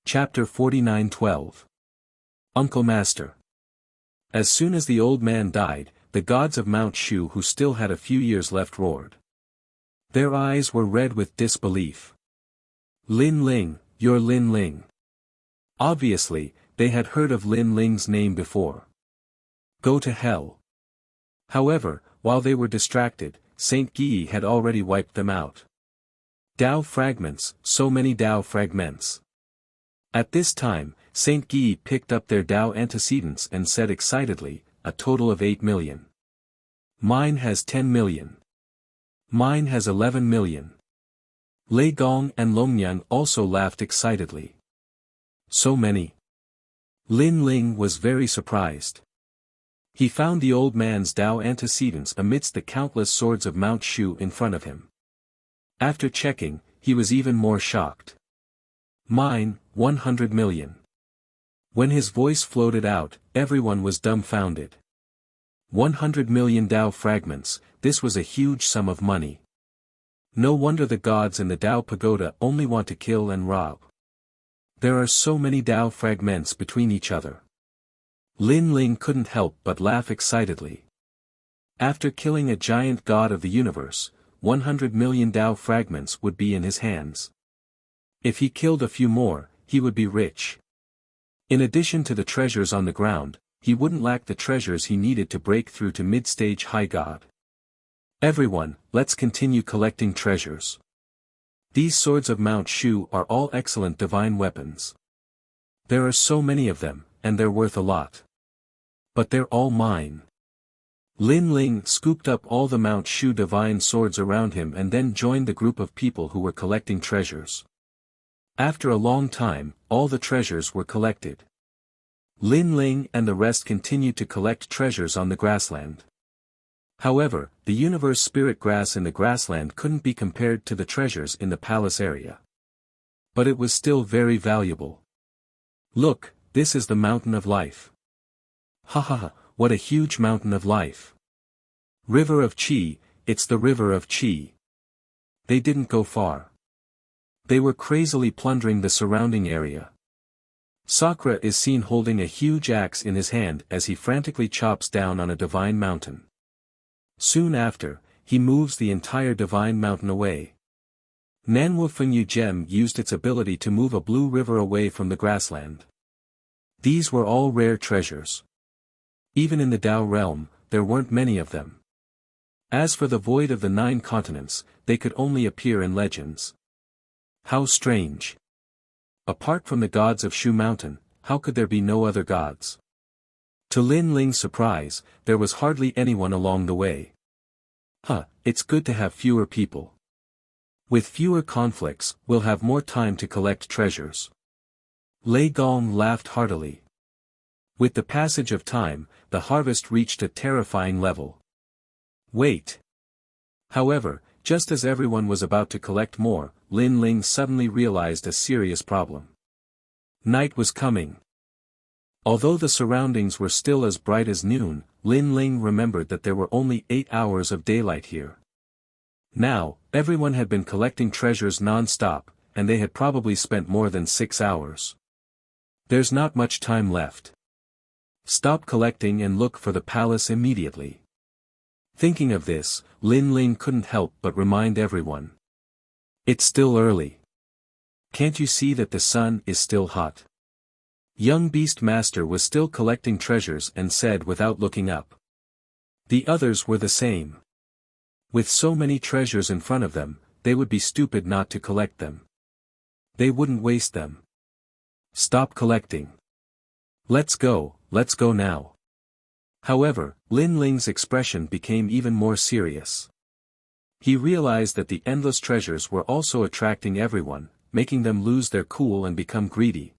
Chapter 49:12. Uncle Master. As soon as the old man died, the gods of Mount Shu who still had a few years left roared. Their eyes were red with disbelief. Lin Ling, you're Lin Ling. Obviously, they had heard of Lin Ling's name before. Go to hell. However, while they were distracted, Saint Guy had already wiped them out. Tao fragments, so many Tao fragments. At this time, Saint Guy picked up their Tao antecedents and said excitedly, a total of 8 million. Mine has 10 million. Mine has 11 million. Lei Gong and Longyan also laughed excitedly. So many. Lin Ling was very surprised. He found the old man's Tao antecedents amidst the countless swords of Mount Shu in front of him. After checking, he was even more shocked. Mine, 100 million. When his voice floated out, everyone was dumbfounded. 100 million Tao fragments, this was a huge sum of money. No wonder the gods in the Tao pagoda only want to kill and rob. There are so many Tao fragments between each other. Lin Ling couldn't help but laugh excitedly. After killing a giant god of the universe, 100 million Tao fragments would be in his hands. If he killed a few more, he would be rich. In addition to the treasures on the ground, he wouldn't lack the treasures he needed to break through to mid-stage high god. Everyone, let's continue collecting treasures. These swords of Mount Shu are all excellent divine weapons. There are so many of them, and they're worth a lot. But they're all mine. Lin Ling scooped up all the Mount Shu divine swords around him and then joined the group of people who were collecting treasures. After a long time, all the treasures were collected. Lin Ling and the rest continued to collect treasures on the grassland. However, the universe spirit grass in the grassland couldn't be compared to the treasures in the palace area. But it was still very valuable. Look, this is the mountain of life. Ha ha ha, what a huge mountain of life. River of Qi, it's the river of Qi. They didn't go far. They were crazily plundering the surrounding area. Sakura is seen holding a huge axe in his hand as he frantically chops down on a divine mountain. Soon after, he moves the entire divine mountain away. Nanwu Fengyu Gem used its ability to move a blue river away from the grassland. These were all rare treasures. Even in the Tao realm, there weren't many of them. As for the void of the 9 continents, they could only appear in legends. How strange. Apart from the gods of Shu Mountain, how could there be no other gods? To Lin Ling's surprise, there was hardly anyone along the way. It's good to have fewer people. With fewer conflicts, we'll have more time to collect treasures. Lei Gong laughed heartily. With the passage of time, the harvest reached a terrifying level. Wait. However, just as everyone was about to collect more, Lin Ling suddenly realized a serious problem. Night was coming. Although the surroundings were still as bright as noon, Lin Ling remembered that there were only 8 hours of daylight here. Now, everyone had been collecting treasures non-stop, and they had probably spent more than 6 hours. There's not much time left. Stop collecting and look for the palace immediately. Thinking of this, Lin Ling couldn't help but remind everyone. It's still early. Can't you see that the sun is still hot? Young Beast Master was still collecting treasures and said without looking up. The others were the same. With so many treasures in front of them, they would be stupid not to collect them. They wouldn't waste them. Stop collecting. Let's go now. However, Lin Ling's expression became even more serious. He realized that the endless treasures were also attracting everyone, making them lose their cool and become greedy.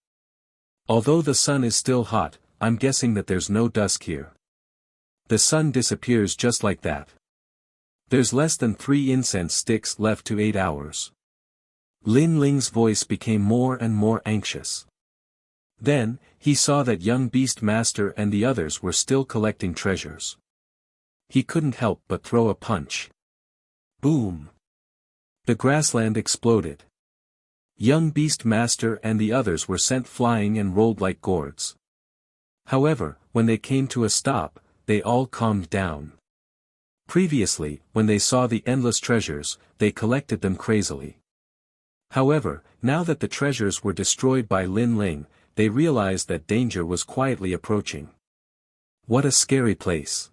Although the sun is still hot, I'm guessing that there's no dusk here. The sun disappears just like that. There's less than 3 incense sticks left to 8 hours. Lin Ling's voice became more and more anxious. Then, he saw that young Beast Master and the others were still collecting treasures. He couldn't help but throw a punch. Boom! The grassland exploded. Young Beast Master and the others were sent flying and rolled like gourds. However, when they came to a stop, they all calmed down. Previously, when they saw the endless treasures, they collected them crazily. However, now that the treasures were destroyed by Lin Ling, they realized that danger was quietly approaching. What a scary place.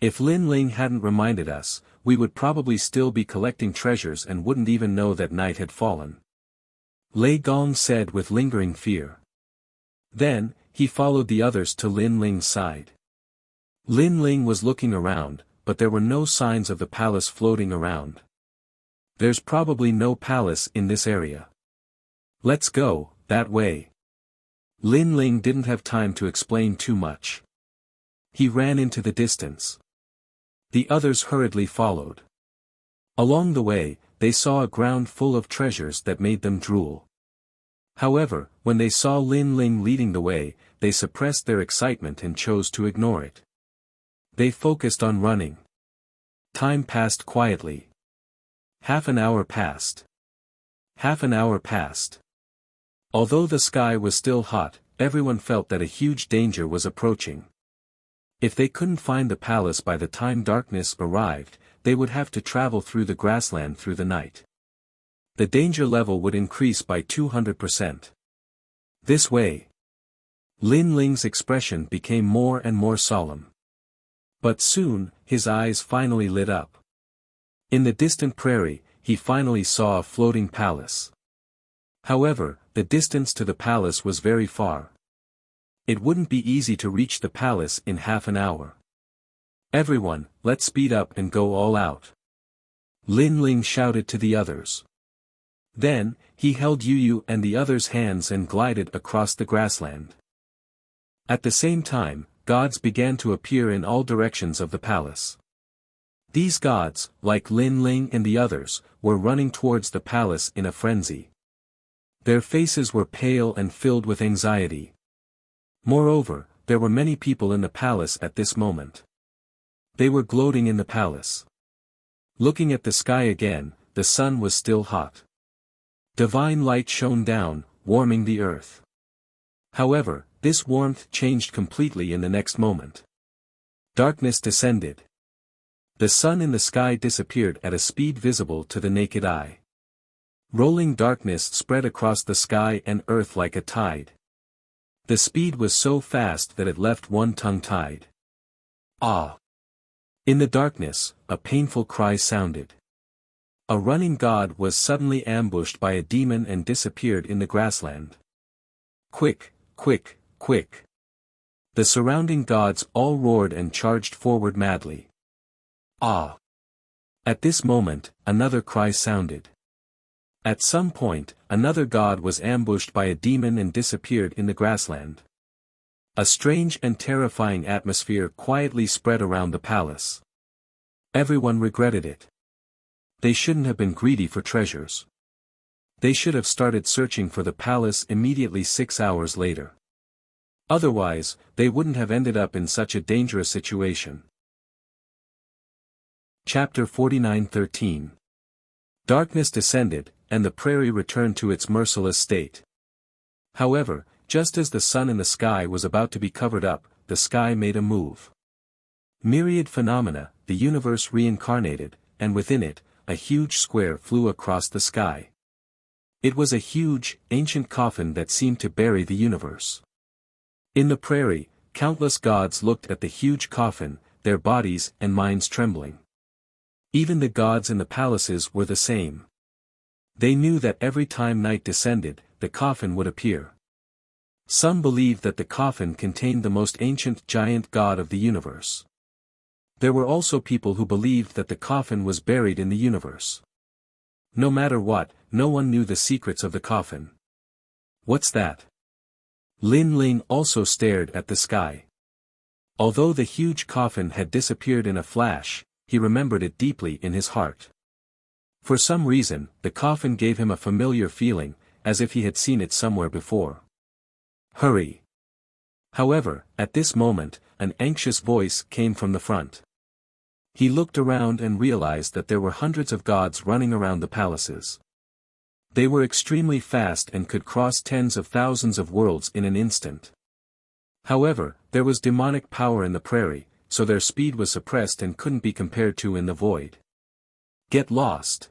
If Lin Ling hadn't reminded us, we would probably still be collecting treasures and wouldn't even know that night had fallen. Lei Gong said with lingering fear. Then, he followed the others to Lin Ling's side. Lin Ling was looking around, but there were no signs of the palace floating around. There's probably no palace in this area. Let's go, that way. Lin Ling didn't have time to explain too much. He ran into the distance. The others hurriedly followed. Along the way, they saw a ground full of treasures that made them drool. However, when they saw Lin Ling leading the way, they suppressed their excitement and chose to ignore it. They focused on running. Time passed quietly. Half an hour passed. Half an hour passed. Although the sky was still hot, everyone felt that a huge danger was approaching. If they couldn't find the palace by the time darkness arrived, they would have to travel through the grassland through the night. The danger level would increase by 200%. This way. Lin Ling's expression became more and more solemn. But soon, his eyes finally lit up. In the distant prairie, he finally saw a floating palace. However, the distance to the palace was very far. It wouldn't be easy to reach the palace in half an hour. Everyone, let's speed up and go all out. Lin Ling shouted to the others. Then, he held Yu Yu and the others' hands and glided across the grassland. At the same time, gods began to appear in all directions of the palace. These gods, like Lin Ling and the others, were running towards the palace in a frenzy. Their faces were pale and filled with anxiety. Moreover, there were many people in the palace at this moment. They were gloating in the palace. Looking at the sky again, the sun was still hot. Divine light shone down, warming the earth. However, this warmth changed completely in the next moment. Darkness descended. The sun in the sky disappeared at a speed visible to the naked eye. Rolling darkness spread across the sky and earth like a tide. The speed was so fast that it left one tongue-tied. Ah! In the darkness, a painful cry sounded. A running god was suddenly ambushed by a demon and disappeared in the grassland. Quick, quick, quick! The surrounding gods all roared and charged forward madly. Ah! At this moment, another cry sounded. At some point, another god was ambushed by a demon and disappeared in the grassland. A strange and terrifying atmosphere quietly spread around the palace. Everyone regretted it. They shouldn't have been greedy for treasures. They should have started searching for the palace immediately 6 hours later. Otherwise, they wouldn't have ended up in such a dangerous situation. Chapter 49:13. Darkness descended, and the prairie returned to its merciless state. However, just as the sun in the sky was about to be covered up, the sky made a move. Myriad phenomena, the universe reincarnated, and within it, a huge square flew across the sky. It was a huge, ancient coffin that seemed to bury the universe. In the prairie, countless gods looked at the huge coffin, their bodies and minds trembling. Even the gods in the palaces were the same. They knew that every time night descended, the coffin would appear. Some believed that the coffin contained the most ancient giant god of the universe. There were also people who believed that the coffin was buried in the universe. No matter what, no one knew the secrets of the coffin. What's that? Lin Ling also stared at the sky. Although the huge coffin had disappeared in a flash, he remembered it deeply in his heart. For some reason, the coffin gave him a familiar feeling, as if he had seen it somewhere before. Hurry! However, at this moment, an anxious voice came from the front. He looked around and realized that there were hundreds of gods running around the palaces. They were extremely fast and could cross tens of thousands of worlds in an instant. However, there was demonic power in the prairie, so their speed was suppressed and couldn't be compared to in the void. Get lost.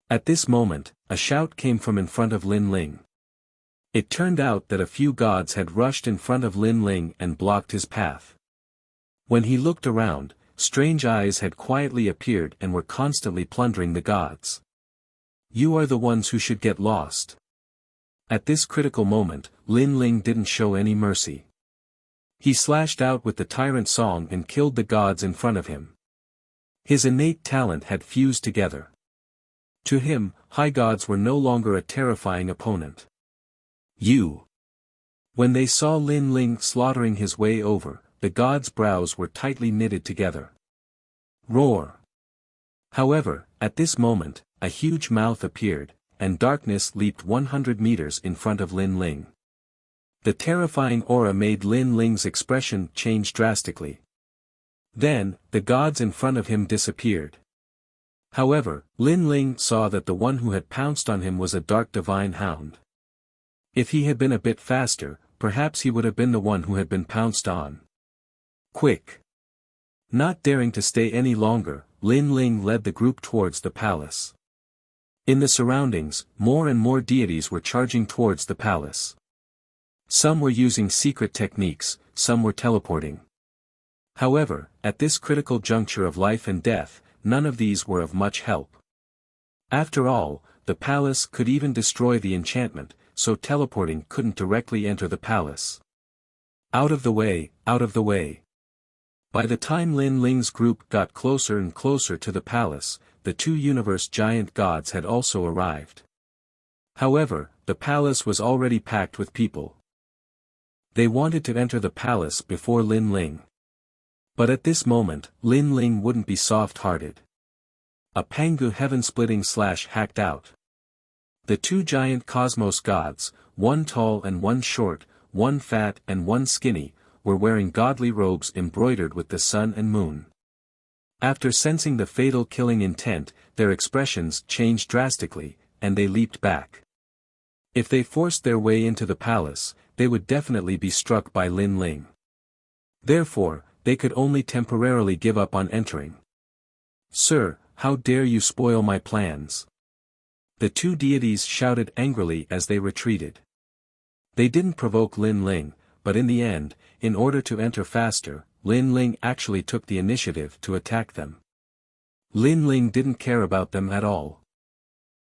At this moment, a shout came from in front of Lin Ling. It turned out that a few gods had rushed in front of Lin Ling and blocked his path. When he looked around, strange eyes had quietly appeared and were constantly plundering the gods. You are the ones who should get lost. At this critical moment, Lin Ling didn't show any mercy. He slashed out with the tyrant song and killed the gods in front of him. His innate talent had fused together. To him, high gods were no longer a terrifying opponent. You. When they saw Lin Ling slaughtering his way over, the gods' brows were tightly knitted together. Roar. However, at this moment, a huge mouth appeared, and darkness leaped 100 meters in front of Lin Ling. The terrifying aura made Lin Ling's expression change drastically. Then, the gods in front of him disappeared. However, Lin Ling saw that the one who had pounced on him was a dark divine hound. If he had been a bit faster, perhaps he would have been the one who had been pounced on. Quick! Not daring to stay any longer, Lin Ling led the group towards the palace. In the surroundings, more and more deities were charging towards the palace. Some were using secret techniques, some were teleporting. However, at this critical juncture of life and death, none of these were of much help. After all, the palace could even destroy the enchantment, so teleporting couldn't directly enter the palace. Out of the way, out of the way. By the time Lin Ling's group got closer and closer to the palace, the two universe giant gods had also arrived. However, the palace was already packed with people. They wanted to enter the palace before Lin Ling. But at this moment, Lin Ling wouldn't be soft-hearted. A Pangu heaven-splitting slash hacked out. The two giant cosmos gods, one tall and one short, one fat and one skinny, were wearing godly robes embroidered with the sun and moon. After sensing the fatal killing intent, their expressions changed drastically, and they leaped back. If they forced their way into the palace, they would definitely be struck by Lin Ling. Therefore, they could only temporarily give up on entering. Sir, how dare you spoil my plans? The two deities shouted angrily as they retreated. They didn't provoke Lin Ling, but in the end, in order to enter faster, Lin Ling actually took the initiative to attack them. Lin Ling didn't care about them at all.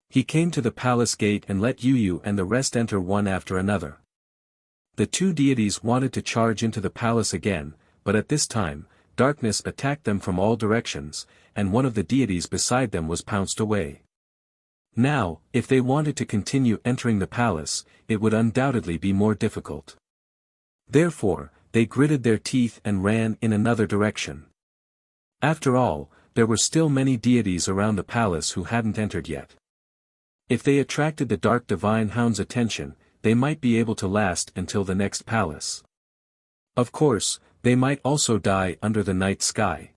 He came to the palace gate and let Yu and the rest enter one after another. The two deities wanted to charge into the palace again, but at this time, darkness attacked them from all directions, and one of the deities beside them was pounced away. Now, if they wanted to continue entering the palace, it would undoubtedly be more difficult. Therefore, they gritted their teeth and ran in another direction. After all, there were still many deities around the palace who hadn't entered yet. If they attracted the dark divine hound's attention, they might be able to last until the next palace. Of course, they might also die under the night sky.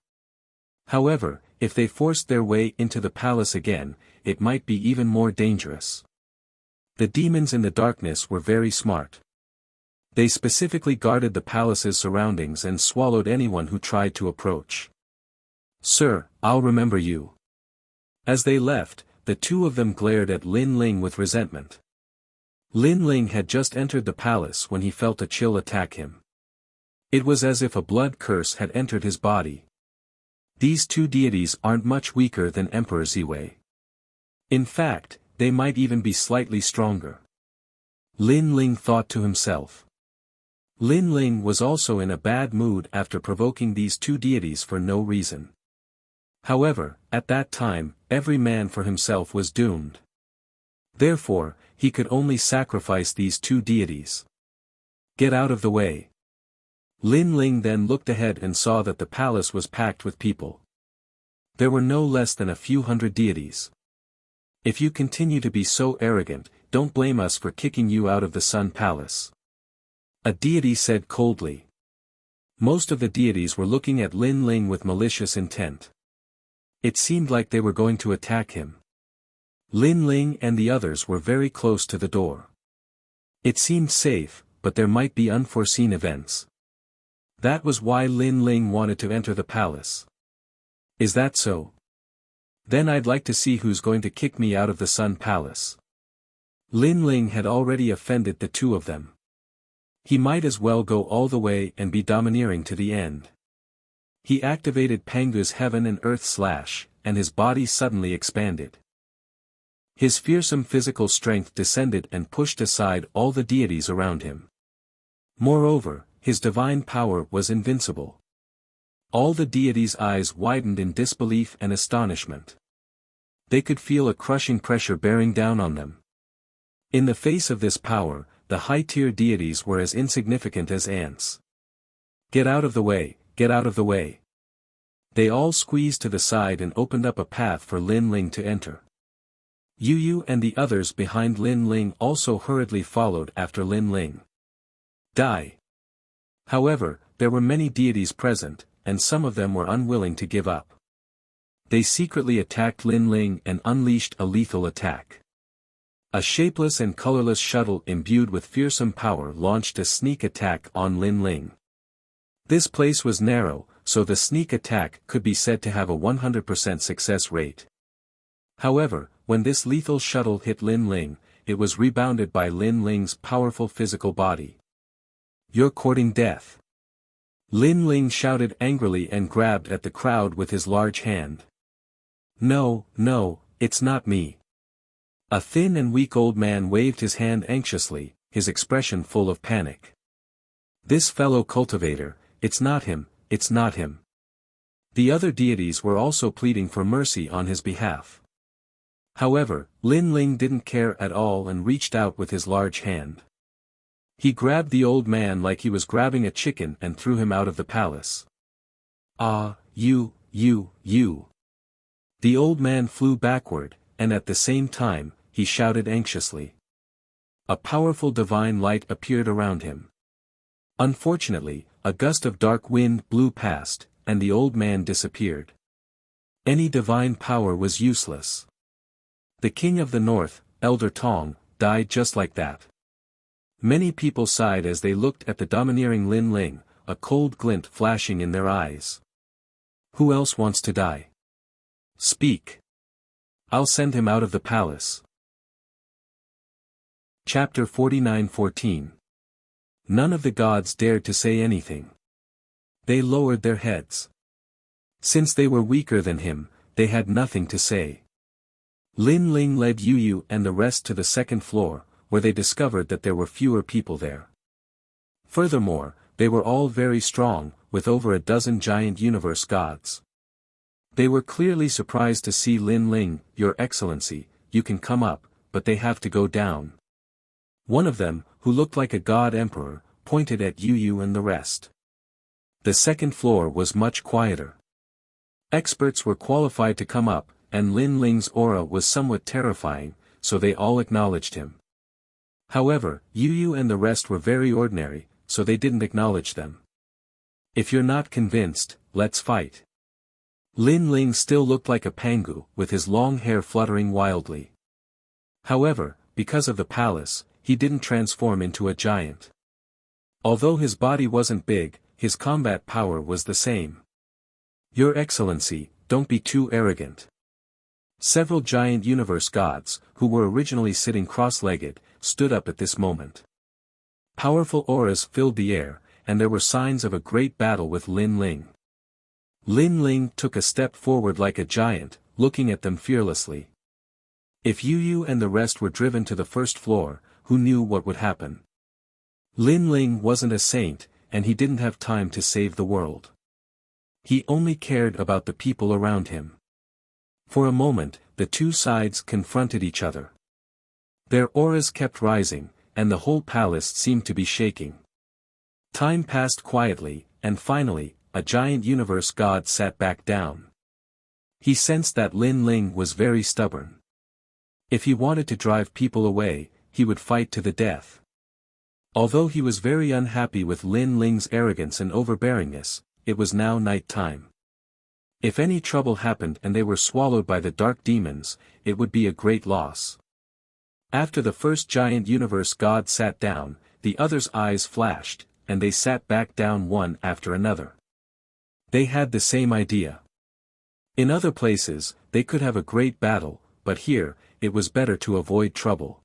However, if they forced their way into the palace again, it might be even more dangerous. The demons in the darkness were very smart. They specifically guarded the palace's surroundings and swallowed anyone who tried to approach. Sir, I'll remember you. As they left, the two of them glared at Lin Ling with resentment. Lin Ling had just entered the palace when he felt a chill attack him. It was as if a blood curse had entered his body. These two deities aren't much weaker than Emperor Ziwei. In fact, they might even be slightly stronger. Lin Ling thought to himself. Lin Ling was also in a bad mood after provoking these two deities for no reason. However, at that time, every man for himself was doomed. Therefore, he could only sacrifice these two deities. Get out of the way. Lin Ling then looked ahead and saw that the palace was packed with people. There were no less than a few hundred deities. If you continue to be so arrogant, don't blame us for kicking you out of the Sun Palace. A deity said coldly. Most of the deities were looking at Lin Ling with malicious intent. It seemed like they were going to attack him. Lin Ling and the others were very close to the door. It seemed safe, but there might be unforeseen events. That was why Lin Ling wanted to enter the palace. Is that so? Then I'd like to see who's going to kick me out of the Sun Palace. Lin Ling had already offended the two of them. He might as well go all the way and be domineering to the end. He activated Pangu's Heaven and Earth Slash, and his body suddenly expanded. His fearsome physical strength descended and pushed aside all the deities around him. Moreover, his divine power was invincible. All the deities' eyes widened in disbelief and astonishment. They could feel a crushing pressure bearing down on them. In the face of this power, the high-tier deities were as insignificant as ants. Get out of the way, get out of the way. They all squeezed to the side and opened up a path for Lin Ling to enter. Yu Yu and the others behind Lin Ling also hurriedly followed after Lin Ling. Die. However, there were many deities present, and some of them were unwilling to give up. They secretly attacked Lin Ling and unleashed a lethal attack. A shapeless and colorless shuttle imbued with fearsome power launched a sneak attack on Lin Ling. This place was narrow, so the sneak attack could be said to have a 100% success rate. However, when this lethal shuttle hit Lin Ling, it was rebounded by Lin Ling's powerful physical body. You're courting death. Lin Ling shouted angrily and grabbed at the crowd with his large hand. No, no, it's not me. A thin and weak old man waved his hand anxiously, his expression full of panic. This fellow cultivator, it's not him, it's not him. The other deities were also pleading for mercy on his behalf. However, Lin Ling didn't care at all and reached out with his large hand. He grabbed the old man like he was grabbing a chicken and threw him out of the palace. Ah, you. The old man flew backward, and at the same time, he shouted anxiously. A powerful divine light appeared around him. Unfortunately, a gust of dark wind blew past, and the old man disappeared. Any divine power was useless. The king of the north, Elder Tong, died just like that. Many people sighed as they looked at the domineering Lin Ling, a cold glint flashing in their eyes. Who else wants to die? Speak. I'll send him out of the palace. Chapter 49:14. None of the gods dared to say anything. They lowered their heads. Since they were weaker than him, they had nothing to say. Lin Ling led Yu Yu and the rest to the second floor, where they discovered that there were fewer people there. Furthermore, they were all very strong, with over a dozen giant universe gods. They were clearly surprised to see Lin Ling. Your Excellency, you can come up, but they have to go down. One of them, who looked like a god emperor, pointed at Yu Yu and the rest. The second floor was much quieter. Experts were qualified to come up, and Lin Ling's aura was somewhat terrifying, so they all acknowledged him. However, Yu Yu and the rest were very ordinary, so they didn't acknowledge them. If you're not convinced, let's fight. Lin Ling still looked like a pangu, with his long hair fluttering wildly. However, because of the palace, he didn't transform into a giant. Although his body wasn't big, his combat power was the same. Your Excellency, don't be too arrogant. Several giant universe gods, who were originally sitting cross-legged, stood up at this moment. Powerful auras filled the air, and there were signs of a great battle with Lin Ling. Lin Ling took a step forward like a giant, looking at them fearlessly. If Yu Yu and the rest were driven to the first floor, who knew what would happen? Lin Ling wasn't a saint, and he didn't have time to save the world. He only cared about the people around him. For a moment, the two sides confronted each other. Their auras kept rising, and the whole palace seemed to be shaking. Time passed quietly, and finally, a giant universe god sat back down. He sensed that Lin Ling was very stubborn. If he wanted to drive people away, he would fight to the death. Although he was very unhappy with Lin Ling's arrogance and overbearingness, it was now night time. If any trouble happened and they were swallowed by the dark demons, it would be a great loss. After the first giant universe god sat down, the others' eyes flashed, and they sat back down one after another. They had the same idea. In other places, they could have a great battle, but here, it was better to avoid trouble.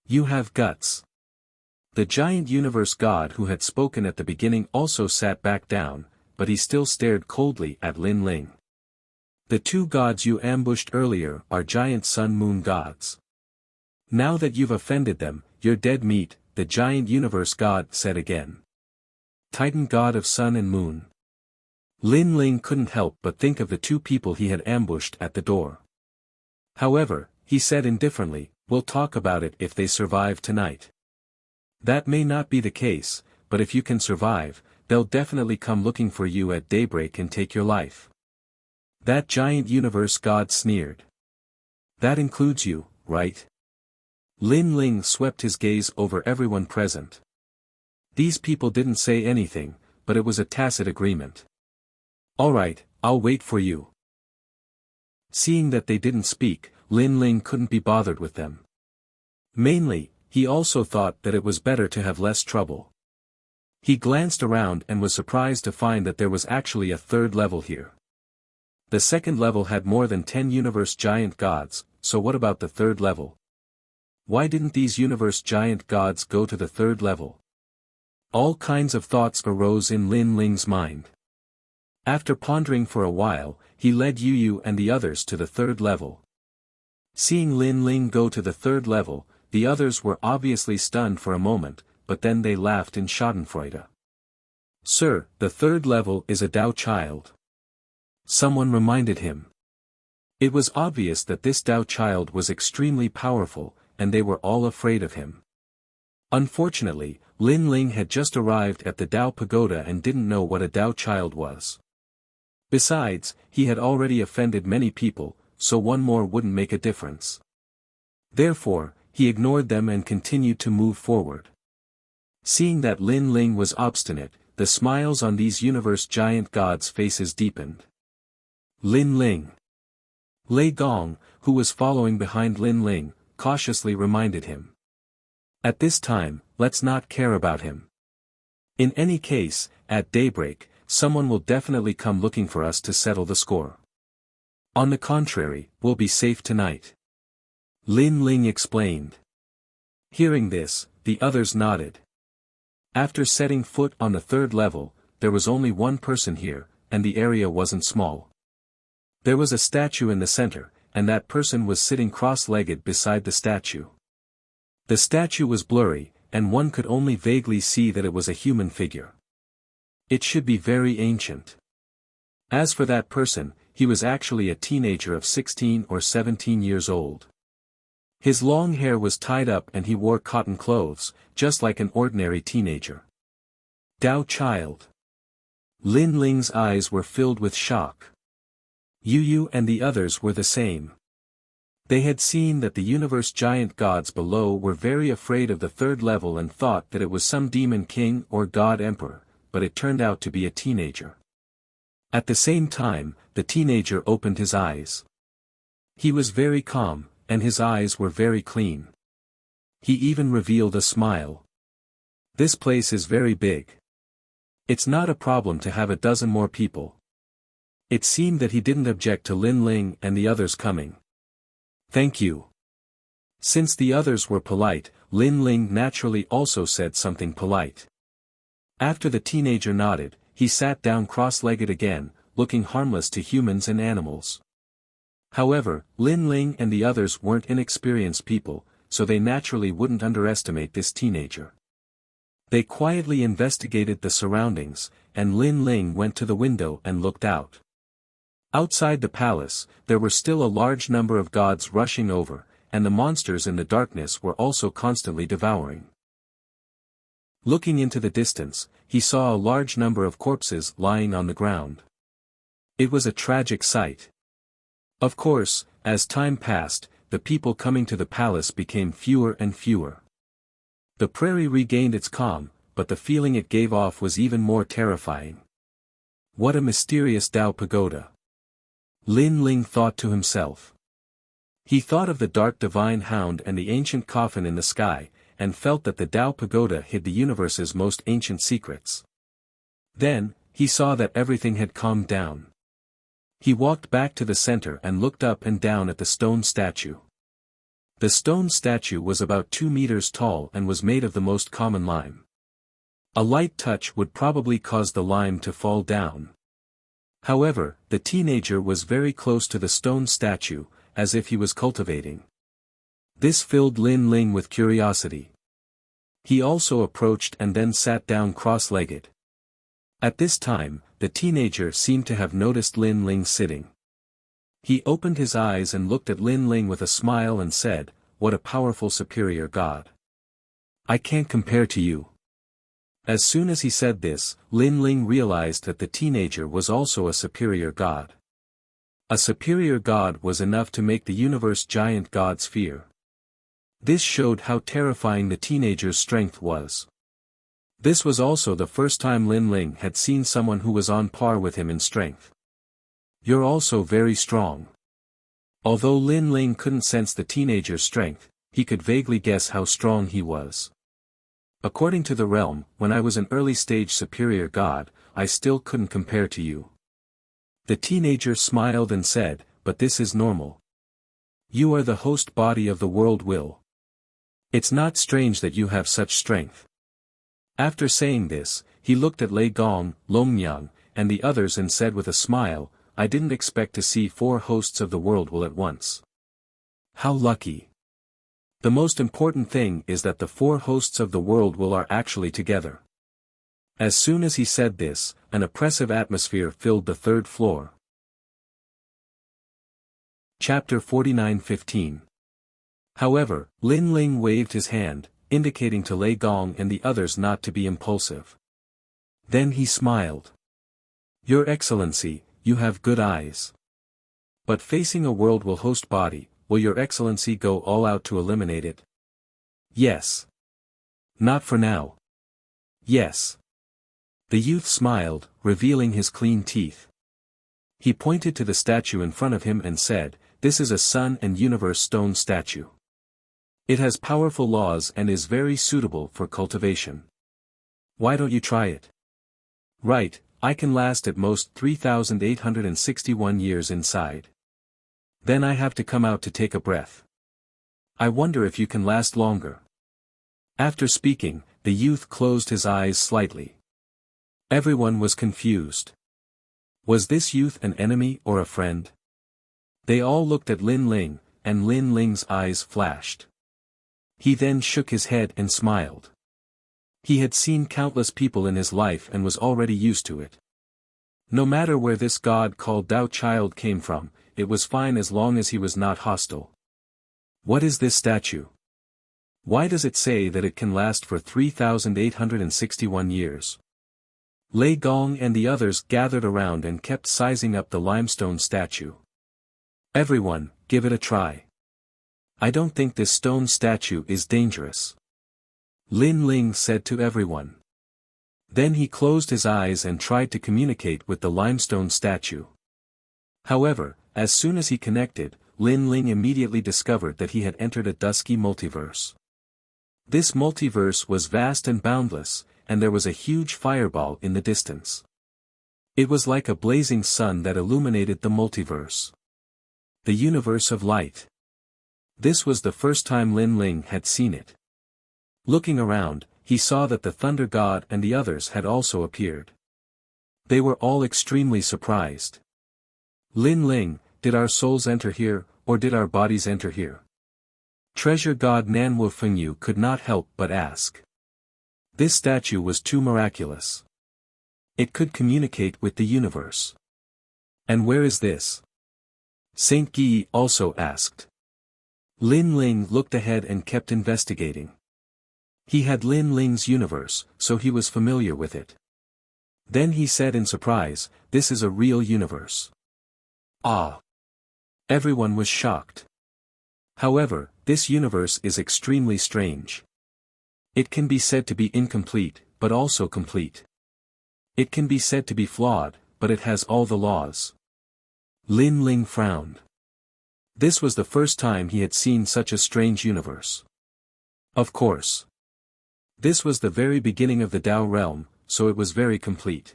You have guts. The giant universe god who had spoken at the beginning also sat back down, but he still stared coldly at Lin Ling. The two gods you ambushed earlier are giant sun-moon gods. Now that you've offended them, you're dead meat, the giant universe god said again. Titan god of sun and moon. Lin Ling couldn't help but think of the two people he had ambushed at the door. However, he said indifferently, we'll talk about it if they survive tonight. That may not be the case, but if you can survive, they'll definitely come looking for you at daybreak and take your life. That giant universe god sneered. That includes you, right? Lin Ling swept his gaze over everyone present. These people didn't say anything, but it was a tacit agreement. All right, I'll wait for you. Seeing that they didn't speak, Lin Ling couldn't be bothered with them. Mainly, he also thought that it was better to have less trouble. He glanced around and was surprised to find that there was actually a third level here. The second level had more than 10 universe giant gods, so what about the third level? Why didn't these universe giant gods go to the third level? All kinds of thoughts arose in Lin Ling's mind. After pondering for a while, he led Yu Yu and the others to the third level. Seeing Lin Ling go to the third level, the others were obviously stunned for a moment, but then they laughed in schadenfreude. Sir, the third level is a Dao child. Someone reminded him. It was obvious that this Dao child was extremely powerful, and they were all afraid of him. Unfortunately, Lin Ling had just arrived at the Dao pagoda and didn't know what a Dao child was. Besides, he had already offended many people, so one more wouldn't make a difference. Therefore, he ignored them and continued to move forward. Seeing that Lin Ling was obstinate, the smiles on these universe giant gods' faces deepened. Lin Ling. Lei Gong, who was following behind Lin Ling, cautiously reminded him. At this time, let's not care about him. In any case, at daybreak, someone will definitely come looking for us to settle the score. On the contrary, we'll be safe tonight. Lin Ling explained. Hearing this, the others nodded. After setting foot on the third level, there was only one person here, and the area wasn't small. There was a statue in the center, and that person was sitting cross-legged beside the statue. The statue was blurry, and one could only vaguely see that it was a human figure. It should be very ancient. As for that person, he was actually a teenager of 16 or 17 years old. His long hair was tied up and he wore cotton clothes, just like an ordinary teenager. Dao child. Lin Ling's eyes were filled with shock. Yu Yu and the others were the same. They had seen that the universe giant gods below were very afraid of the third level and thought that it was some demon king or god emperor, but it turned out to be a teenager. At the same time, the teenager opened his eyes. He was very calm, and his eyes were very clean. He even revealed a smile. This place is very big. It's not a problem to have a dozen more people. It seemed that he didn't object to Lin Ling and the others coming. Thank you. Since the others were polite, Lin Ling naturally also said something polite. After the teenager nodded, he sat down cross-legged again, looking harmless to humans and animals. However, Lin Ling and the others weren't inexperienced people, so they naturally wouldn't underestimate this teenager. They quietly investigated the surroundings, and Lin Ling went to the window and looked out. Outside the palace, there were still a large number of gods rushing over, and the monsters in the darkness were also constantly devouring. Looking into the distance, he saw a large number of corpses lying on the ground. It was a tragic sight. Of course, as time passed, the people coming to the palace became fewer and fewer. The prairie regained its calm, but the feeling it gave off was even more terrifying. What a mysterious Dao pagoda. Lin Ling thought to himself. He thought of the dark divine hound and the ancient coffin in the sky, and felt that the Tao Pagoda hid the universe's most ancient secrets. Then, he saw that everything had calmed down. He walked back to the center and looked up and down at the stone statue. The stone statue was about 2 meters tall and was made of the most common lime. A light touch would probably cause the lime to fall down. However, the teenager was very close to the stone statue, as if he was cultivating. This filled Lin Ling with curiosity. He also approached and then sat down cross-legged. At this time, the teenager seemed to have noticed Lin Ling sitting. He opened his eyes and looked at Lin Ling with a smile and said, "What a powerful superior god. I can't compare to you." As soon as he said this, Lin Ling realized that the teenager was also a superior god. A superior god was enough to make the universe giant gods fear. This showed how terrifying the teenager's strength was. This was also the first time Lin Ling had seen someone who was on par with him in strength. "You're also very strong." Although Lin Ling couldn't sense the teenager's strength, he could vaguely guess how strong he was. "According to the realm, when I was an early-stage superior god, I still couldn't compare to you." The teenager smiled and said, "But this is normal. You are the host body of the world will. It's not strange that you have such strength." After saying this, he looked at Lei Gong, Longnyang, and the others and said with a smile, "I didn't expect to see 4 hosts of the world will at once. How lucky. The most important thing is that the 4 hosts of the world will are actually together." As soon as he said this, an oppressive atmosphere filled the 3rd floor. Chapter 49:15. However, Lin Ling waved his hand, indicating to Lei Gong and the others not to be impulsive. Then he smiled. "Your Excellency, you have good eyes. But facing a world will host body, will your Excellency go all out to eliminate it?" "Yes." "Not for now." "Yes." The youth smiled, revealing his clean teeth. He pointed to the statue in front of him and said, "This is a sun and universe stone statue. It has powerful laws and is very suitable for cultivation. Why don't you try it?" "Right, I can last at most 3,861 years inside. Then I have to come out to take a breath. I wonder if you can last longer." After speaking, the youth closed his eyes slightly. Everyone was confused. Was this youth an enemy or a friend? They all looked at Lin Ling, and Lin Ling's eyes flashed. He then shook his head and smiled. He had seen countless people in his life and was already used to it. No matter where this god called Tao Child came from, it was fine as long as he was not hostile. What is this statue? Why does it say that it can last for 3,861 years? Lei Gong and the others gathered around and kept sizing up the limestone statue. "Everyone, give it a try. I don't think this stone statue is dangerous," Lin Ling said to everyone. Then he closed his eyes and tried to communicate with the limestone statue. However, as soon as he connected, Lin Ling immediately discovered that he had entered a dusky multiverse. This multiverse was vast and boundless, and there was a huge fireball in the distance. It was like a blazing sun that illuminated the multiverse. The universe of light. This was the first time Lin Ling had seen it. Looking around, he saw that the Thunder God and the others had also appeared. They were all extremely surprised. "Lin Ling, did our souls enter here, or did our bodies enter here?" Treasure God Nanwu Fengyu could not help but ask. This statue was too miraculous. It could communicate with the universe. "And where is this?" Saint Guy also asked. Lin Ling looked ahead and kept investigating. He had Lin Ling's universe, so he was familiar with it. Then he said in surprise, "This is a real universe." Ah! Everyone was shocked. However, this universe is extremely strange. It can be said to be incomplete, but also complete. It can be said to be flawed, but it has all the laws. Lin Ling frowned. This was the first time he had seen such a strange universe. Of course. This was the very beginning of the Tao realm, so it was very complete.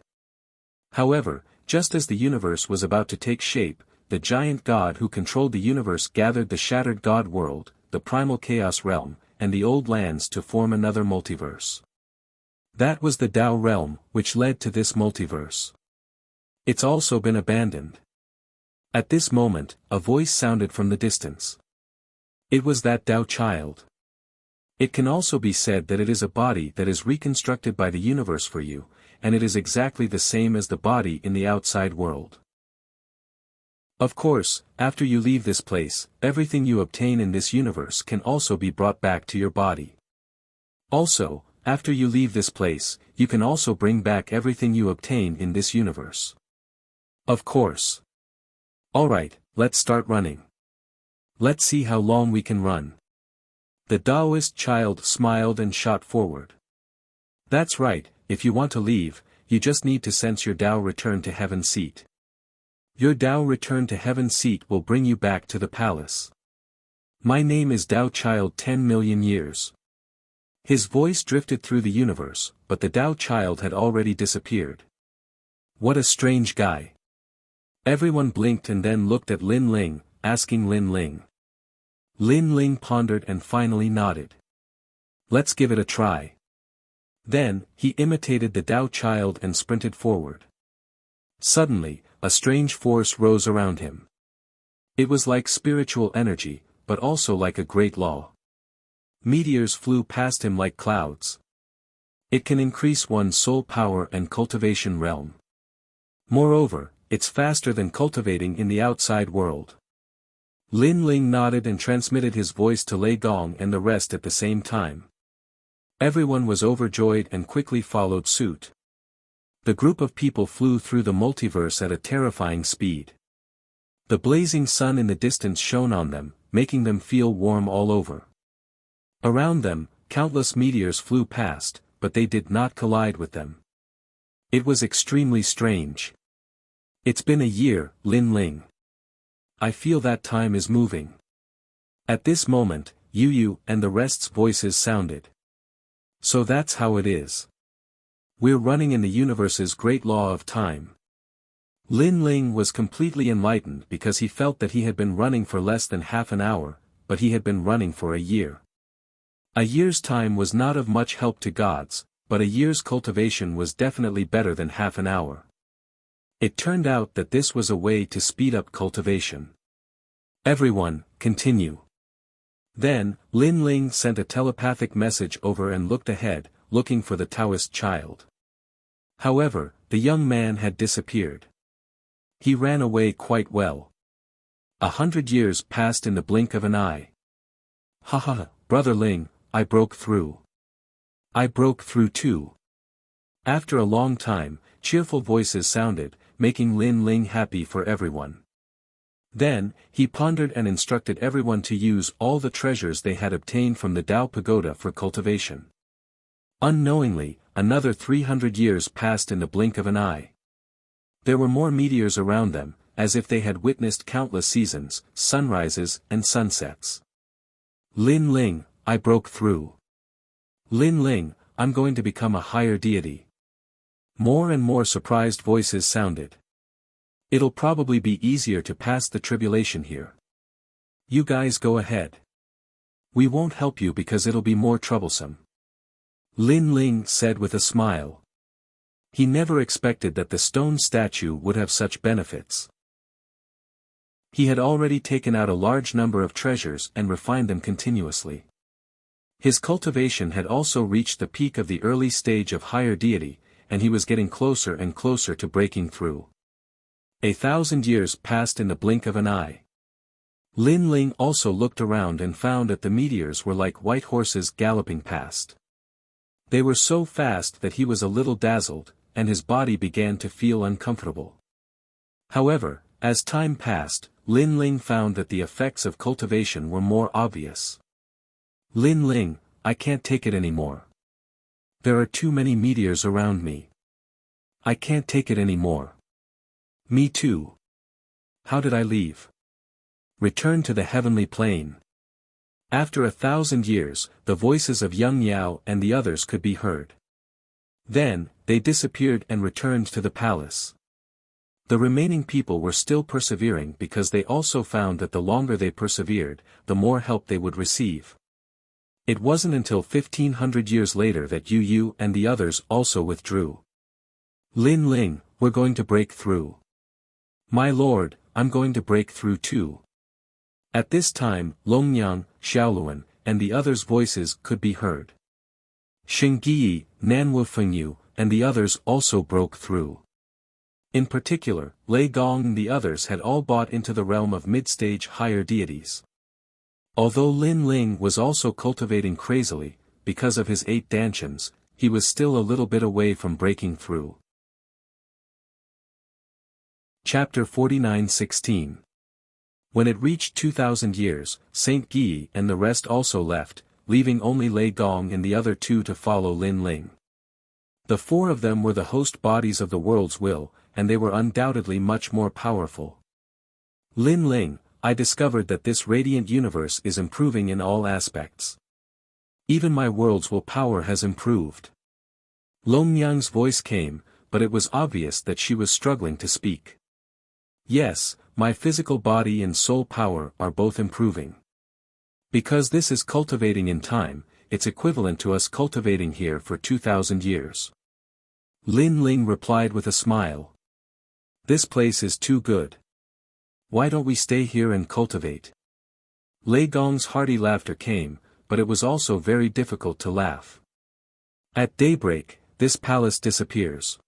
However, just as the universe was about to take shape, the giant god who controlled the universe gathered the shattered god world, the primal chaos realm, and the old lands to form another multiverse. That was the Tao realm, which led to this multiverse. It's also been abandoned. At this moment, a voice sounded from the distance. It was that Tao child. It can also be said that it is a body that is reconstructed by the universe for you, and it is exactly the same as the body in the outside world. Of course, after you leave this place, everything you obtain in this universe can also be brought back to your body. Also, after you leave this place, you can also bring back everything you obtain in this universe. Of course. Alright, let's start running. Let's see how long we can run. The Taoist child smiled and shot forward. That's right, if you want to leave, you just need to sense your Tao return to heaven seat. Your Tao return to heaven seat will bring you back to the palace. My name is Tao Child 10 million years. His voice drifted through the universe, but the Tao child had already disappeared. What a strange guy. Everyone blinked and then looked at Lin Ling, asking Lin Ling. Lin Ling pondered and finally nodded. Let's give it a try. Then, he imitated the Tao child and sprinted forward. Suddenly, a strange force rose around him. It was like spiritual energy, but also like a great law. Meteors flew past him like clouds. It can increase one's soul power and cultivation realm. Moreover, it's faster than cultivating in the outside world. Lin Ling nodded and transmitted his voice to Lei Gong and the rest at the same time. Everyone was overjoyed and quickly followed suit. The group of people flew through the multiverse at a terrifying speed. The blazing sun in the distance shone on them, making them feel warm all over. Around them, countless meteors flew past, but they did not collide with them. It was extremely strange. It's been a year, Lin Ling. I feel that time is moving. At this moment, Yu and the rest's voices sounded. So that's how it is. We're running in the universe's great law of time. Lin Ling was completely enlightened because he felt that he had been running for less than half an hour, but he had been running for a year. A year's time was not of much help to gods, but a year's cultivation was definitely better than half an hour. It turned out that this was a way to speed up cultivation. Everyone, continue. Then, Lin Ling sent a telepathic message over and looked ahead, looking for the Taoist child. However, the young man had disappeared. He ran away quite well. 100 years passed in the blink of an eye. Haha, Brother Ling, I broke through. I broke through too. After a long time, cheerful voices sounded, making Lin Ling happy for everyone. Then, he pondered and instructed everyone to use all the treasures they had obtained from the Tao Pagoda for cultivation. Unknowingly, another 300 years passed in the blink of an eye. There were more meteors around them, as if they had witnessed countless seasons, sunrises and sunsets. Lin Ling, I broke through. Lin Ling, I'm going to become a higher deity. More and more surprised voices sounded. It'll probably be easier to pass the tribulation here. You guys go ahead. We won't help you because it'll be more troublesome. Lin Ling said with a smile. He never expected that the stone statue would have such benefits. He had already taken out a large number of treasures and refined them continuously. His cultivation had also reached the peak of the early stage of higher deity, and he was getting closer and closer to breaking through. 1,000 years passed in the blink of an eye. Lin Ling also looked around and found that the meteors were like white horses galloping past. They were so fast that he was a little dazzled, and his body began to feel uncomfortable. However, as time passed, Lin Ling found that the effects of cultivation were more obvious. Lin Ling, I can't take it anymore. There are too many meteors around me. I can't take it anymore. Me too. How did I leave? Return to the heavenly plane. After 1,000 years, the voices of young Yao and the others could be heard. Then, they disappeared and returned to the palace. The remaining people were still persevering because they also found that the longer they persevered, the more help they would receive. It wasn't until 1,500 years later that Yu and the others also withdrew. Lin Ling, we're going to break through. My lord, I'm going to break through too. At this time, Longyang, Xiaoluan, and the others' voices could be heard. Xingyi, Nanwu Fengyu, and the others also broke through. In particular, Lei Gong and the others had all bought into the realm of mid-stage higher deities. Although Lin Ling was also cultivating crazily, because of his 8 dantians, he was still a little bit away from breaking through. Chapter 49:16. When it reached 2,000 years, Saint Guy and the rest also left, leaving only Lei Gong and the other 2 to follow Lin Ling. The 4 of them were the host bodies of the world's will, and they were undoubtedly much more powerful. Lin Ling, I discovered that this radiant universe is improving in all aspects. Even my world's willpower has improved. Longyang's voice came, but it was obvious that she was struggling to speak. Yes, my physical body and soul power are both improving. Because this is cultivating in time, it's equivalent to us cultivating here for 2,000 years. Lin Ling replied with a smile. This place is too good. Why don't we stay here and cultivate? Lei Gong's hearty laughter came, but it was also very difficult to laugh. At daybreak, this palace disappears.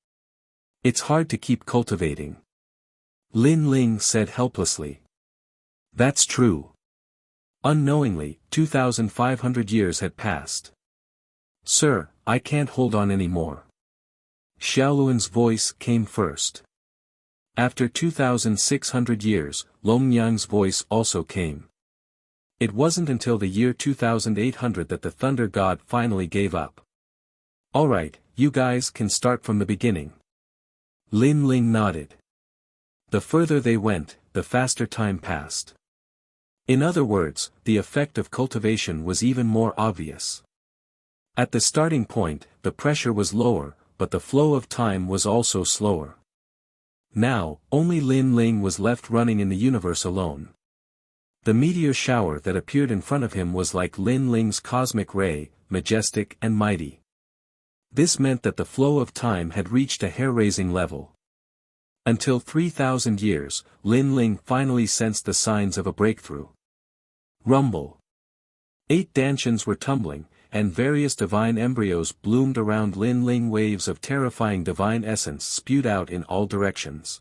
It's hard to keep cultivating. Lin Ling said helplessly. That's true. Unknowingly, 2,500 years had passed. Sir, I can't hold on anymore. Xiaoluan's voice came first. After 2,600 years, Longyang's voice also came. It wasn't until the year 2,800 that the Thunder God finally gave up. Alright, you guys can start from the beginning. Lin Ling nodded. The further they went, the faster time passed. In other words, the effect of cultivation was even more obvious. At the starting point, the pressure was lower, but the flow of time was also slower. Now, only Lin Ling was left running in the universe alone. The meteor shower that appeared in front of him was like Lin Ling's cosmic ray, majestic and mighty. This meant that the flow of time had reached a hair-raising level. Until 3,000 years, Lin Ling finally sensed the signs of a breakthrough. Rumble. 8 dantians were tumbling, and various divine embryos bloomed around Lin Ling. Waves of terrifying divine essence spewed out in all directions.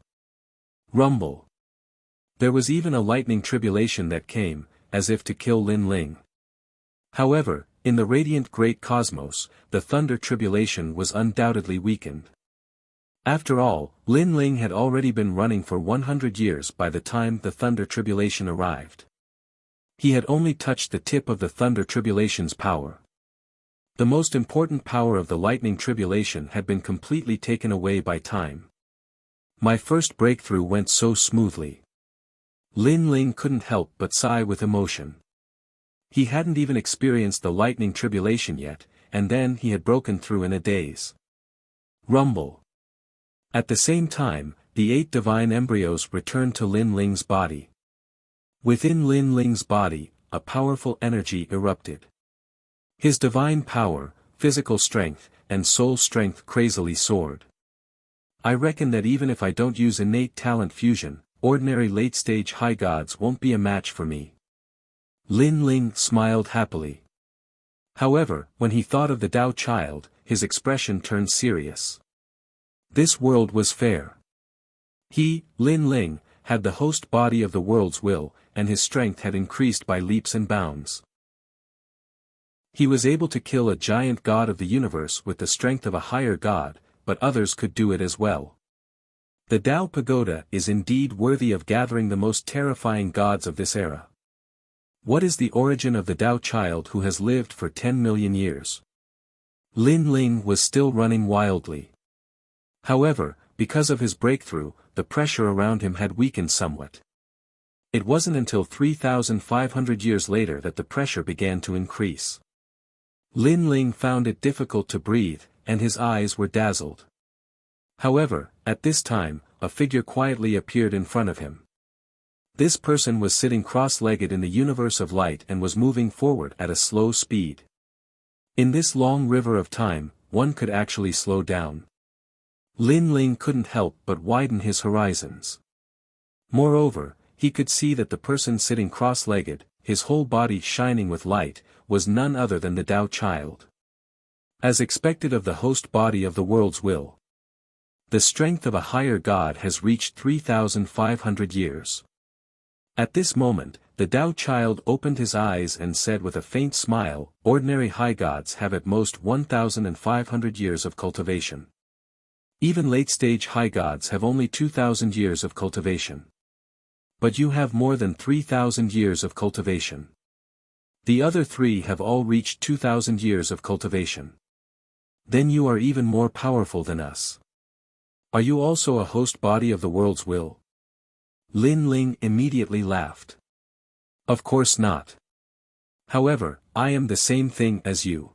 Rumble. There was even a lightning tribulation that came, as if to kill Lin Ling. However, in the radiant great cosmos, the thunder tribulation was undoubtedly weakened. After all, Lin Ling had already been running for 100 years by the time the thunder tribulation arrived. He had only touched the tip of the thunder tribulation's power. The most important power of the lightning tribulation had been completely taken away by time. My first breakthrough went so smoothly. Lin Ling couldn't help but sigh with emotion. He hadn't even experienced the lightning tribulation yet, and then he had broken through in a daze. Rumble. At the same time, the 8 divine embryos returned to Lin Ling's body. Within Lin Ling's body, a powerful energy erupted. His divine power, physical strength, and soul strength crazily soared. I reckon that even if I don't use innate talent fusion, ordinary late-stage high gods won't be a match for me. Lin Ling smiled happily. However, when he thought of the Tao child, his expression turned serious. This world was fair. He, Lin Ling, had the host body of the world's will, and his strength had increased by leaps and bounds. He was able to kill a giant god of the universe with the strength of a higher god, but others could do it as well. The Tao Pagoda is indeed worthy of gathering the most terrifying gods of this era. What is the origin of the Tao child who has lived for 10 million years? Lin Ling was still running wildly. However, because of his breakthrough, the pressure around him had weakened somewhat. It wasn't until 3,500 years later that the pressure began to increase. Lin Ling found it difficult to breathe, and his eyes were dazzled. However, at this time, a figure quietly appeared in front of him. This person was sitting cross-legged in the universe of light and was moving forward at a slow speed. In this long river of time, one could actually slow down. Lin Ling couldn't help but widen his horizons. Moreover, he could see that the person sitting cross-legged, his whole body shining with light, was none other than the Tao Child. As expected of the host body of the world's will. The strength of a higher god has reached 3,500 years. At this moment, the Tao Child opened his eyes and said with a faint smile, "Ordinary high gods have at most 1,500 years of cultivation. Even late-stage high gods have only 2,000 years of cultivation. But you have more than 3,000 years of cultivation. The other three have all reached 2,000 years of cultivation. Then you are even more powerful than us. Are you also a host body of the world's will?" Lin Ling immediately laughed. "Of course not. However, I am the same thing as you.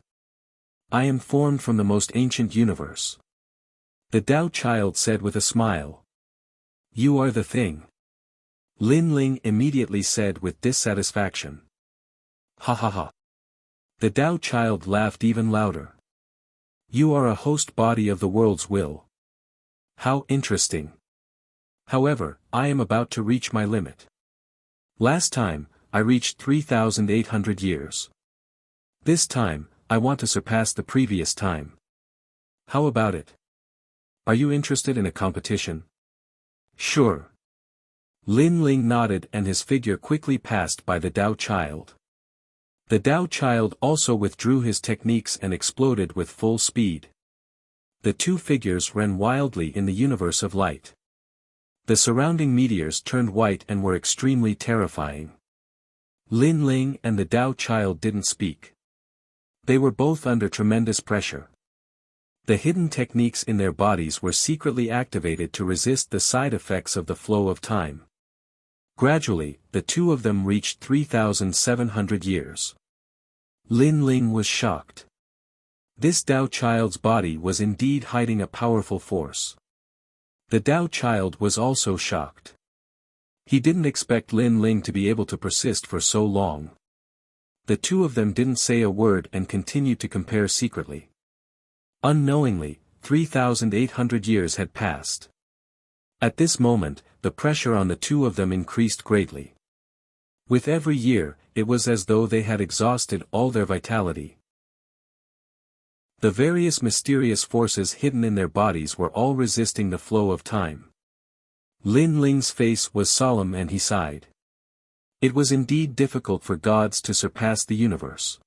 I am formed from the most ancient universe." The Tao Child said with a smile. "You are the thing." Lin Ling immediately said with dissatisfaction. "Ha ha ha." The Tao Child laughed even louder. "You are a host body of the world's will. How interesting. However, I am about to reach my limit. Last time, I reached 3,800 years. This time, I want to surpass the previous time. How about it? Are you interested in a competition?" "Sure." Lin Ling nodded and his figure quickly passed by the Tao Child. The Tao Child also withdrew his techniques and exploded with full speed. The two figures ran wildly in the universe of light. The surrounding meteors turned white and were extremely terrifying. Lin Ling and the Tao Child didn't speak. They were both under tremendous pressure. The hidden techniques in their bodies were secretly activated to resist the side effects of the flow of time. Gradually, the two of them reached 3,700 years. Lin Ling was shocked. This Tao Child's body was indeed hiding a powerful force. The Tao Child was also shocked. He didn't expect Lin Ling to be able to persist for so long. The two of them didn't say a word and continued to compare secretly. Unknowingly, 3,800 years had passed. At this moment, the pressure on the two of them increased greatly. With every year, it was as though they had exhausted all their vitality. The various mysterious forces hidden in their bodies were all resisting the flow of time. Lin Ling's face was solemn and he sighed. It was indeed difficult for gods to surpass the universe.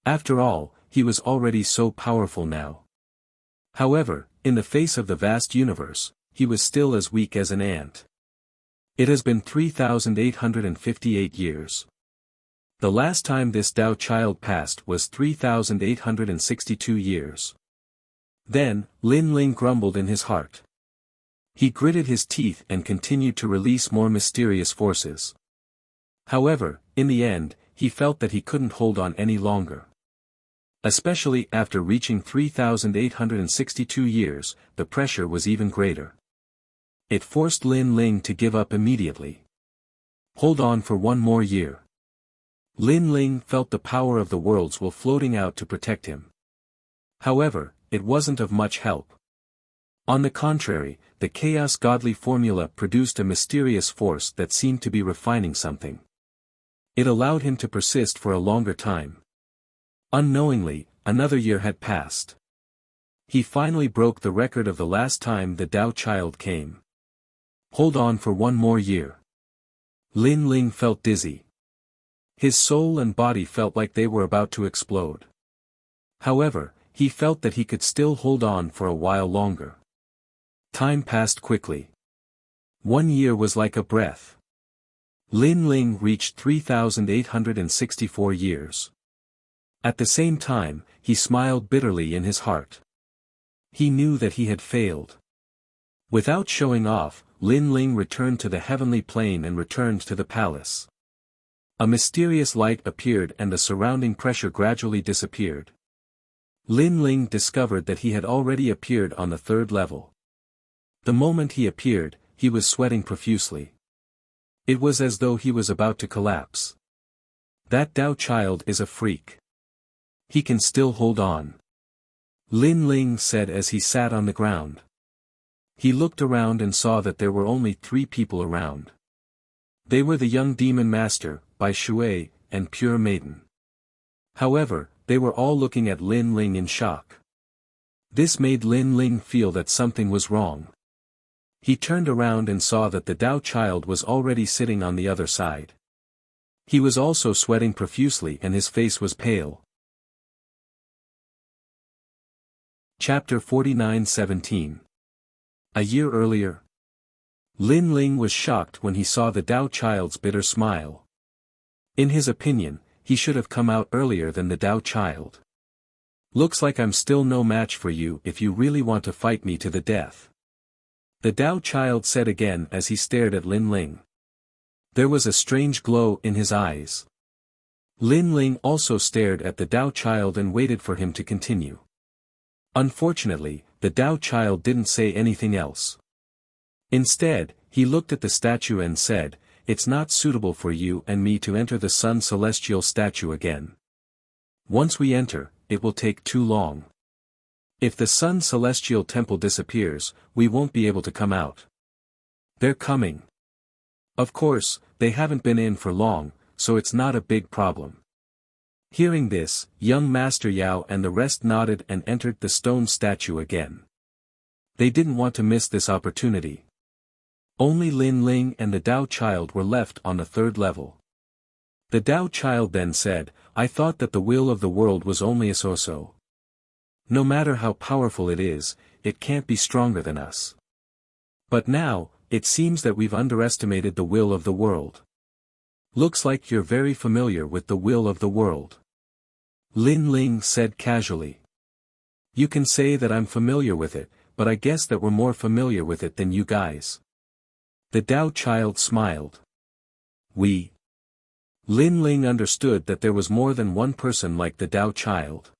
After all, he was already so powerful now. However, in the face of the vast universe, he was still as weak as an ant. It has been 3,858 years. The last time this Tao Child passed was 3,862 years. Then, Lin Ling grumbled in his heart. He gritted his teeth and continued to release more mysterious forces. However, in the end, he felt that he couldn't hold on any longer. Especially after reaching 3,862 years, the pressure was even greater. It forced Lin Ling to give up immediately. Hold on for one more year. Lin Ling felt the power of the world's will floating out to protect him. However, it wasn't of much help. On the contrary, the chaos godly formula produced a mysterious force that seemed to be refining something. It allowed him to persist for a longer time. Unknowingly, another year had passed. He finally broke the record of the last time the Tao Child came. Hold on for one more year. Lin Ling felt dizzy. His soul and body felt like they were about to explode. However, he felt that he could still hold on for a while longer. Time passed quickly. 1 year was like a breath. Lin Ling reached 3,864 years. At the same time, he smiled bitterly in his heart. He knew that he had failed. Without showing off, Lin Ling returned to the heavenly plane and returned to the palace. A mysterious light appeared and the surrounding pressure gradually disappeared. Lin Ling discovered that he had already appeared on the third level. The moment he appeared, he was sweating profusely. It was as though he was about to collapse. That Dao child is a freak. He can still hold on. Lin Ling said as he sat on the ground. He looked around and saw that there were only 3 people around. They were the young demon master, Bai Shui, and Pure Maiden. However, they were all looking at Lin Ling in shock. This made Lin Ling feel that something was wrong. He turned around and saw that the Dao child was already sitting on the other side. He was also sweating profusely and his face was pale. Chapter 49:17. A year earlier. Lin Ling was shocked when he saw the Dao child's bitter smile. In his opinion, he should have come out earlier than the Dao child. Looks like I'm still no match for you if you really want to fight me to the death. The Dao child said again as he stared at Lin Ling. There was a strange glow in his eyes. Lin Ling also stared at the Dao child and waited for him to continue. Unfortunately, the Dao child didn't say anything else. Instead, he looked at the statue and said, "It's not suitable for you and me to enter the Sun Celestial statue again. Once we enter, it will take too long. If the Sun Celestial temple disappears, we won't be able to come out." They're coming. Of course, they haven't been in for long, so it's not a big problem. Hearing this, young Master Yao and the rest nodded and entered the stone statue again. They didn't want to miss this opportunity. Only Lin Ling and the Dao child were left on the third level. The Dao child then said, "I thought that the will of the world was only a so-so. No matter how powerful it is, it can't be stronger than us. But now, it seems that we've underestimated the will of the world. Looks like you're very familiar with the will of the world." Lin Ling said casually. "You can say that I'm familiar with it, but I guess that we're more familiar with it than you guys." The Dao child smiled. "We?" Lin Ling understood that there was more than one person like the Dao child.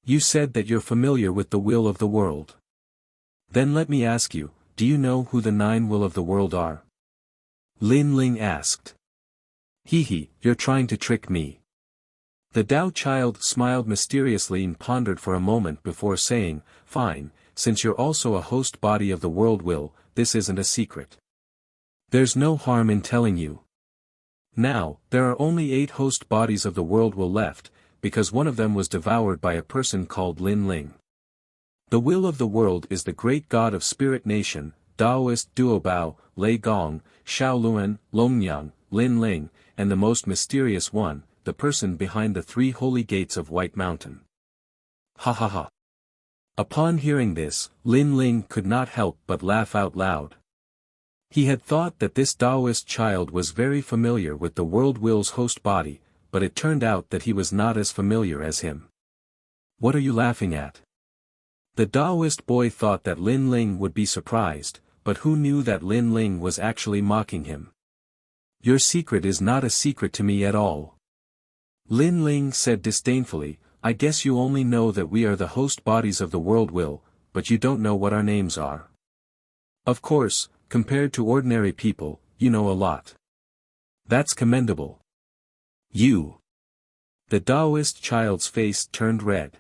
"You said that you're familiar with the will of the world. Then let me ask you, do you know who the 9 will of the world are?" Lin Ling asked. "Hee, you're trying to trick me." The Dao child smiled mysteriously and pondered for a moment before saying, "Fine, since you're also a host body of the world will, this isn't a secret. There's no harm in telling you. Now, there are only 8 host bodies of the world will left, because one of them was devoured by a person called Lin Ling. The will of the world is the great god of spirit nation, Taoist Duobao, Lei Gong, Shaoluan, Longyang, Lin Ling, and the most mysterious one, the person behind the 3 holy gates of White Mountain." Ha ha ha. Upon hearing this, Lin Ling could not help but laugh out loud. He had thought that this Taoist child was very familiar with the world will's host body, but it turned out that he was not as familiar as him. "What are you laughing at?" The Taoist boy thought that Lin Ling would be surprised, but who knew that Lin Ling was actually mocking him. "Your secret is not a secret to me at all." Lin Ling said disdainfully, "I guess you only know that we are the host bodies of the world will, but you don't know what our names are. Of course, compared to ordinary people, you know a lot. That's commendable. You." The Taoist child's face turned red.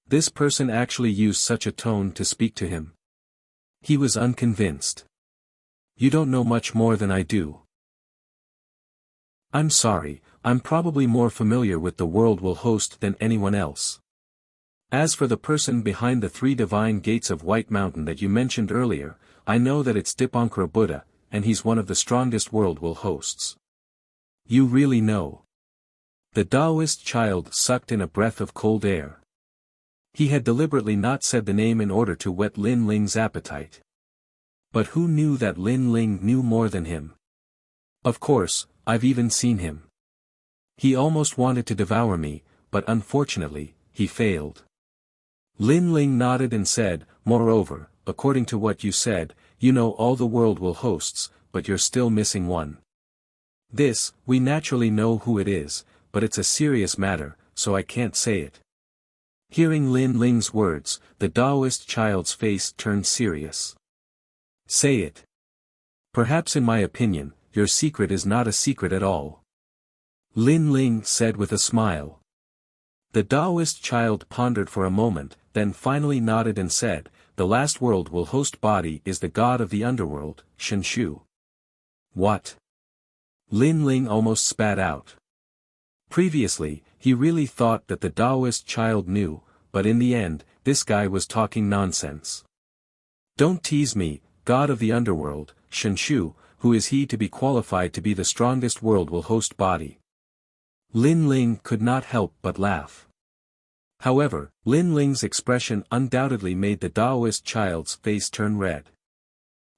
This person actually used such a tone to speak to him. He was unconvinced. "You don't know much more than I do." "I'm sorry, I'm probably more familiar with the world will host than anyone else. As for the person behind the 3 divine gates of White Mountain that you mentioned earlier, I know that it's Dipankara Buddha, and he's one of the strongest world will hosts." "You really know?" The Taoist child sucked in a breath of cold air. He had deliberately not said the name in order to whet Lin Ling's appetite. But who knew that Lin Ling knew more than him? "Of course, I've even seen him. He almost wanted to devour me, but unfortunately, he failed." Lin Ling nodded and said, "Moreover, according to what you said, you know all the world will hosts, but you're still missing one. This, we naturally know who it is, but it's a serious matter, so I can't say it. Hearing Lin Ling's words, the Taoist child's face turned serious. Say it. Perhaps in my opinion, your secret is not a secret at all. Lin Ling said with a smile. The Taoist child pondered for a moment, then finally nodded and said, the last world will host body is the god of the underworld, Shenshu. What? Lin Ling almost spat out. Previously, he really thought that the Taoist child knew, but in the end, this guy was talking nonsense. Don't tease me, god of the underworld, Shenshu, who is he to be qualified to be the strongest world will host body? Lin Ling could not help but laugh. However, Lin Ling's expression undoubtedly made the Taoist child's face turn red.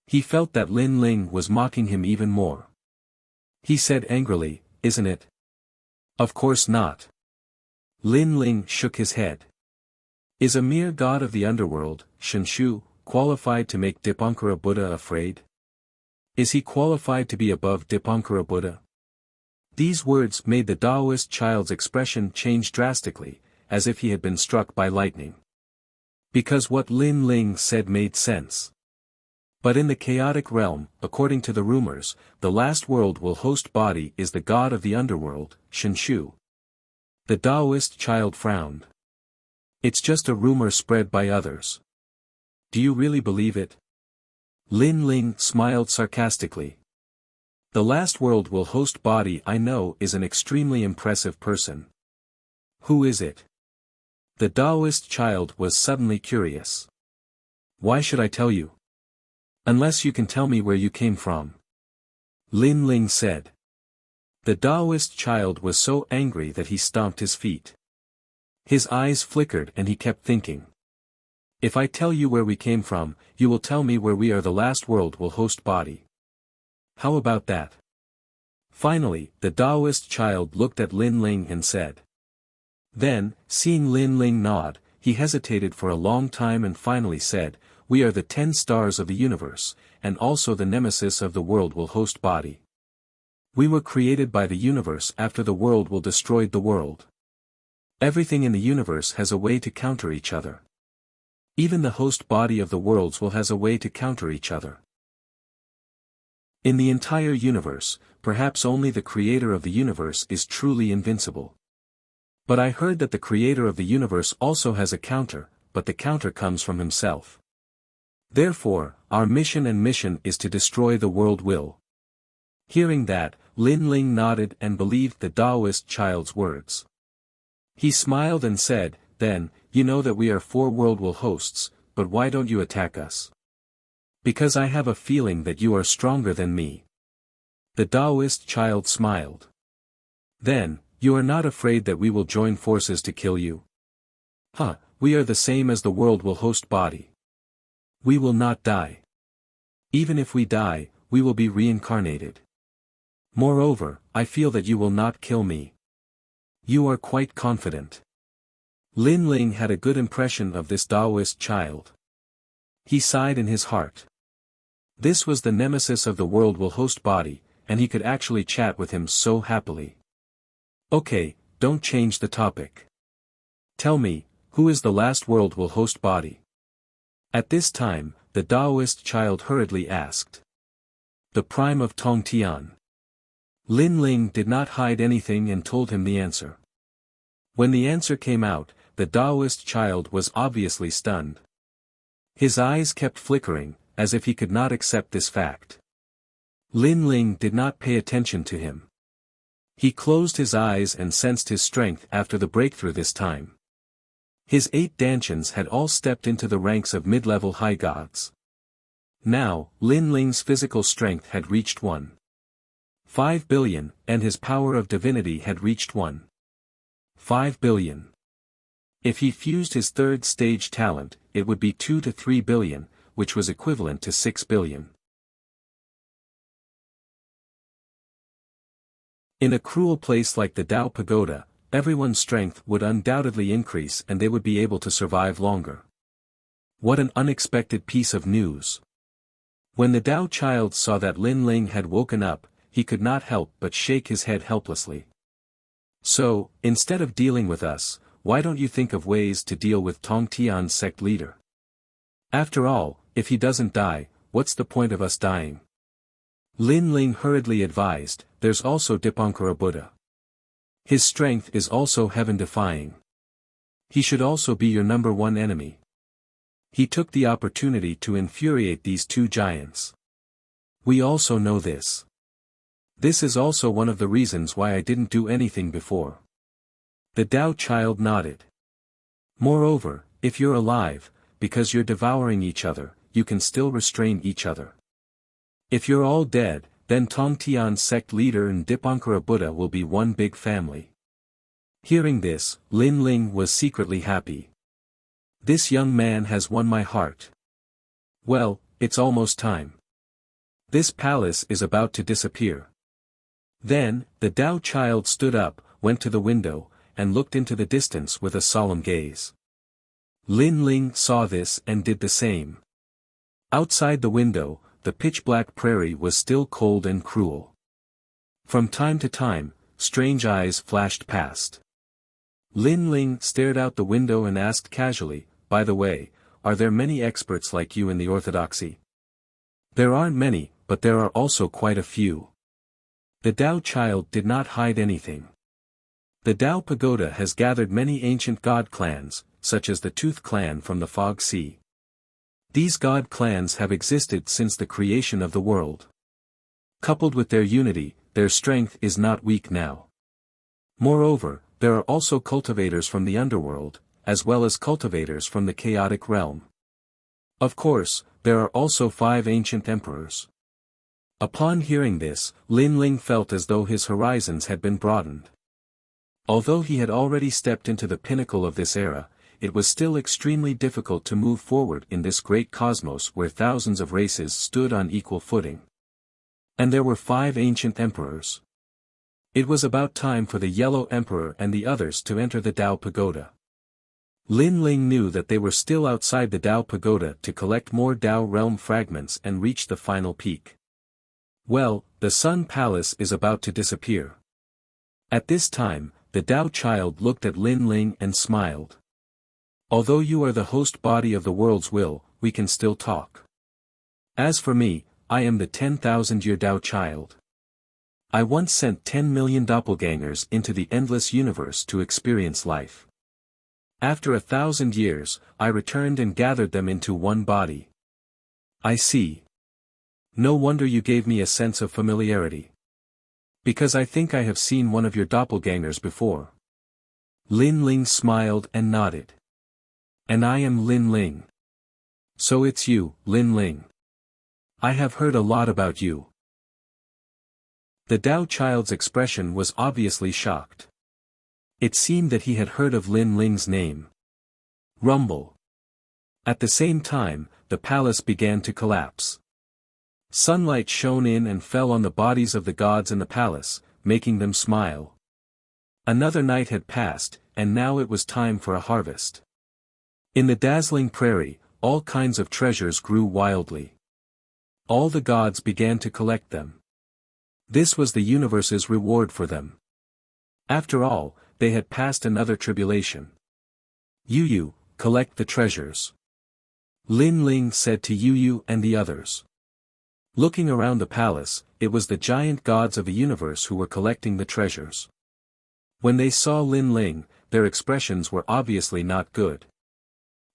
He felt that Lin Ling was mocking him even more. He said angrily, isn't it? Of course not. Lin Ling shook his head. Is a mere god of the underworld, Shenshu, qualified to make Dipankara Buddha afraid? Is he qualified to be above Dipankara Buddha? These words made the Taoist child's expression change drastically, as if he had been struck by lightning. Because what Lin Ling said made sense. But in the chaotic realm, according to the rumors, the last world will host body is the god of the underworld, Shenshu. The Taoist child frowned. It's just a rumor spread by others. Do you really believe it? Lin Ling smiled sarcastically. The last world will host body I know is an extremely impressive person. Who is it? The Taoist child was suddenly curious. Why should I tell you? Unless you can tell me where you came from. Lin Ling said. The Taoist child was so angry that he stomped his feet. His eyes flickered and he kept thinking. If I tell you where we came from, you will tell me where we are the last world will host body. How about that? Finally, the Taoist child looked at Lin Ling and said. Then, seeing Lin Ling nod, he hesitated for a long time and finally said, we are the 10 stars of the universe, and also the nemesis of the world will host body. We were created by the universe after the world will destroyed the world. Everything in the universe has a way to counter each other. Even the host body of the worlds will has a way to counter each other. In the entire universe, perhaps only the creator of the universe is truly invincible. But I heard that the creator of the universe also has a counter, but the counter comes from himself. Therefore, our mission is to destroy the world will. Hearing that, Lin Ling nodded and believed the Taoist child's words. He smiled and said, then, you know that we are 4 world will hosts, but why don't you attack us? Because I have a feeling that you are stronger than me. The Taoist child smiled. Then, you are not afraid that we will join forces to kill you? Huh, we are the same as the world will host body. We will not die. Even if we die, we will be reincarnated. Moreover, I feel that you will not kill me. You are quite confident. Lin Ling had a good impression of this Taoist child. He sighed in his heart. This was the nemesis of the world will host body, and he could actually chat with him so happily. Okay, don't change the topic. Tell me, who is the last world will host body? At this time, the Taoist child hurriedly asked. The Prime of Tongtian. Lin Ling did not hide anything and told him the answer. When the answer came out, the Taoist child was obviously stunned. His eyes kept flickering, as if he could not accept this fact. Lin Ling did not pay attention to him. He closed his eyes and sensed his strength after the breakthrough this time. His 8 dantians had all stepped into the ranks of mid-level high gods. Now, Lin Ling's physical strength had reached 1.5 billion, and his power of divinity had reached 1.5 billion. If he fused his 3rd stage talent, it would be 2 to 3 billion, which was equivalent to 6 billion. In a cruel place like the Tao Pagoda, everyone's strength would undoubtedly increase and they would be able to survive longer. What an unexpected piece of news. When the Tao child saw that Lin Ling had woken up, he could not help but shake his head helplessly. So, instead of dealing with us, why don't you think of ways to deal with Tong Tian's sect leader? After all, if he doesn't die, what's the point of us dying? Lin Ling hurriedly advised, there's also Dipankara Buddha. His strength is also heaven-defying. He should also be your number one enemy. He took the opportunity to infuriate these two giants. We also know this. This is also one of the reasons why I didn't do anything before. The Tao child nodded. Moreover, if you're alive, because you're devouring each other, you can still restrain each other. If you're all dead, then Tong Tian's sect leader and Dipankara Buddha will be one big family. Hearing this, Lin Ling was secretly happy. This young man has won my heart. Well, it's almost time. This palace is about to disappear. Then, the Tao child stood up, went to the window, and looked into the distance with a solemn gaze. Lin Ling saw this and did the same. Outside the window, the pitch-black prairie was still cold and cruel. From time to time, strange eyes flashed past. Lin Ling stared out the window and asked casually, by the way, are there many experts like you in the orthodoxy? There aren't many, but there are also quite a few. The Tao child did not hide anything. The Tao Pagoda has gathered many ancient god clans, such as the Tooth clan from the Fog Sea. These god clans have existed since the creation of the world. Coupled with their unity, their strength is not weak now. Moreover, there are also cultivators from the underworld, as well as cultivators from the chaotic realm. Of course, there are also 5 ancient emperors. Upon hearing this, Lin Ling felt as though his horizons had been broadened. Although he had already stepped into the pinnacle of this era, it was still extremely difficult to move forward in this great cosmos where thousands of races stood on equal footing. And there were 5 ancient emperors. It was about time for the Yellow Emperor and the others to enter the Tao Pagoda. Lin Ling knew that they were still outside the Tao Pagoda to collect more Tao realm fragments and reach the final peak. Well, the Sun Palace is about to disappear. At this time, the Tao child looked at Lin Ling and smiled. Although you are the host body of the world's will, we can still talk. As for me, I am the 10,000-year Tao child. I once sent 10 million doppelgangers into the endless universe to experience life. After 1,000 years, I returned and gathered them into one body. I see. No wonder you gave me a sense of familiarity. Because I think I have seen one of your doppelgangers before. Lin Ling smiled and nodded. And I am Lin Ling. So it's you, Lin Ling. I have heard a lot about you. The Tao child's expression was obviously shocked. It seemed that he had heard of Lin Ling's name. Rumble. At the same time, the palace began to collapse. Sunlight shone in and fell on the bodies of the gods in the palace, making them smile. Another night had passed, and now it was time for a harvest. In the dazzling prairie, all kinds of treasures grew wildly. All the gods began to collect them. This was the universe's reward for them. After all, they had passed another tribulation. Yu, collect the treasures. Lin Ling said to Yu and the others. Looking around the palace, it was the giant gods of the universe who were collecting the treasures. When they saw Lin Ling, their expressions were obviously not good.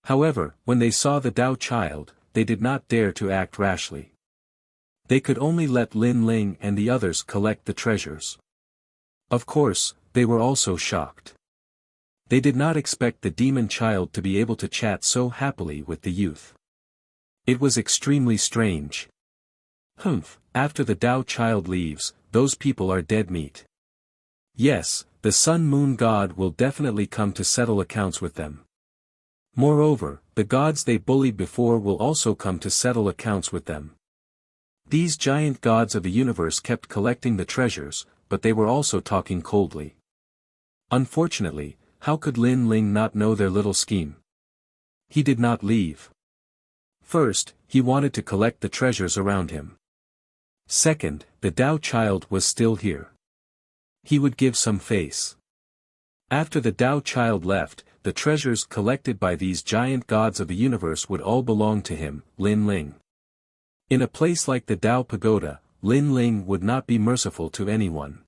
However, when they saw the Tao child, they did not dare to act rashly. They could only let Lin Ling and the others collect the treasures. Of course, they were also shocked. They did not expect the demon child to be able to chat so happily with the youth. It was extremely strange. After the Tao child leaves, those people are dead meat. Yes, the Sun-Moon God will definitely come to settle accounts with them. Moreover, the gods they bullied before will also come to settle accounts with them. These giant gods of the universe kept collecting the treasures, but they were also talking coldly. Unfortunately, how could Lin Ling not know their little scheme? He did not leave. First, he wanted to collect the treasures around him. Second, the Tao child was still here. He would give some face. After the Tao child left, the treasures collected by these giant gods of the universe would all belong to him, Lin Ling. In a place like the Tao Pagoda, Lin Ling would not be merciful to anyone.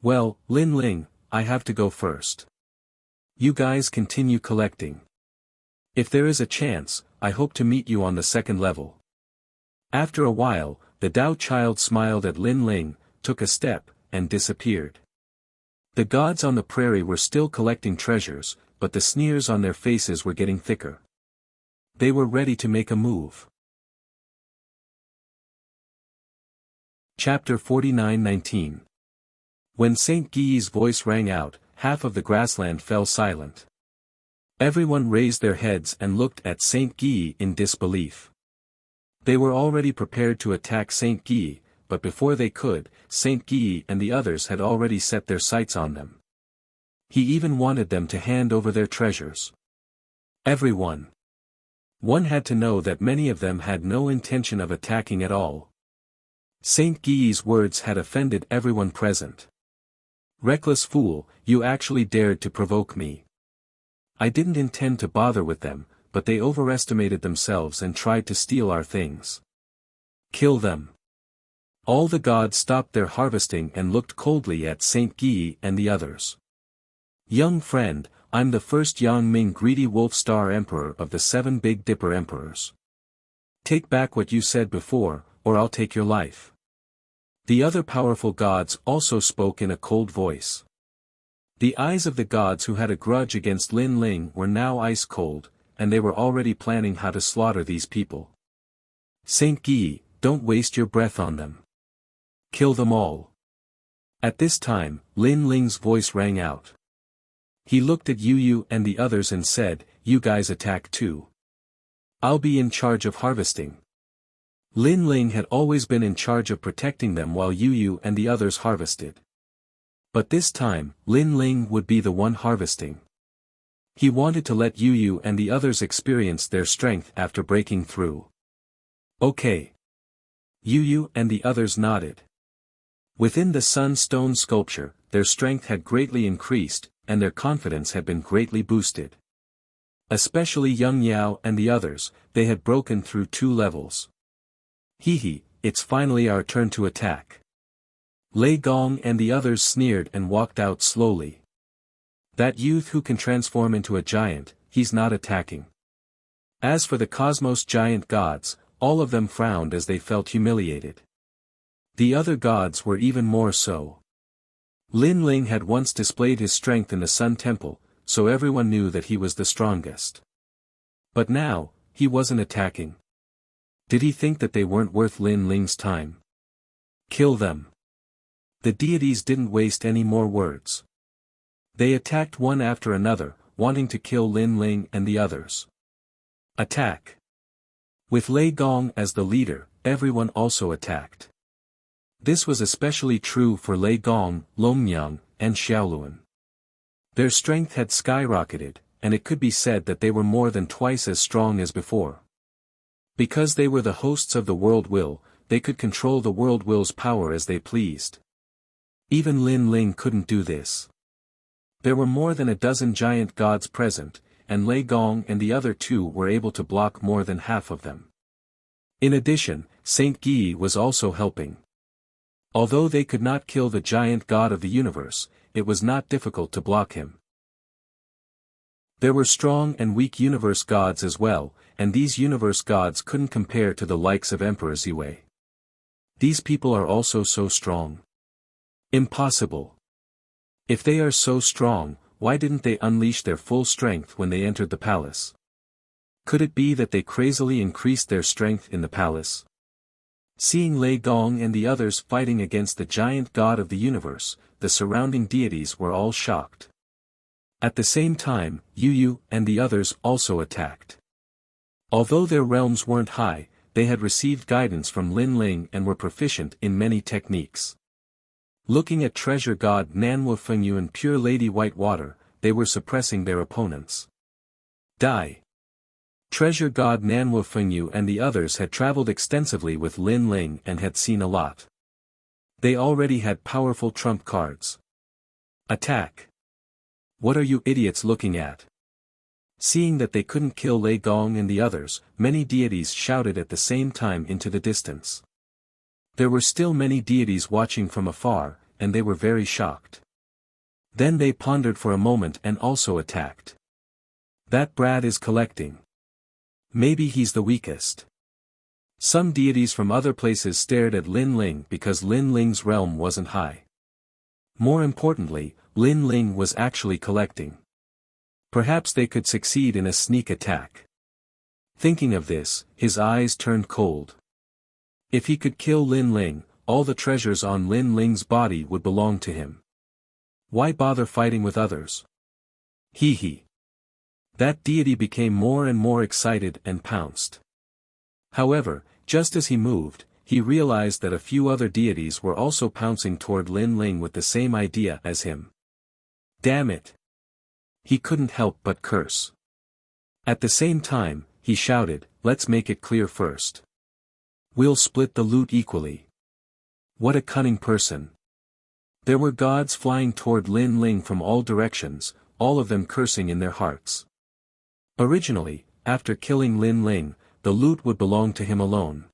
Well, Lin Ling, I have to go first. You guys continue collecting. If there is a chance, I hope to meet you on the second level. After a while, the Tao child smiled at Lin Ling, took a step, and disappeared. The gods on the prairie were still collecting treasures, but the sneers on their faces were getting thicker. They were ready to make a move. Chapter 49-19. When Saint Gui's voice rang out, half of the grassland fell silent. Everyone raised their heads and looked at Saint Gui in disbelief. They were already prepared to attack Saint Gui, but before they could, Saint Gui and the others had already set their sights on them. He even wanted them to hand over their treasures. Everyone. One had to know that many of them had no intention of attacking at all. Saint Gui's words had offended everyone present. Reckless fool, you actually dared to provoke me. I didn't intend to bother with them, but they overestimated themselves and tried to steal our things. Kill them. All the gods stopped their harvesting and looked coldly at Saint Gui and the others. Young friend, I'm the first Yang Ming Greedy Wolf Star Emperor of the 7 Big Dipper Emperors. Take back what you said before, or I'll take your life. The other powerful gods also spoke in a cold voice. The eyes of the gods who had a grudge against Lin Ling were now ice cold, and they were already planning how to slaughter these people. Saint Gui, don't waste your breath on them. Kill them all. At this time, Lin Ling's voice rang out. He looked at Yu and the others and said, you guys attack too. I'll be in charge of harvesting. Lin Ling had always been in charge of protecting them while Yu and the others harvested. But this time, Lin Ling would be the one harvesting. He wanted to let Yu and the others experience their strength after breaking through. Okay. Yu and the others nodded. Within the sun stone sculpture, their strength had greatly increased, and their confidence had been greatly boosted. Especially Young Yao and the others, they had broken through 2 levels. Hee, it's finally our turn to attack. Lei Gong and the others sneered and walked out slowly. That youth who can transform into a giant, he's not attacking. As for the cosmos giant gods, all of them frowned as they felt humiliated. The other gods were even more so. Lin Ling had once displayed his strength in the Sun Temple, so everyone knew that he was the strongest. But now, he wasn't attacking. Did he think that they weren't worth Lin Ling's time? Kill them. The deities didn't waste any more words. They attacked one after another, wanting to kill Lin Ling and the others. Attack. With Lei Gong as the leader, everyone also attacked. This was especially true for Lei Gong, Longmyang, and Xiaoluan. Their strength had skyrocketed, and it could be said that they were more than twice as strong as before. Because they were the hosts of the world will, they could control the world will's power as they pleased. Even Lin Ling couldn't do this. There were more than a dozen giant gods present, and Lei Gong and the other 2 were able to block more than half of them. In addition, Saint Gui was also helping. Although they could not kill the giant god of the universe, it was not difficult to block him. There were strong and weak universe gods as well, and these universe gods couldn't compare to the likes of Emperor Ziwei. These people are also so strong. Impossible. If they are so strong, why didn't they unleash their full strength when they entered the palace? Could it be that they crazily increased their strength in the palace? Seeing Lei Gong and the others fighting against the giant god of the universe, the surrounding deities were all shocked. At the same time, Yu and the others also attacked. Although their realms weren't high, they had received guidance from Lin Ling and were proficient in many techniques. Looking at treasure god Nanwu Fengyu and pure lady White Water, they were suppressing their opponents. Die. Treasure god Nanhua Fengyu and the others had traveled extensively with Lin Ling and had seen a lot. They already had powerful trump cards. Attack! What are you idiots looking at? Seeing that they couldn't kill Lei Gong and the others, many deities shouted at the same time into the distance. There were still many deities watching from afar, and they were very shocked. Then they pondered for a moment and also attacked. That brat is collecting. Maybe he's the weakest. Some deities from other places stared at Lin Ling because Lin Ling's realm wasn't high. More importantly, Lin Ling was actually collecting. Perhaps they could succeed in a sneak attack. Thinking of this, his eyes turned cold. If he could kill Lin Ling, all the treasures on Lin Ling's body would belong to him. Why bother fighting with others? Hee hee. That deity became more and more excited and pounced. However, just as he moved, he realized that a few other deities were also pouncing toward Lin Ling with the same idea as him. Damn it! He couldn't help but curse. At the same time, he shouted, "Let's make it clear first. We'll split the loot equally." What a cunning person. There were gods flying toward Lin Ling from all directions, all of them cursing in their hearts. Originally, after killing Lin Ling, the loot would belong to him alone.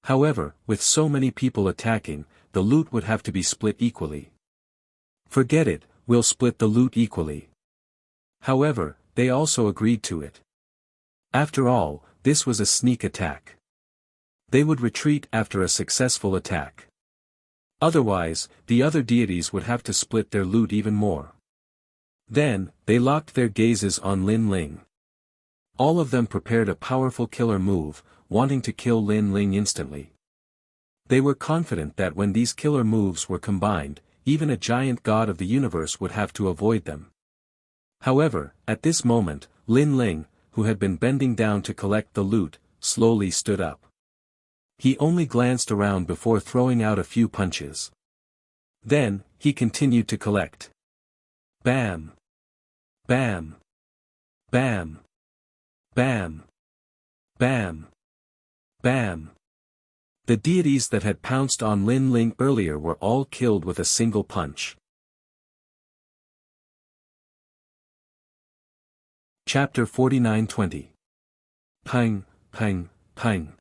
However, with so many people attacking, the loot would have to be split equally. Forget it, we'll split the loot equally. However, they also agreed to it. After all, this was a sneak attack. They would retreat after a successful attack. Otherwise, the other deities would have to split their loot even more. Then, they locked their gazes on Lin Ling. All of them prepared a powerful killer move, wanting to kill Lin Ling instantly. They were confident that when these killer moves were combined, even a giant god of the universe would have to avoid them. However, at this moment, Lin Ling, who had been bending down to collect the loot, slowly stood up. He only glanced around before throwing out a few punches. Then, he continued to collect. Bam! Bam! Bam! Bam! Bam! Bam! The deities that had pounced on Lin Ling earlier were all killed with a single punch. Chapter 49-20. Pang, pang, pang.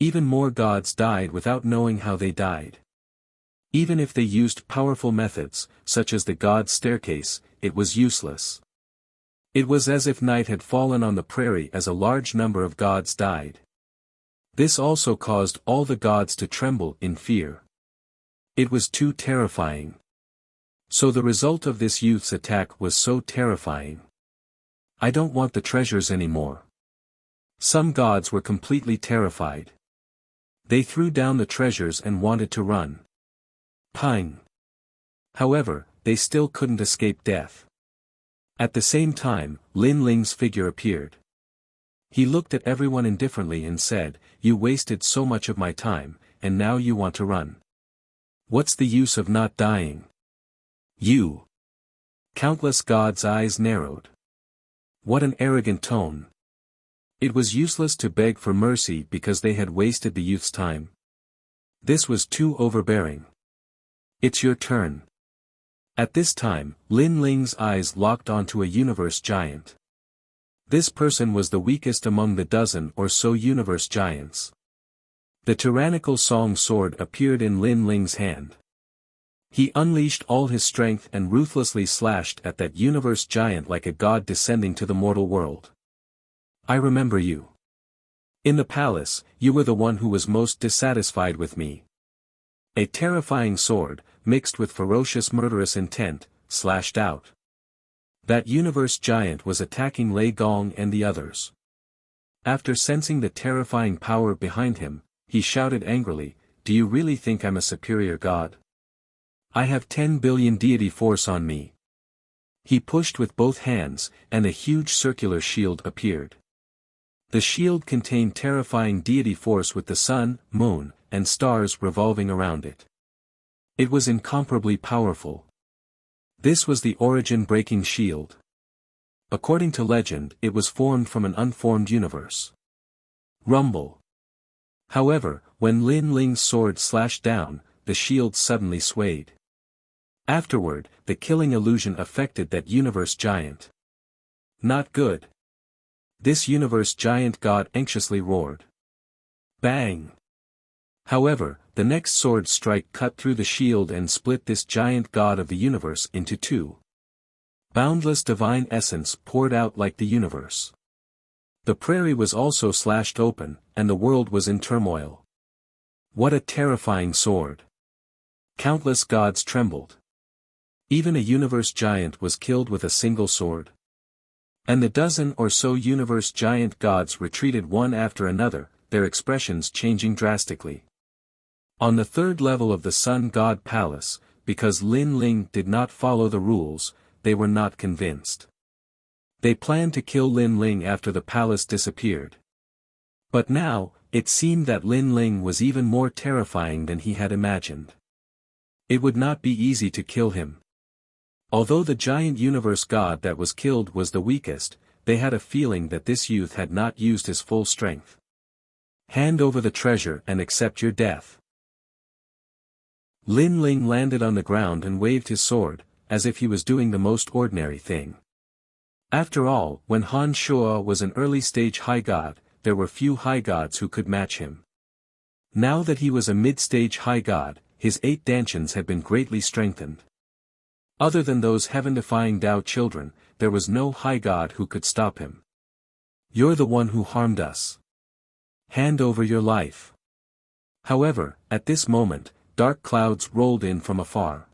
Even more gods died without knowing how they died. Even if they used powerful methods, such as the god's staircase, it was useless. It was as if night had fallen on the prairie as a large number of gods died. This also caused all the gods to tremble in fear. It was too terrifying. So the result of this youth's attack was so terrifying. I don't want the treasures anymore. Some gods were completely terrified. They threw down the treasures and wanted to run. Pang. However, they still couldn't escape death. At the same time, Lin Ling's figure appeared. He looked at everyone indifferently and said, "You wasted so much of my time, and now you want to run. What's the use of not dying? You." Countless gods' eyes narrowed. What an arrogant tone. It was useless to beg for mercy because they had wasted the youth's time. This was too overbearing. It's your turn. At this time, Lin Ling's eyes locked onto a universe giant. This person was the weakest among the dozen or so universe giants. The tyrannical song sword appeared in Lin Ling's hand. He unleashed all his strength and ruthlessly slashed at that universe giant like a god descending to the mortal world. I remember you. In the palace, you were the one who was most dissatisfied with me. A terrifying sword, mixed with ferocious murderous intent, slashed out. That universe giant was attacking Lei Gong and the others. After sensing the terrifying power behind him, he shouted angrily, "Do you really think I'm a superior god? I have 10 billion deity force on me." He pushed with both hands, and a huge circular shield appeared. The shield contained terrifying deity force with the sun, moon, and stars revolving around it. It was incomparably powerful. This was the origin-breaking shield. According to legend, it was formed from an unformed universe. Rumble. However, when Lin Ling's sword slashed down, the shield suddenly swayed. Afterward, the killing illusion affected that universe giant. Not good. This universe giant god anxiously roared. Bang! However, the next sword strike cut through the shield and split this giant god of the universe into two. Boundless divine essence poured out like the universe. The prairie was also slashed open, and the world was in turmoil. What a terrifying sword! Countless gods trembled. Even a universe giant was killed with a single sword. And the dozen or so universe giant gods retreated one after another, their expressions changing drastically. On the third level of the Sun God Palace, because Lin Ling did not follow the rules, they were not convinced. They planned to kill Lin Ling after the palace disappeared. But now, it seemed that Lin Ling was even more terrifying than he had imagined. It would not be easy to kill him. Although the giant universe god that was killed was the weakest, they had a feeling that this youth had not used his full strength. Hand over the treasure and accept your death. Lin Ling landed on the ground and waved his sword, as if he was doing the most ordinary thing. After all, when Han Shuo was an early-stage high god, there were few high gods who could match him. Now that he was a mid-stage high god, his 8 dantians had been greatly strengthened. Other than those heaven-defying Tao children, there was no high god who could stop him. You're the one who harmed us. Hand over your life. However, at this moment, dark clouds rolled in from afar.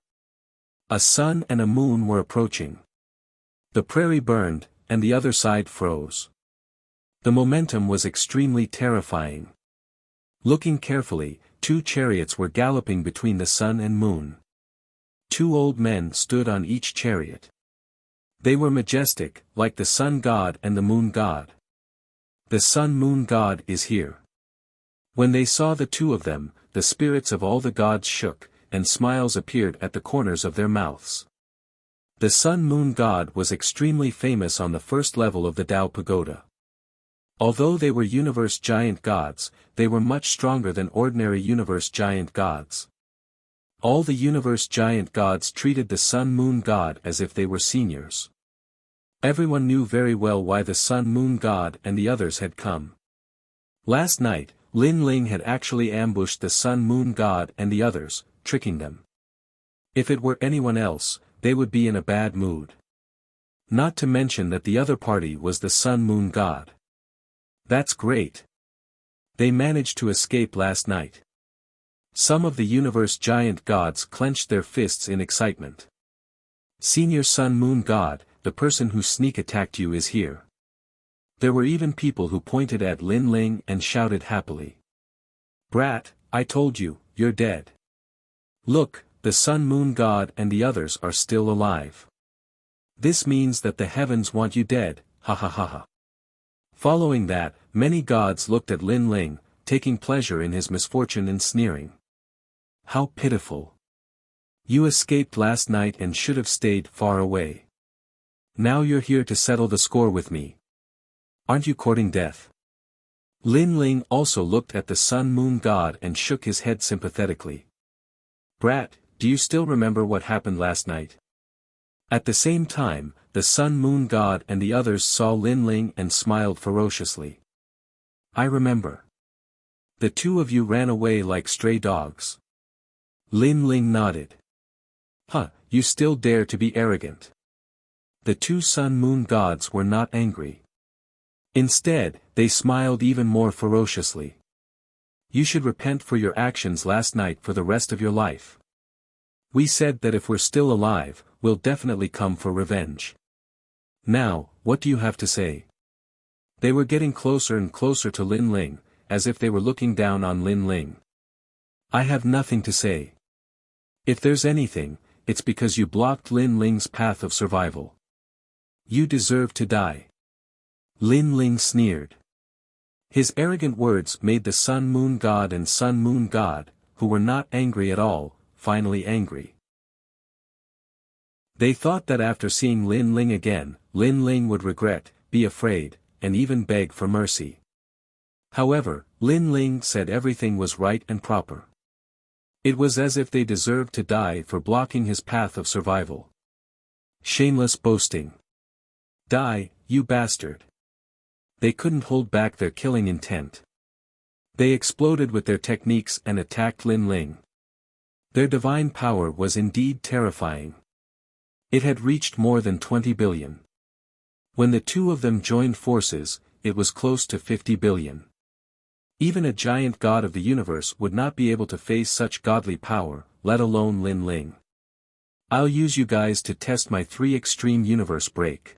A sun and a moon were approaching. The prairie burned, and the other side froze. The momentum was extremely terrifying. Looking carefully, 2 chariots were galloping between the sun and moon. 2 old men stood on each chariot. They were majestic, like the sun god and the moon god. The sun-moon god is here. When they saw the 2 of them, the spirits of all the gods shook, and smiles appeared at the corners of their mouths. The sun-moon god was extremely famous on the first level of the Tao Pagoda. Although they were universe giant gods, they were much stronger than ordinary universe giant gods. All the universe giant gods treated the sun-moon god as if they were seniors. Everyone knew very well why the sun-moon god and the others had come. Last night, Lin Ling had actually ambushed the sun-moon god and the others, tricking them. If it were anyone else, they would be in a bad mood. Not to mention that the other party was the sun-moon god. That's great. They managed to escape last night. Some of the universe giant gods clenched their fists in excitement. Senior sun-moon god, the person who sneak attacked you is here. There were even people who pointed at Lin Ling and shouted happily. Brat, I told you, you're dead. Look, the sun-moon god and the others are still alive. This means that the heavens want you dead, ha ha ha ha. Following that, many gods looked at Lin Ling, taking pleasure in his misfortune and sneering. How pitiful. You escaped last night and should have stayed far away. Now you're here to settle the score with me. Aren't you courting death? Lin Ling also looked at the sun-moon god and shook his head sympathetically. Brat, do you still remember what happened last night? At the same time, the sun-moon god and the others saw Lin Ling and smiled ferociously. I remember. The 2 of you ran away like stray dogs. Lin Ling nodded. Huh, you still dare to be arrogant. The 2 sun-moon gods were not angry. Instead, they smiled even more ferociously. You should repent for your actions last night for the rest of your life. We said that if we're still alive, we'll definitely come for revenge. Now, what do you have to say? They were getting closer and closer to Lin Ling, as if they were looking down on Lin Ling. I have nothing to say. If there's anything, it's because you blocked Lin Ling's path of survival. You deserve to die. Lin Ling sneered. His arrogant words made the sun-moon god and sun-moon god, who were not angry at all, finally angry. They thought that after seeing Lin Ling again, Lin Ling would regret, be afraid, and even beg for mercy. However, Lin Ling said everything was right and proper. It was as if they deserved to die for blocking his path of survival. Shameless boasting. Die, you bastard. They couldn't hold back their killing intent. They exploded with their techniques and attacked Lin Ling. Their divine power was indeed terrifying. It had reached more than 20 billion. When the two of them joined forces, it was close to 50 billion. Even a giant god of the universe would not be able to face such godly power, let alone Lin Ling. I'll use you guys to test my 3 extreme universe break.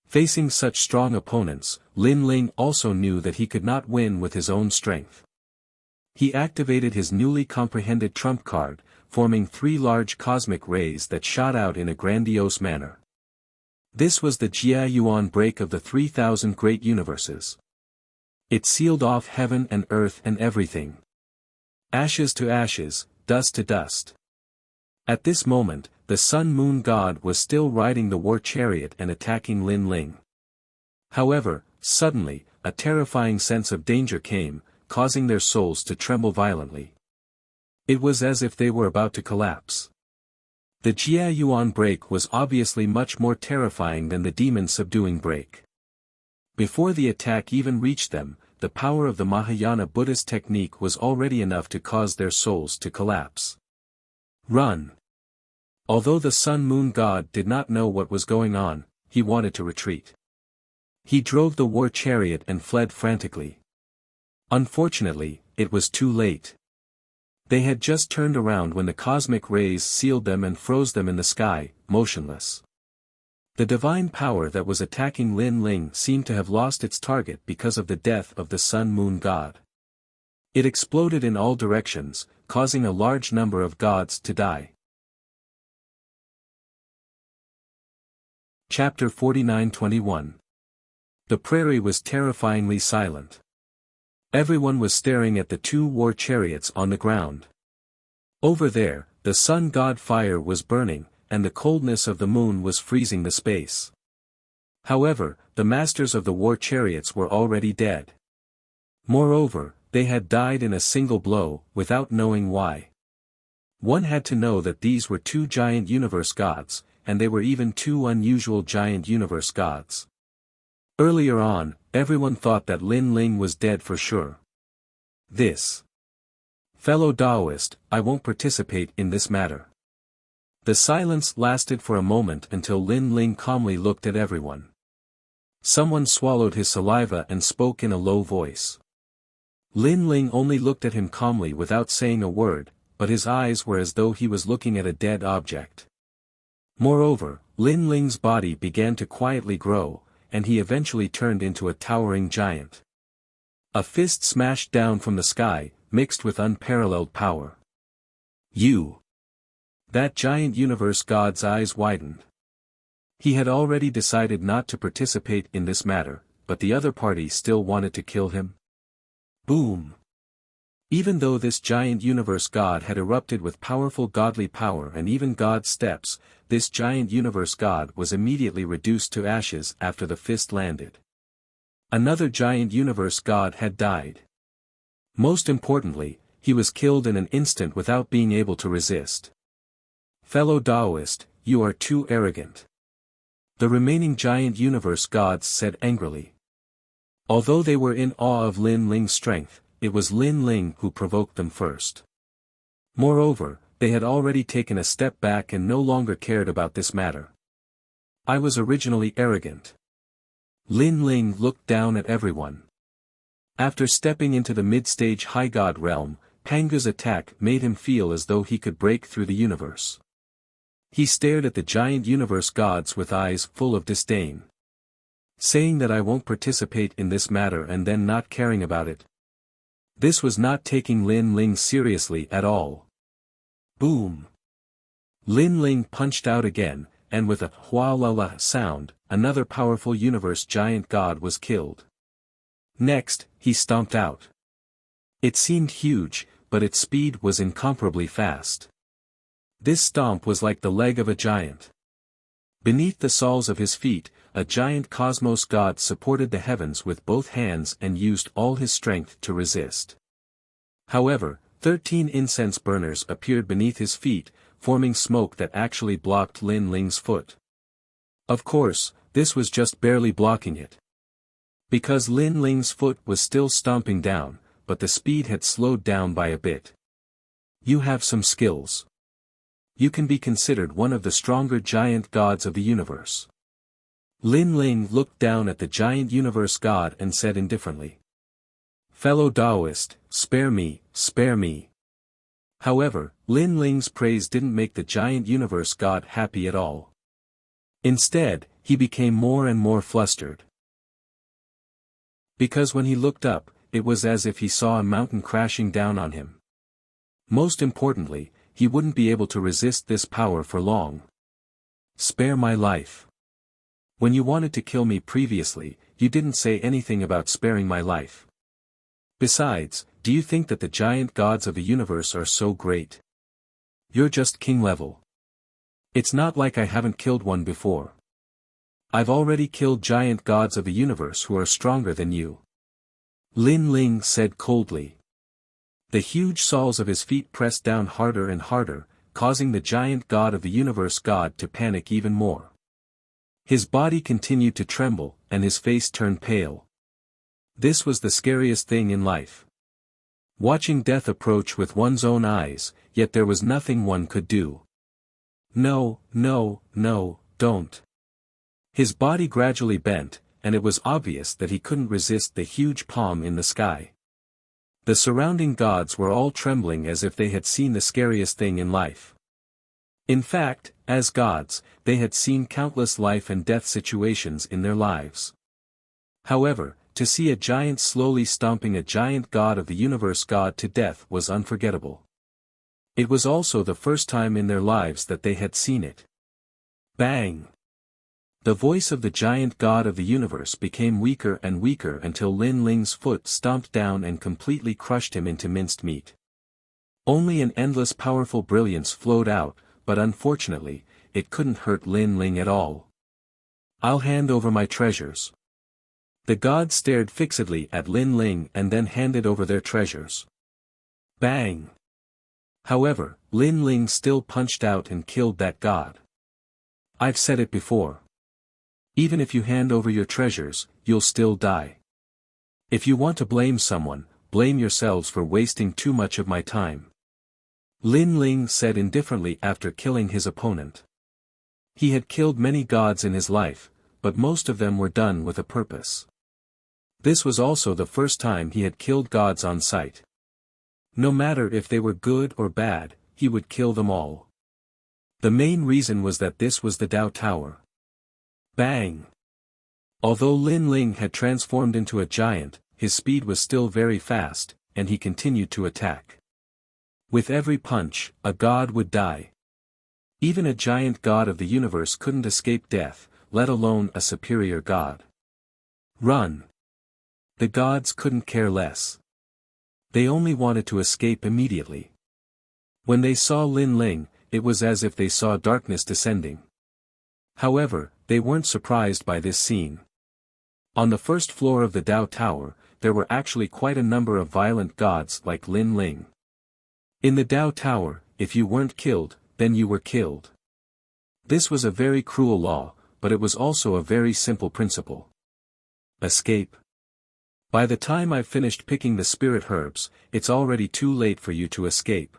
Facing such strong opponents, Lin Ling also knew that he could not win with his own strength. He activated his newly comprehended trump card, forming 3 large cosmic rays that shot out in a grandiose manner. This was the Jia Yuan break of the 3,000 great universes. It sealed off heaven and earth and everything. Ashes to ashes, dust to dust. At this moment, the Sun Moon God was still riding the war chariot and attacking Lin Ling. However, suddenly, a terrifying sense of danger came, causing their souls to tremble violently. It was as if they were about to collapse. The Jia Yuan break was obviously much more terrifying than the demon subduing break. Before the attack even reached them, the power of the Mahayana Buddhist technique was already enough to cause their souls to collapse. Run! Although the Sun Moon God did not know what was going on, he wanted to retreat. He drove the war chariot and fled frantically. Unfortunately, it was too late. They had just turned around when the cosmic rays sealed them and froze them in the sky, motionless. The divine power that was attacking Lin Ling seemed to have lost its target because of the death of the Sun Moon God. It exploded in all directions, causing a large number of gods to die. Chapter 49-21. The prairie was terrifyingly silent. Everyone was staring at the 2 war chariots on the ground. Over there, the sun god fire was burning, and the coldness of the moon was freezing the space. However, the masters of the war chariots were already dead. Moreover, they had died in a single blow, without knowing why. One had to know that these were 2 giant universe gods, and they were even 2 unusual giant universe gods. Earlier on, everyone thought that Lin Ling was dead for sure. Fellow Taoist, I won't participate in this matter. The silence lasted for a moment until Lin Ling calmly looked at everyone. Someone swallowed his saliva and spoke in a low voice. Lin Ling only looked at him calmly without saying a word, but his eyes were as though he was looking at a dead object. Moreover, Lin Ling's body began to quietly grow, and he eventually turned into a towering giant. A fist smashed down from the sky, mixed with unparalleled power. You! That giant universe god's eyes widened. He had already decided not to participate in this matter, but the other party still wanted to kill him. Boom! Even though this giant universe god had erupted with powerful godly power and even god steps, this giant universe god was immediately reduced to ashes after the fist landed. Another giant universe god had died. Most importantly, he was killed in an instant without being able to resist. Fellow Taoist, you are too arrogant. The remaining giant universe gods said angrily. Although they were in awe of Lin Ling's strength, it was Lin Ling who provoked them first. Moreover, they had already taken a step back and no longer cared about this matter. I was originally arrogant. Lin Ling looked down at everyone. After stepping into the mid-stage high god realm, Panga's attack made him feel as though he could break through the universe. He stared at the giant universe gods with eyes full of disdain. Saying that I won't participate in this matter and then not caring about it. This was not taking Lin Ling seriously at all. Boom! Lin Ling punched out again, and with a hua-la-la sound, another powerful universe giant god was killed. Next, he stomped out. It seemed huge, but its speed was incomparably fast. This stomp was like the leg of a giant. Beneath the soles of his feet, a giant cosmos god supported the heavens with both hands and used all his strength to resist. However, 13 incense burners appeared beneath his feet, forming smoke that actually blocked Lin Ling's foot. Of course, this was just barely blocking it. Because Lin Ling's foot was still stomping down, but the speed had slowed down by a bit. You have some skills. You can be considered one of the stronger giant gods of the universe. Lin Ling looked down at the giant universe god and said indifferently. Fellow Taoist, spare me, spare me. However, Lin Ling's praise didn't make the giant universe god happy at all. Instead, he became more and more flustered. Because when he looked up, it was as if he saw a mountain crashing down on him. Most importantly, he wouldn't be able to resist this power for long. Spare my life. When you wanted to kill me previously, you didn't say anything about sparing my life. Besides, do you think that the giant gods of the universe are so great? You're just king level. It's not like I haven't killed one before. I've already killed giant gods of the universe who are stronger than you. Lin Ling said coldly. The huge soles of his feet pressed down harder and harder, causing the giant god of the universe god to panic even more. His body continued to tremble, and his face turned pale. This was the scariest thing in life. Watching death approach with one's own eyes, yet there was nothing one could do. No, no, no, don't. His body gradually bent, and it was obvious that he couldn't resist the huge palm in the sky. The surrounding gods were all trembling as if they had seen the scariest thing in life. In fact, as gods, they had seen countless life and death situations in their lives. However, to see a giant slowly stomping a giant god of the universe god to death was unforgettable. It was also the first time in their lives that they had seen it. Bang! The voice of the giant god of the universe became weaker and weaker until Lin Ling's foot stomped down and completely crushed him into minced meat. Only an endless powerful brilliance flowed out, but unfortunately, it couldn't hurt Lin Ling at all. I'll hand over my treasures. The god stared fixedly at Lin Ling and then handed over their treasures. Bang! However, Lin Ling still punched out and killed that god. I've said it before. Even if you hand over your treasures, you'll still die. If you want to blame someone, blame yourselves for wasting too much of my time. Lin Ling said indifferently after killing his opponent. He had killed many gods in his life, but most of them were done with a purpose. This was also the first time he had killed gods on sight. No matter if they were good or bad, he would kill them all. The main reason was that this was the Tao Tower. Bang! Although Lin Ling had transformed into a giant, his speed was still very fast, and he continued to attack. With every punch, a god would die. Even a giant god of the universe couldn't escape death, let alone a superior god. Run! The gods couldn't care less. They only wanted to escape immediately. When they saw Lin Ling, it was as if they saw darkness descending. However, they weren't surprised by this scene. On the first floor of the Tao Tower, there were actually quite a number of violent gods like Lin Ling. In the Tao Tower, if you weren't killed, then you were killed. This was a very cruel law, but it was also a very simple principle. Escape. By the time I've finished picking the spirit herbs, it's already too late for you to escape.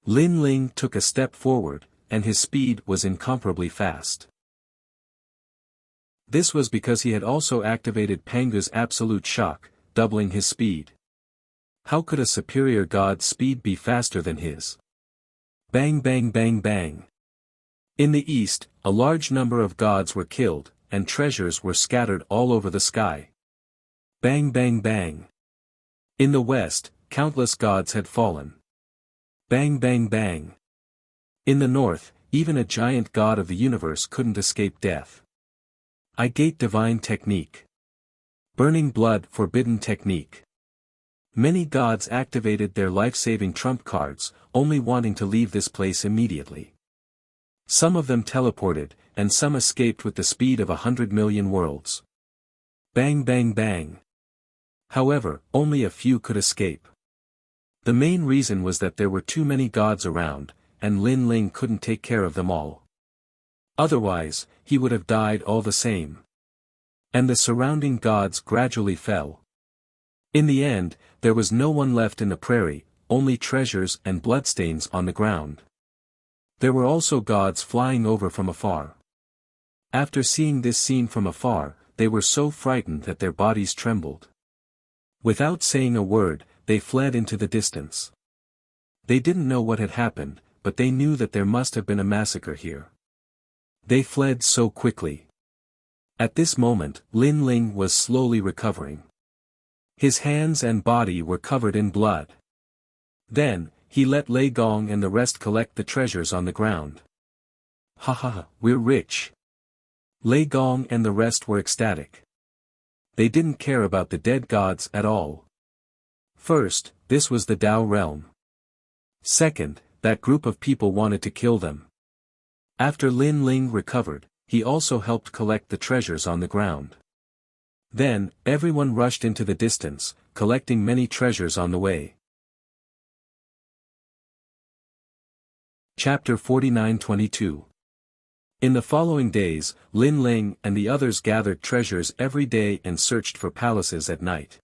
Lin Ling took a step forward, and his speed was incomparably fast. This was because he had also activated Pangu's absolute shock, doubling his speed. How could a superior god's speed be faster than his? Bang bang bang bang. In the east, a large number of gods were killed, and treasures were scattered all over the sky. Bang bang bang. In the west, countless gods had fallen. Bang bang bang. In the north, even a giant god of the universe couldn't escape death. I gate divine technique. Burning blood forbidden technique. Many gods activated their life-saving trump cards, only wanting to leave this place immediately. Some of them teleported, and some escaped with the speed of 100 million worlds. Bang bang bang. However, only a few could escape. The main reason was that there were too many gods around, and Lin Ling couldn't take care of them all. Otherwise, he would have died all the same. And the surrounding gods gradually fell. In the end, there was no one left in the prairie, only treasures and bloodstains on the ground. There were also gods flying over from afar. After seeing this scene from afar, they were so frightened that their bodies trembled. Without saying a word, they fled into the distance. They didn't know what had happened, but they knew that there must have been a massacre here. They fled so quickly. At this moment, Lin Ling was slowly recovering. His hands and body were covered in blood. Then, he let Lei Gong and the rest collect the treasures on the ground. Ha ha ha, we're rich. Lei Gong and the rest were ecstatic. They didn't care about the dead gods at all. First, this was the Tao realm. Second, that group of people wanted to kill them. After Lin Ling recovered, he also helped collect the treasures on the ground. Then, everyone rushed into the distance, collecting many treasures on the way. Chapter 49-22. In the following days, Lin Ling and the others gathered treasures every day and searched for palaces at night.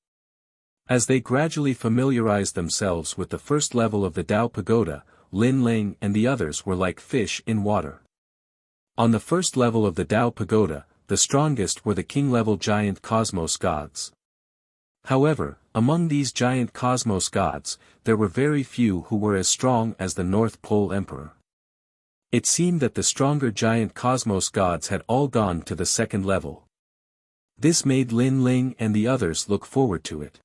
As they gradually familiarized themselves with the first level of the Tao Pagoda, Lin Ling and the others were like fish in water. On the first level of the Tao Pagoda, the strongest were the king-level giant cosmos gods. However, among these giant cosmos gods, there were very few who were as strong as the North Pole Emperor. It seemed that the stronger giant cosmos gods had all gone to the second level. This made Lin Ling and the others look forward to it.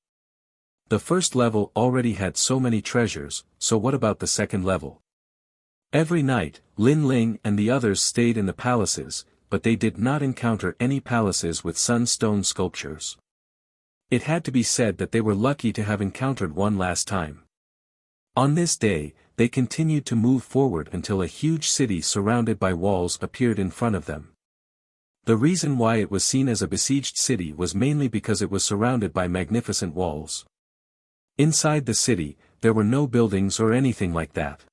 The first level already had so many treasures, so what about the second level? Every night, Lin Ling and the others stayed in the palaces, but they did not encounter any palaces with sunstone sculptures. It had to be said that they were lucky to have encountered one last time. On this day, they continued to move forward until a huge city surrounded by walls appeared in front of them. The reason why it was seen as a besieged city was mainly because it was surrounded by magnificent walls. Inside the city, there were no buildings or anything like that.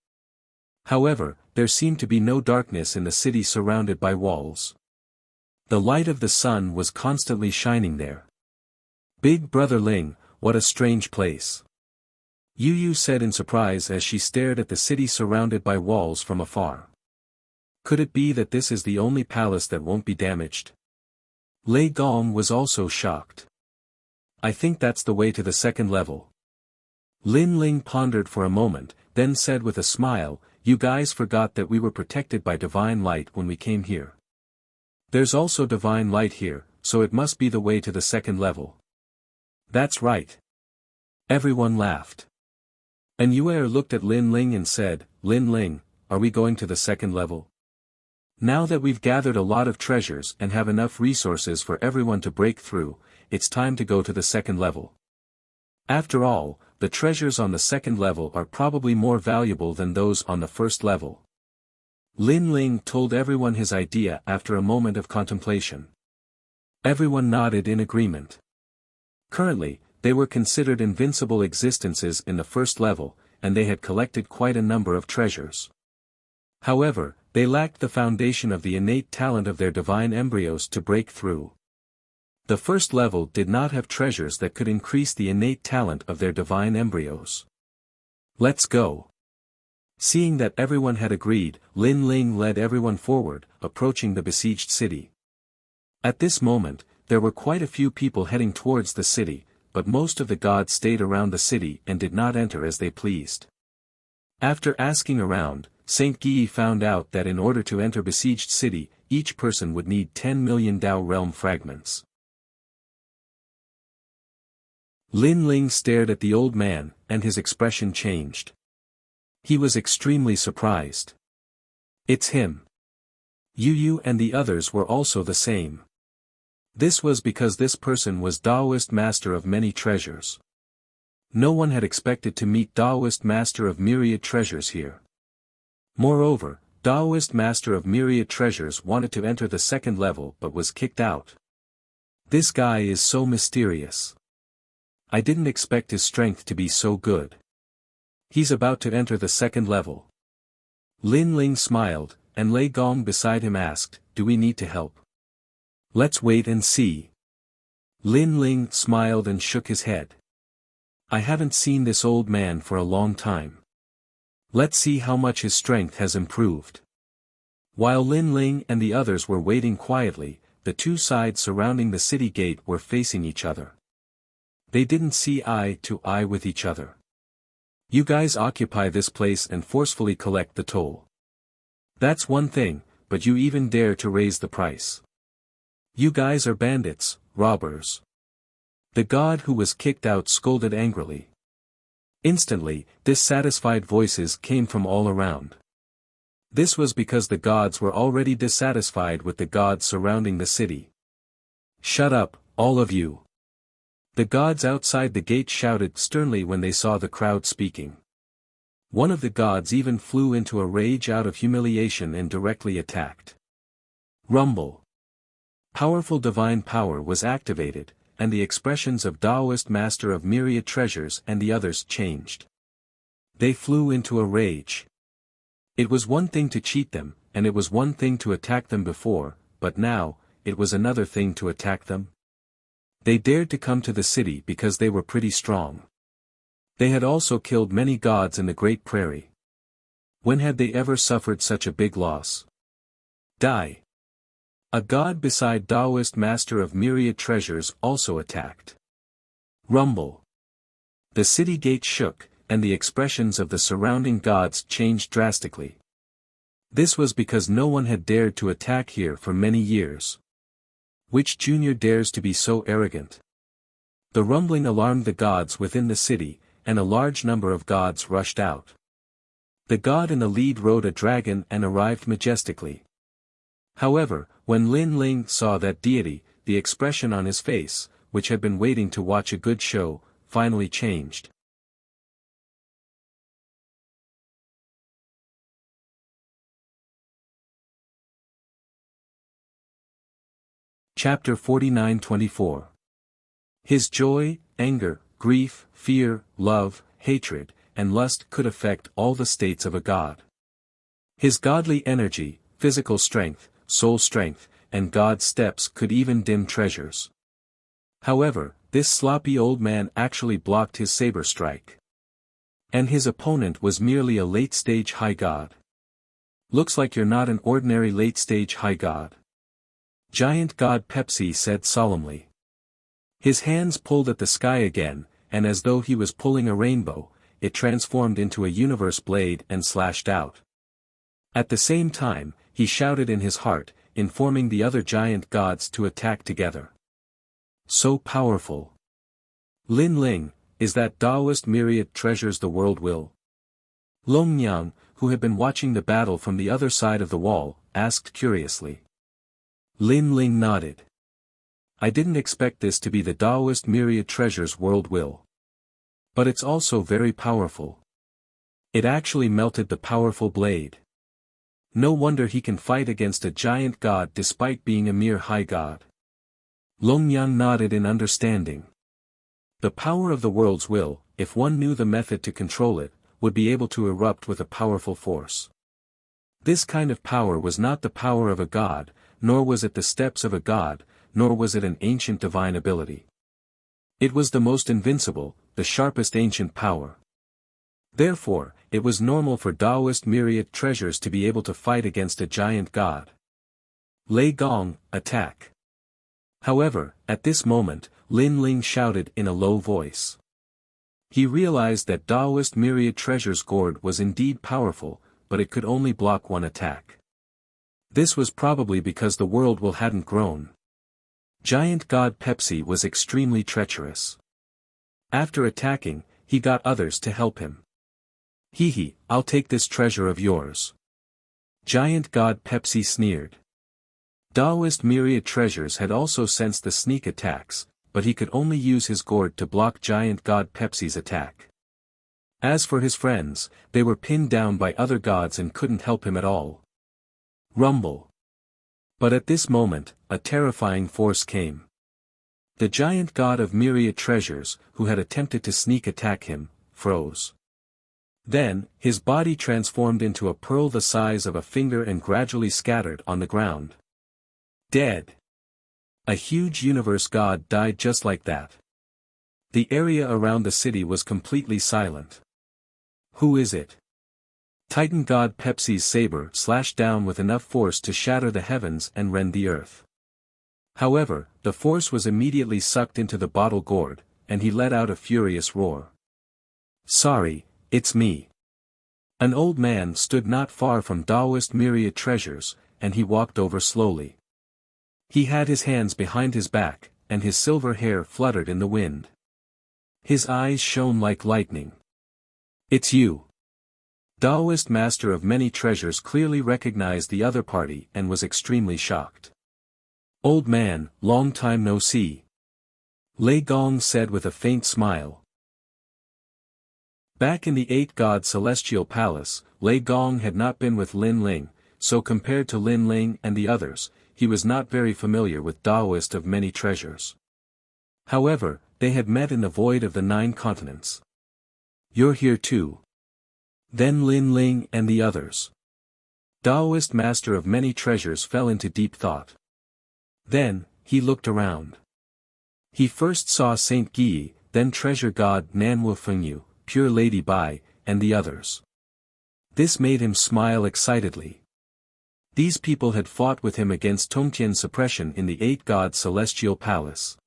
However, there seemed to be no darkness in the city surrounded by walls. The light of the sun was constantly shining there. Big Brother Ling, what a strange place. Yu Yu said in surprise as she stared at the city surrounded by walls from afar. Could it be that this is the only palace that won't be damaged? Lei Gong was also shocked. I think that's the way to the second level. Lin Ling pondered for a moment, then said with a smile, you guys forgot that we were protected by divine light when we came here. There's also divine light here, so it must be the way to the second level. That's right. Everyone laughed. And Yuer looked at Lin Ling and said, Lin Ling, are we going to the second level? Now that we've gathered a lot of treasures and have enough resources for everyone to break through, it's time to go to the second level. After all, the treasures on the second level are probably more valuable than those on the first level. Lin Ling told everyone his idea after a moment of contemplation. Everyone nodded in agreement. Currently, they were considered invincible existences in the first level, and they had collected quite a number of treasures. However, they lacked the foundation of the innate talent of their divine embryos to break through. The first level did not have treasures that could increase the innate talent of their divine embryos. Let's go. Seeing that everyone had agreed, Lin Ling led everyone forward, approaching the besieged city. At this moment, there were quite a few people heading towards the city, but most of the gods stayed around the city and did not enter as they pleased. After asking around, Saint Guy found out that in order to enter besieged city, each person would need 10 million Tao realm fragments. Lin Ling stared at the old man, and his expression changed. He was extremely surprised. It's him. Yu Yu and the others were also the same. This was because this person was Taoist master of many treasures. No one had expected to meet Taoist master of myriad treasures here. Moreover, Taoist master of myriad treasures wanted to enter the second level but was kicked out. This guy is so mysterious. I didn't expect his strength to be so good. He's about to enter the second level. Lin Ling smiled, and Lei Gong beside him asked, "Do we need to help?" "Let's wait and see." Lin Ling smiled and shook his head. "I haven't seen this old man for a long time. Let's see how much his strength has improved." While Lin Ling and the others were waiting quietly, the two sides surrounding the city gate were facing each other. They didn't see eye to eye with each other. "You guys occupy this place and forcefully collect the toll. That's one thing, but you even dare to raise the price. You guys are bandits, robbers." The god who was kicked out scolded angrily. Instantly, dissatisfied voices came from all around. This was because the gods were already dissatisfied with the gods surrounding the city. "Shut up, all of you." The gods outside the gate shouted sternly when they saw the crowd speaking. One of the gods even flew into a rage out of humiliation and directly attacked. Rumble. Powerful divine power was activated, and the expressions of Taoist master of myriad treasures and the others changed. They flew into a rage. It was one thing to cheat them, and it was one thing to attack them before, but now, it was another thing to attack them. They dared to come to the city because they were pretty strong. They had also killed many gods in the Great Prairie. When had they ever suffered such a big loss? Die. A god beside Taoist master of myriad treasures also attacked. Rumble. The city gate shook, and the expressions of the surrounding gods changed drastically. This was because no one had dared to attack here for many years. Which junior dares to be so arrogant? The rumbling alarmed the gods within the city, and a large number of gods rushed out. The god in the lead rode a dragon and arrived majestically. However, when Lin Ling saw that deity, the expression on his face, which had been waiting to watch a good show, finally changed. Chapter 49-24. His joy, anger, grief, fear, love, hatred, and lust could affect all the states of a god. His godly energy, physical strength, soul strength, and god steps could even dim treasures. However, this sloppy old man actually blocked his saber strike. And his opponent was merely a late-stage high god. "Looks like you're not an ordinary late-stage high god," Giant God Pepsi said solemnly. His hands pulled at the sky again, and as though he was pulling a rainbow, it transformed into a universe blade and slashed out. At the same time, he shouted in his heart, informing the other giant gods to attack together. So powerful. Lin Ling, is that Taoist myriad treasures the world will? Long Yang, who had been watching the battle from the other side of the wall, asked curiously. Lin Ling nodded. "I didn't expect this to be the Taoist myriad treasures world will. But it's also very powerful. It actually melted the powerful blade. No wonder he can fight against a giant god despite being a mere high god." Long Yang nodded in understanding. The power of the world's will, if one knew the method to control it, would be able to erupt with a powerful force. This kind of power was not the power of a god, nor was it the steps of a god, nor was it an ancient divine ability. It was the most invincible, the sharpest ancient power. Therefore, it was normal for Taoist myriad treasures to be able to fight against a giant god. Lei Gong, attack. However, at this moment, Lin Ling shouted in a low voice. He realized that Taoist myriad treasures gourd was indeed powerful, but it could only block one attack. This was probably because the world will hadn't grown. Giant God Pepsi was extremely treacherous. After attacking, he got others to help him. Hee, I'll take this treasure of yours. Giant God Pepsi sneered. Taoist myriad treasures had also sensed the sneak attacks, but he could only use his gourd to block Giant God Pepsi's attack. As for his friends, they were pinned down by other gods and couldn't help him at all. Rumble. But at this moment, a terrifying force came. The giant god of myriad treasures, who had attempted to sneak attack him, froze. Then, his body transformed into a pearl the size of a finger and gradually scattered on the ground. Dead. A huge universe god died just like that. The area around the city was completely silent. Who is it? Titan god Pepsi's saber slashed down with enough force to shatter the heavens and rend the earth. However, the force was immediately sucked into the bottle gourd, and he let out a furious roar. Sorry, it's me. An old man stood not far from Taoist myriad treasures, and he walked over slowly. He had his hands behind his back, and his silver hair fluttered in the wind. His eyes shone like lightning. It's you. Taoist master of many treasures clearly recognized the other party and was extremely shocked. Old man, long time no see. Lei Gong said with a faint smile. Back in the eight-god celestial palace, Lei Gong had not been with Lin Ling, so compared to Lin Ling and the others, he was not very familiar with Taoist of many treasures. However, they had met in the void of the 9 continents. You're here too. Then Lin Ling and the others. Taoist master of many treasures fell into deep thought. Then, he looked around. He first saw Saint Guyi, then treasure god Nanwu Fengyu, Pure Lady Bai, and the others. This made him smile excitedly. These people had fought with him against Tongtian suppression in the eight-god celestial palace.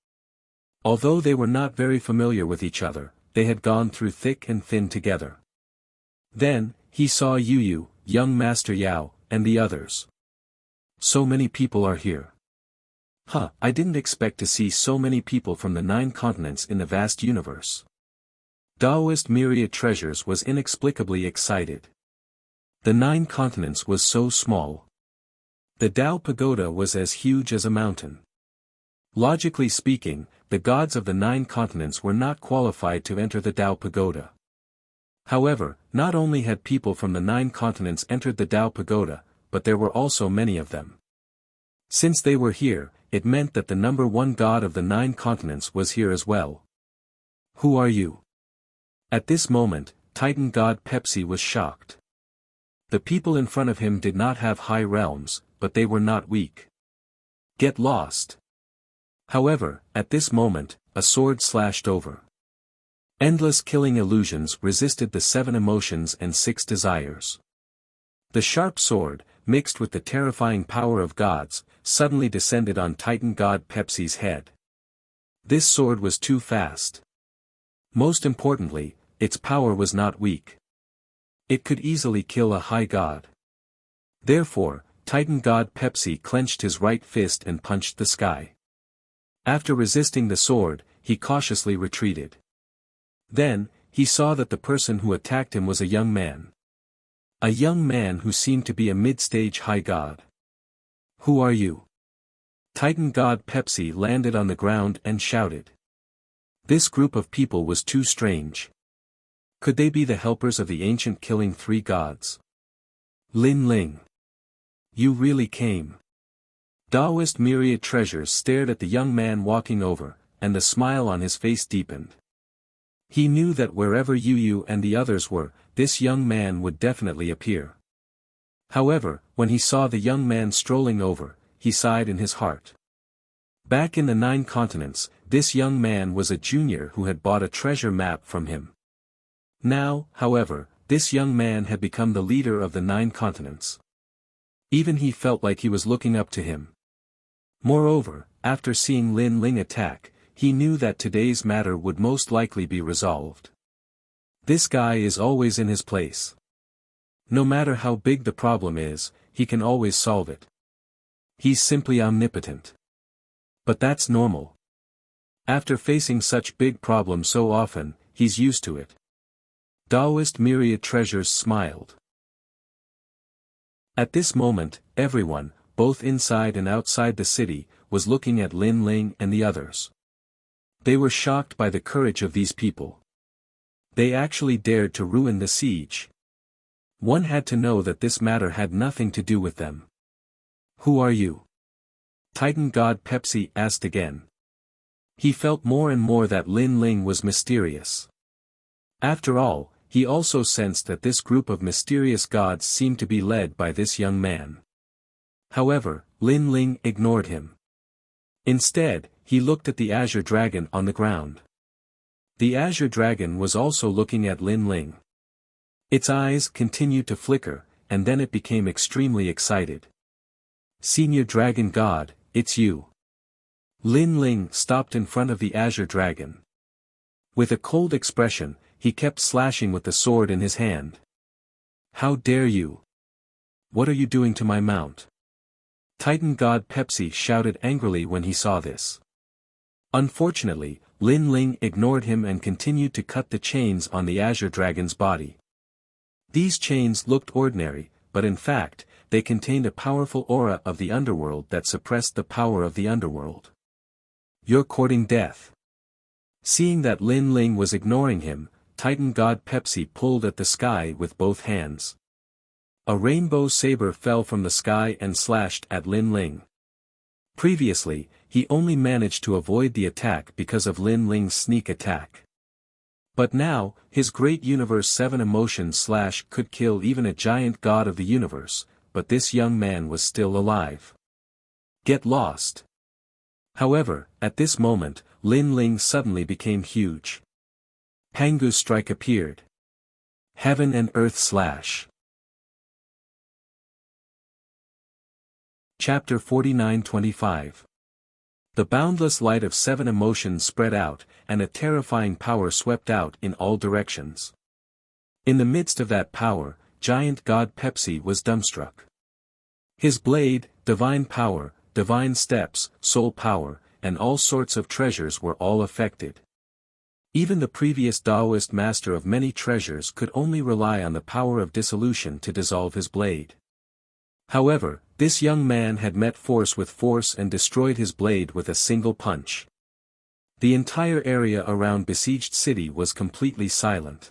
Although they were not very familiar with each other, they had gone through thick and thin together. Then, he saw Yu, young Master Yao, and the others. So many people are here. I didn't expect to see so many people from the 9 continents in the vast universe. Taoist myriad treasures was inexplicably excited. The 9 continents was so small. The Tao Pagoda was as huge as a mountain. Logically speaking, the gods of the 9 continents were not qualified to enter the Tao Pagoda. However, not only had people from the 9 continents entered the Tao Pagoda, but there were also many of them. Since they were here, it meant that the number 1 god of the 9 continents was here as well. Who are you? At this moment, Titan god Pepsi was shocked. The people in front of him did not have high realms, but they were not weak. Get lost. However, at this moment, a sword slashed over. Endless killing illusions resisted the 7 emotions and 6 desires. The sharp sword, mixed with the terrifying power of gods, suddenly descended on Titan god Pepsi's head. This sword was too fast. Most importantly, its power was not weak. It could easily kill a high god. Therefore, Titan god Pepsi clenched his right fist and punched the sky. After resisting the sword, he cautiously retreated. Then, he saw that the person who attacked him was a young man. A young man who seemed to be a mid-stage high god. Who are you? Titan god Pepsi landed on the ground and shouted. This group of people was too strange. Could they be the helpers of the ancient killing 3 gods? Lin Ling. You really came. Taoist myriad treasures stared at the young man walking over, and the smile on his face deepened. He knew that wherever Yu and the others were, this young man would definitely appear. However, when he saw the young man strolling over, he sighed in his heart. Back in the 9 continents, this young man was a junior who had bought a treasure map from him. Now, however, this young man had become the leader of the 9 continents. Even he felt like he was looking up to him. Moreover, after seeing Lin Ling attack, he knew that today's matter would most likely be resolved. This guy is always in his place. No matter how big the problem is, he can always solve it. He's simply omnipotent. But that's normal. After facing such big problems so often, he's used to it. Taoist myriad treasures smiled. At this moment, everyone, both inside and outside the city, was looking at Lin Ling and the others. They were shocked by the courage of these people. They actually dared to ruin the siege. One had to know that this matter had nothing to do with them. Who are you? Titan God Pepsi asked again. He felt more and more that Lin Ling was mysterious. After all, he also sensed that this group of mysterious gods seemed to be led by this young man. However, Lin Ling ignored him. Instead, he looked at the azure dragon on the ground. The azure dragon was also looking at Lin Ling. Its eyes continued to flicker, and then it became extremely excited. Senior Dragon God, it's you. Lin Ling stopped in front of the azure dragon. With a cold expression, he kept slashing with the sword in his hand. How dare you? What are you doing to my mount? Titan God Pepsi shouted angrily when he saw this. Unfortunately, Lin Ling ignored him and continued to cut the chains on the azure dragon's body. These chains looked ordinary, but in fact, they contained a powerful aura of the underworld that suppressed the power of the underworld. You're courting death. Seeing that Lin Ling was ignoring him, Titan God Pepsi pulled at the sky with both hands. A rainbow saber fell from the sky and slashed at Lin Ling. Previously, he only managed to avoid the attack because of Lin Ling's sneak attack. But now, his great Universe 7 emotion slash could kill even a giant god of the universe, but this young man was still alive. Get lost. However, at this moment, Lin Ling suddenly became huge. Pangu strike appeared. Heaven and earth slash. Chapter 49-25. The boundless light of 7 emotions spread out, and a terrifying power swept out in all directions. In the midst of that power, giant god Pepsi was dumbstruck. His blade, divine power, divine steps, soul power, and all sorts of treasures were all affected. Even the previous Taoist master of many treasures could only rely on the power of dissolution to dissolve his blade. However, this young man had met force with force and destroyed his blade with a single punch. The entire area around besieged city was completely silent.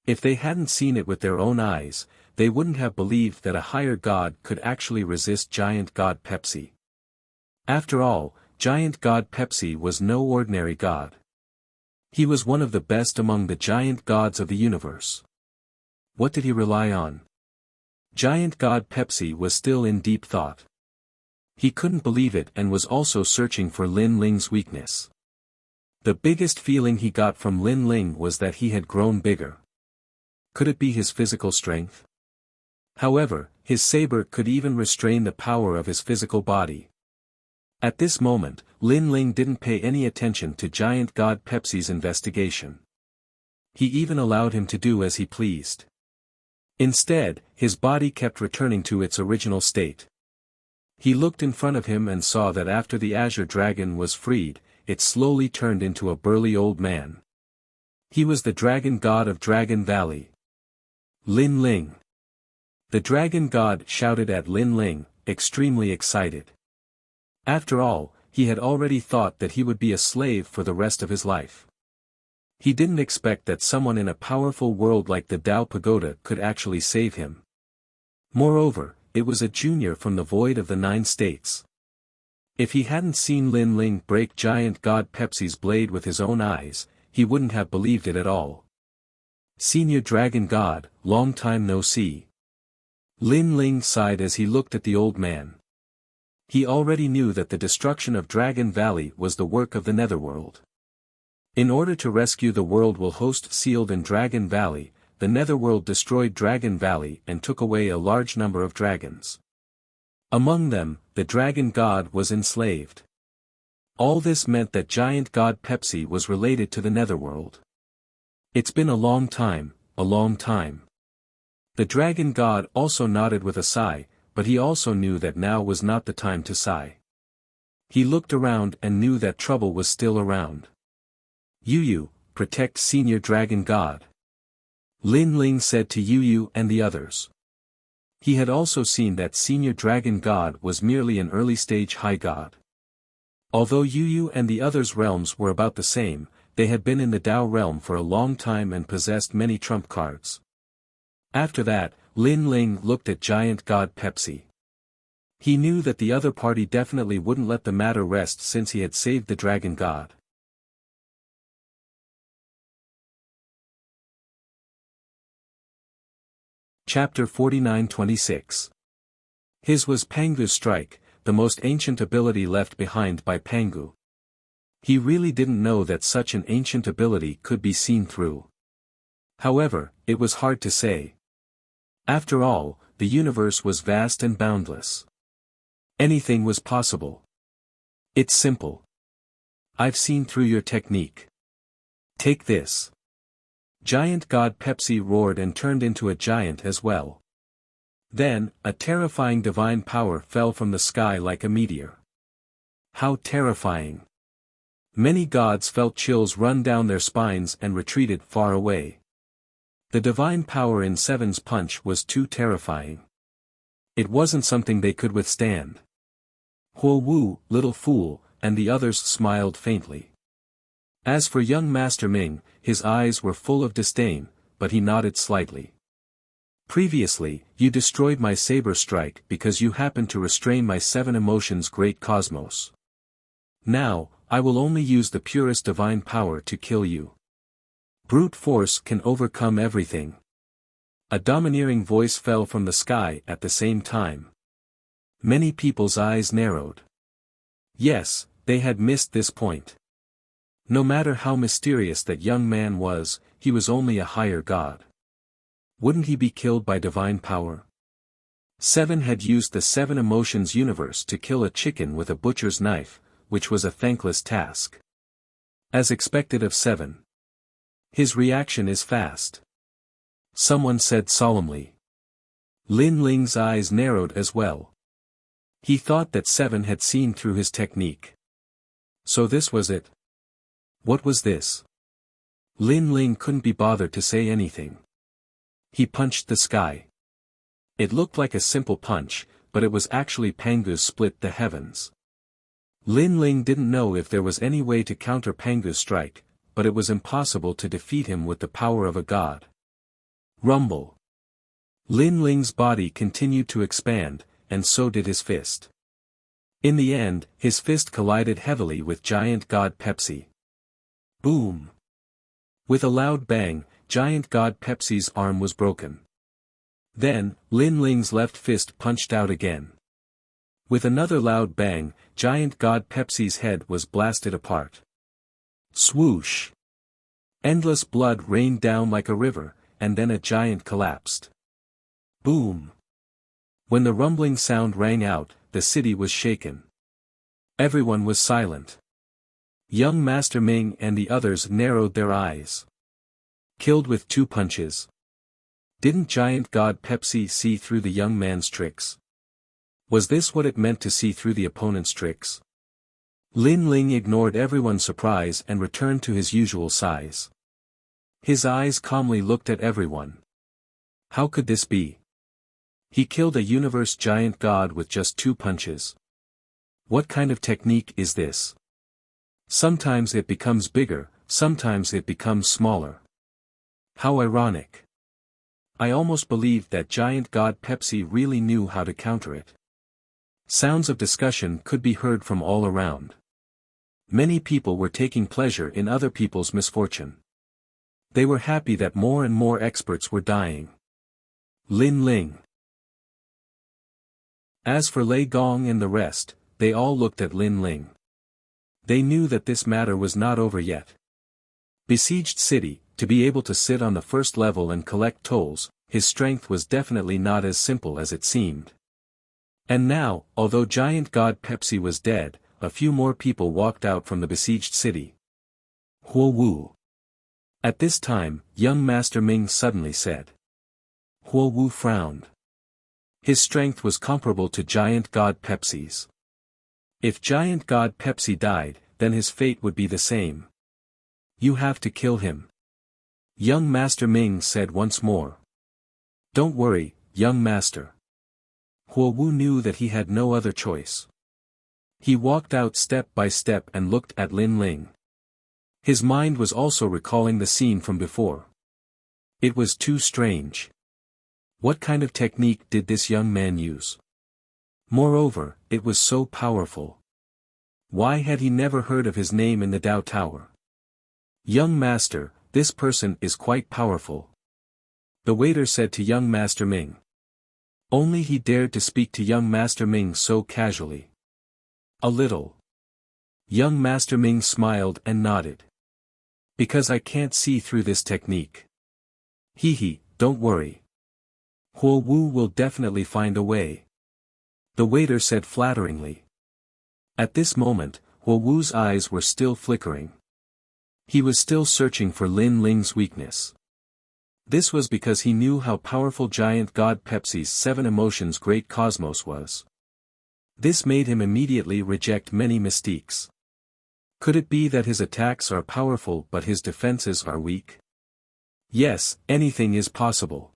If they hadn't seen it with their own eyes, they wouldn't have believed that a higher god could actually resist giant god Pepsi. After all, giant god Pepsi was no ordinary god. He was one of the best among the giant gods of the universe. What did he rely on? Giant god Pepsi was still in deep thought. He couldn't believe it and was also searching for Lin Ling's weakness. The biggest feeling he got from Lin Ling was that he had grown bigger. Could it be his physical strength? However, his saber could even restrain the power of his physical body. At this moment, Lin Ling didn't pay any attention to giant god Pepsi's investigation. He even allowed him to do as he pleased. Instead, his body kept returning to its original state. He looked in front of him and saw that after the azure dragon was freed, it slowly turned into a burly old man. He was the dragon god of Dragon Valley. Lin Ling. The dragon god shouted at Lin Ling, extremely excited. After all, he had already thought that he would be a slave for the rest of his life. He didn't expect that someone in a powerful world like the Tao Pagoda could actually save him. Moreover, it was a junior from the void of the 9 states. If he hadn't seen Lin Ling break giant god Pepsi's blade with his own eyes, he wouldn't have believed it at all. Senior Dragon God, long time no see. Lin Ling sighed as he looked at the old man. He already knew that the destruction of Dragon Valley was the work of the Netherworld. In order to rescue the world will host sealed in Dragon Valley, the Netherworld destroyed Dragon Valley and took away a large number of dragons. Among them, the dragon god was enslaved. All this meant that giant god Pepsi was related to the Netherworld. It's been a long time, a long time. The dragon god also nodded with a sigh, but he also knew that now was not the time to sigh. He looked around and knew that trouble was still around. Yu, protect Senior Dragon God. Lin Ling said to Yu and the others. He had also seen that Senior Dragon God was merely an early-stage high god. Although Yu and the others' realms were about the same, they had been in the Tao realm for a long time and possessed many trump cards. After that, Lin Ling looked at giant god Pepsi. He knew that the other party definitely wouldn't let the matter rest since he had saved the dragon god. Chapter 49-26. His was Pangu's strike, the most ancient ability left behind by Pangu. He really didn't know that such an ancient ability could be seen through. However, it was hard to say. After all, the universe was vast and boundless. Anything was possible. It's simple. I've seen through your technique. Take this. Giant God Pepsi roared and turned into a giant as well. Then, a terrifying divine power fell from the sky like a meteor. How terrifying. Many gods felt chills run down their spines and retreated far away. The divine power in Seven's punch was too terrifying. It wasn't something they could withstand. Huo Wu, little fool, and the others smiled faintly. As for young Master Ming, his eyes were full of disdain, but he nodded slightly. Previously, you destroyed my saber strike because you happened to restrain my 7 emotions great cosmos. Now, I will only use the purest divine power to kill you. Brute force can overcome everything. A domineering voice fell from the sky at the same time. Many people's eyes narrowed. Yes, they had missed this point. No matter how mysterious that young man was, he was only a higher god. Wouldn't he be killed by divine power? Seven had used the 7 emotions universe to kill a chicken with a butcher's knife, which was a thankless task. As expected of Seven. His reaction is fast. Someone said solemnly. Lin Ling's eyes narrowed as well. He thought that Seven had seen through his technique. So this was it. What was this? Lin Ling couldn't be bothered to say anything. He punched the sky. It looked like a simple punch, but it was actually Pangu's split the heavens. Lin Ling didn't know if there was any way to counter Pangu's strike, but it was impossible to defeat him with the power of a god. Rumble. Lin Ling's body continued to expand, and so did his fist. In the end, his fist collided heavily with giant god Pepsi. Boom! With a loud bang, giant god Pepsi's arm was broken. Then, Lin Ling's left fist punched out again. With another loud bang, giant god Pepsi's head was blasted apart. Swoosh! Endless blood rained down like a river, and then a giant collapsed. Boom! When the rumbling sound rang out, the city was shaken. Everyone was silent. Young Master Ming and the others narrowed their eyes. Killed with 2 punches. Didn't giant god Pepsi see through the young man's tricks? Was this what it meant to see through the opponent's tricks? Lin Ling ignored everyone's surprise and returned to his usual size. His eyes calmly looked at everyone. How could this be? He killed a universe giant god with just 2 punches. What kind of technique is this? Sometimes it becomes bigger, sometimes it becomes smaller. How ironic. I almost believed that giant god Pepsi really knew how to counter it. Sounds of discussion could be heard from all around. Many people were taking pleasure in other people's misfortune. They were happy that more and more experts were dying. Lin Ling. As for Lei Gong and the rest, they all looked at Lin Ling. They knew that this matter was not over yet. Besieged city, to be able to sit on the first level and collect tolls, his strength was definitely not as simple as it seemed. And now, although giant god Pepsi was dead, a few more people walked out from the besieged city. Huo Wu. At this time, young Master Ming suddenly said. Huo Wu frowned. His strength was comparable to giant god Pepsi's. If giant god Pepsi died, then his fate would be the same. You have to kill him. Young Master Ming said once more. Don't worry, young master. Huo Wu knew that he had no other choice. He walked out step by step and looked at Lin Ling. His mind was also recalling the scene from before. It was too strange. What kind of technique did this young man use? Moreover, it was so powerful. Why had he never heard of his name in the Tao Tower? Young master, this person is quite powerful. The waiter said to young Master Ming. Only he dared to speak to young Master Ming so casually. A little. Young Master Ming smiled and nodded. Because I can't see through this technique. Hee, don't worry. Huo Wu will definitely find a way. The waiter said flatteringly. At this moment, Huo Wu's eyes were still flickering. He was still searching for Lin Ling's weakness. This was because he knew how powerful giant god Pepsi's 7 emotions great cosmos was. This made him immediately reject many mystiques. Could it be that his attacks are powerful but his defenses are weak? Yes, anything is possible.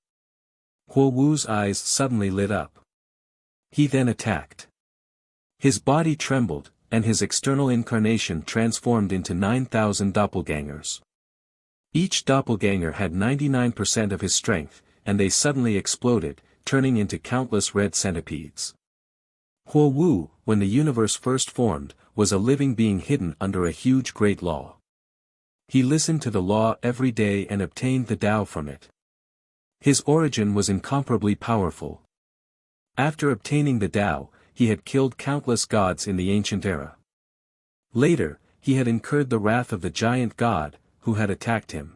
Huo Wu's eyes suddenly lit up. He then attacked. His body trembled, and his external incarnation transformed into 9,000 doppelgangers. Each doppelganger had 99% of his strength, and they suddenly exploded, turning into countless red centipedes. Huo Wu, when the universe first formed, was a living being hidden under a huge great law. He listened to the law every day and obtained the Tao from it. His origin was incomparably powerful. After obtaining the Tao, he had killed countless gods in the ancient era. Later, he had incurred the wrath of the giant god, who had attacked him.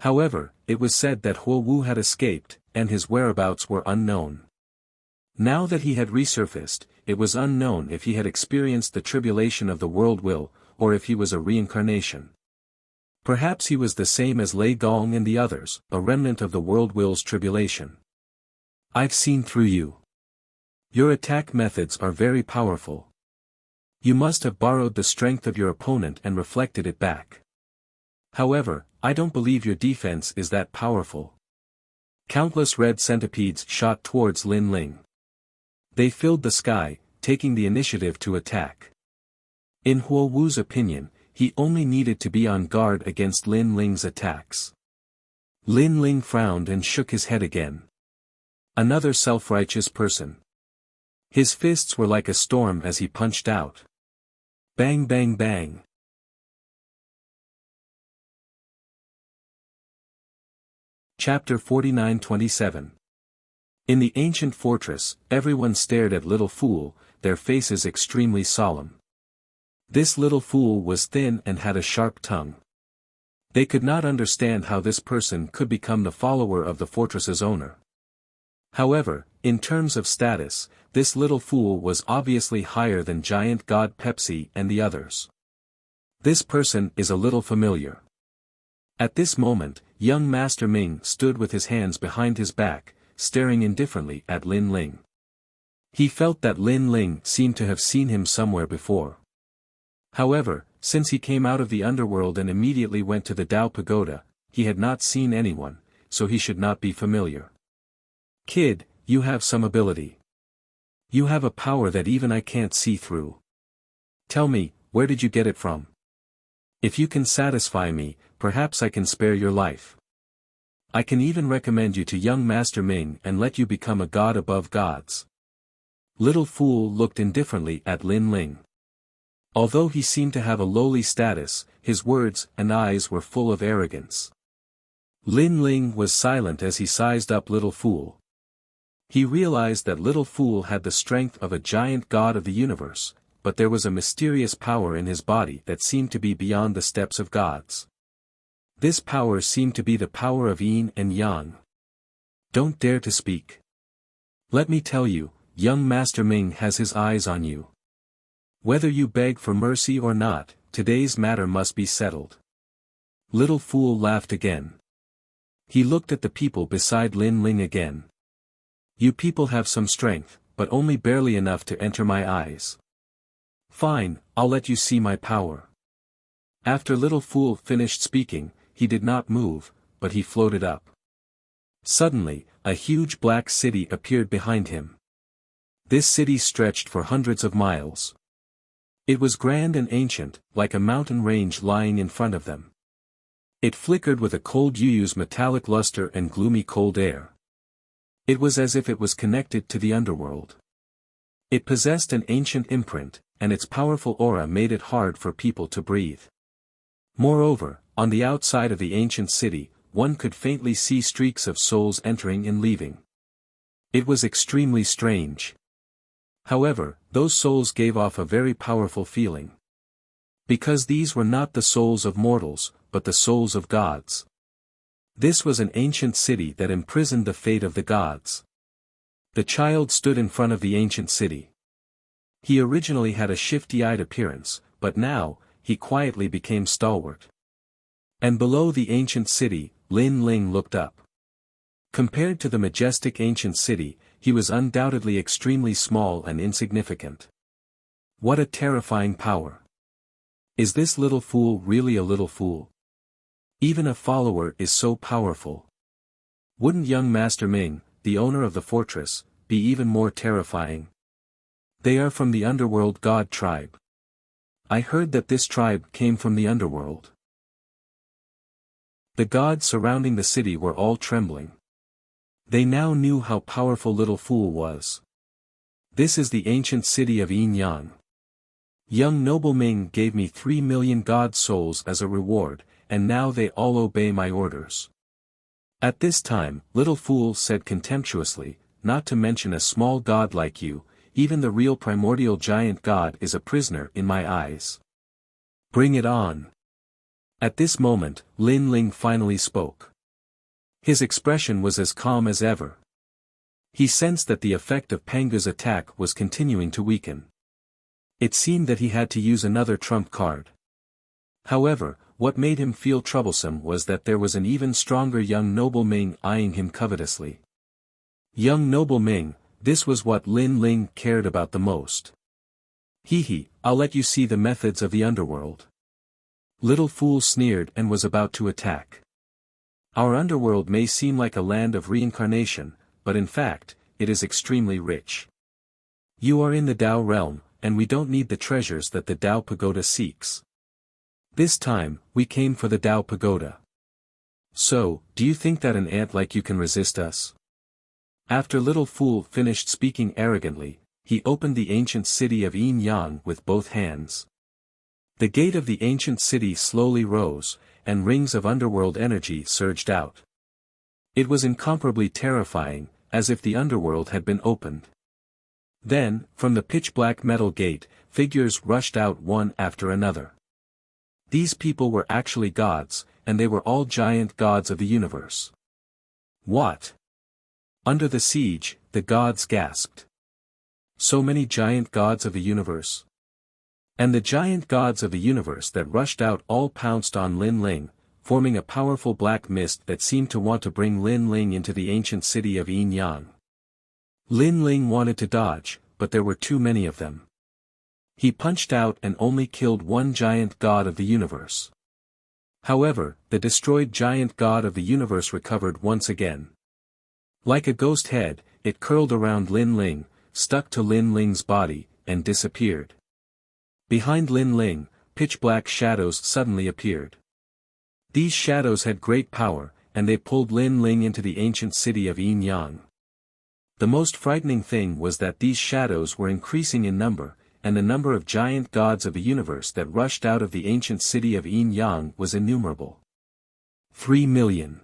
However, it was said that Huo Wu had escaped, and his whereabouts were unknown. Now that he had resurfaced, it was unknown if he had experienced the tribulation of the world will, or if he was a reincarnation. Perhaps he was the same as Lei Gong and the others, a remnant of the world will's tribulation. I've seen through you. Your attack methods are very powerful. You must have borrowed the strength of your opponent and reflected it back. However, I don't believe your defense is that powerful. Countless red centipedes shot towards Lin Ling. They filled the sky, taking the initiative to attack. In Huo Wu's opinion, he only needed to be on guard against Lin Ling's attacks. Lin Ling frowned and shook his head again. Another self-righteous person. His fists were like a storm as he punched out. Bang bang bang. Chapter 49-27. In the ancient fortress, everyone stared at Little Fool, their faces extremely solemn. This little fool was thin and had a sharp tongue. They could not understand how this person could become the follower of the fortress's owner. However, in terms of status, this little fool was obviously higher than giant god Pepsi and the others. This person is a little familiar. At this moment, young Master Ming stood with his hands behind his back, staring indifferently at Lin Ling. He felt that Lin Ling seemed to have seen him somewhere before. However, since he came out of the underworld and immediately went to the Tao Pagoda, he had not seen anyone, so he should not be familiar. Kid, you have some ability. You have a power that even I can't see through. Tell me, where did you get it from? If you can satisfy me, perhaps I can spare your life. I can even recommend you to young Master Ming and let you become a god above gods. Little Fool looked indifferently at Lin Ling. Although he seemed to have a lowly status, his words and eyes were full of arrogance. Lin Ling was silent as he sized up Little Fool. He realized that Little Fool had the strength of a giant god of the universe, but there was a mysterious power in his body that seemed to be beyond the steps of gods. This power seemed to be the power of yin and yang. Don't dare to speak. Let me tell you, young Master Ming has his eyes on you. Whether you beg for mercy or not, today's matter must be settled. Little Fool laughed again. He looked at the people beside Lin Ling again. You people have some strength, but only barely enough to enter my eyes. Fine, I'll let you see my power. After Little Fool finished speaking, he did not move, but he floated up. Suddenly, a huge black city appeared behind him. This city stretched for hundreds of miles. It was grand and ancient, like a mountain range lying in front of them. It flickered with a cold Yuyu's metallic luster and gloomy cold air. It was as if it was connected to the underworld. It possessed an ancient imprint, and its powerful aura made it hard for people to breathe. Moreover, on the outside of the ancient city, one could faintly see streaks of souls entering and leaving. It was extremely strange. However, those souls gave off a very powerful feeling. Because these were not the souls of mortals, but the souls of gods. This was an ancient city that imprisoned the fate of the gods. The child stood in front of the ancient city. He originally had a shifty-eyed appearance, but now, he quietly became stalwart. And below the ancient city, Lin Ling looked up. Compared to the majestic ancient city, he was undoubtedly extremely small and insignificant. What a terrifying power! Is this little fool really a little fool? Even a follower is so powerful. Wouldn't young Master Ming, the owner of the fortress, be even more terrifying? They are from the underworld god tribe. I heard that this tribe came from the underworld. The gods surrounding the city were all trembling. They now knew how powerful Little Fool was. This is the ancient city of Yin Yang. Young noble Ming gave me 3 million god souls as a reward, and now they all obey my orders. At this time, Little Fool said contemptuously, not to mention a small god like you, even the real primordial giant god is a prisoner in my eyes. Bring it on. At this moment, Lin Ling finally spoke. His expression was as calm as ever. He sensed that the effect of Pangu's attack was continuing to weaken. It seemed that he had to use another trump card. However, what made him feel troublesome was that there was an even stronger young noble Ming eyeing him covetously. Young noble Ming, this was what Lin Ling cared about the most. Hee, I'll let you see the methods of the underworld. Little Fool sneered and was about to attack. Our underworld may seem like a land of reincarnation, but in fact, it is extremely rich. You are in the Tao realm, and we don't need the treasures that the Tao Pagoda seeks. This time, we came for the Tao Pagoda. So, do you think that an ant like you can resist us? After Little Fool finished speaking arrogantly, he opened the ancient city of Yin Yang with both hands. The gate of the ancient city slowly rose, and rings of underworld energy surged out. It was incomparably terrifying, as if the underworld had been opened. Then, from the pitch-black metal gate, figures rushed out one after another. These people were actually gods, and they were all giant gods of the universe. What? Under the siege, the gods gasped. So many giant gods of the universe. And the giant gods of the universe that rushed out all pounced on Lin Ling, forming a powerful black mist that seemed to want to bring Lin Ling into the ancient city of Yin Yang. Lin Ling wanted to dodge, but there were too many of them. He punched out and only killed one giant god of the universe. However, the destroyed giant god of the universe recovered once again. Like a ghost head, it curled around Lin Ling, stuck to Lin Ling's body, and disappeared. Behind Lin Ling, pitch-black shadows suddenly appeared. These shadows had great power, and they pulled Lin Ling into the ancient city of Yin Yang. The most frightening thing was that these shadows were increasing in number, and the number of giant gods of the universe that rushed out of the ancient city of Yin Yang was innumerable. 3 million.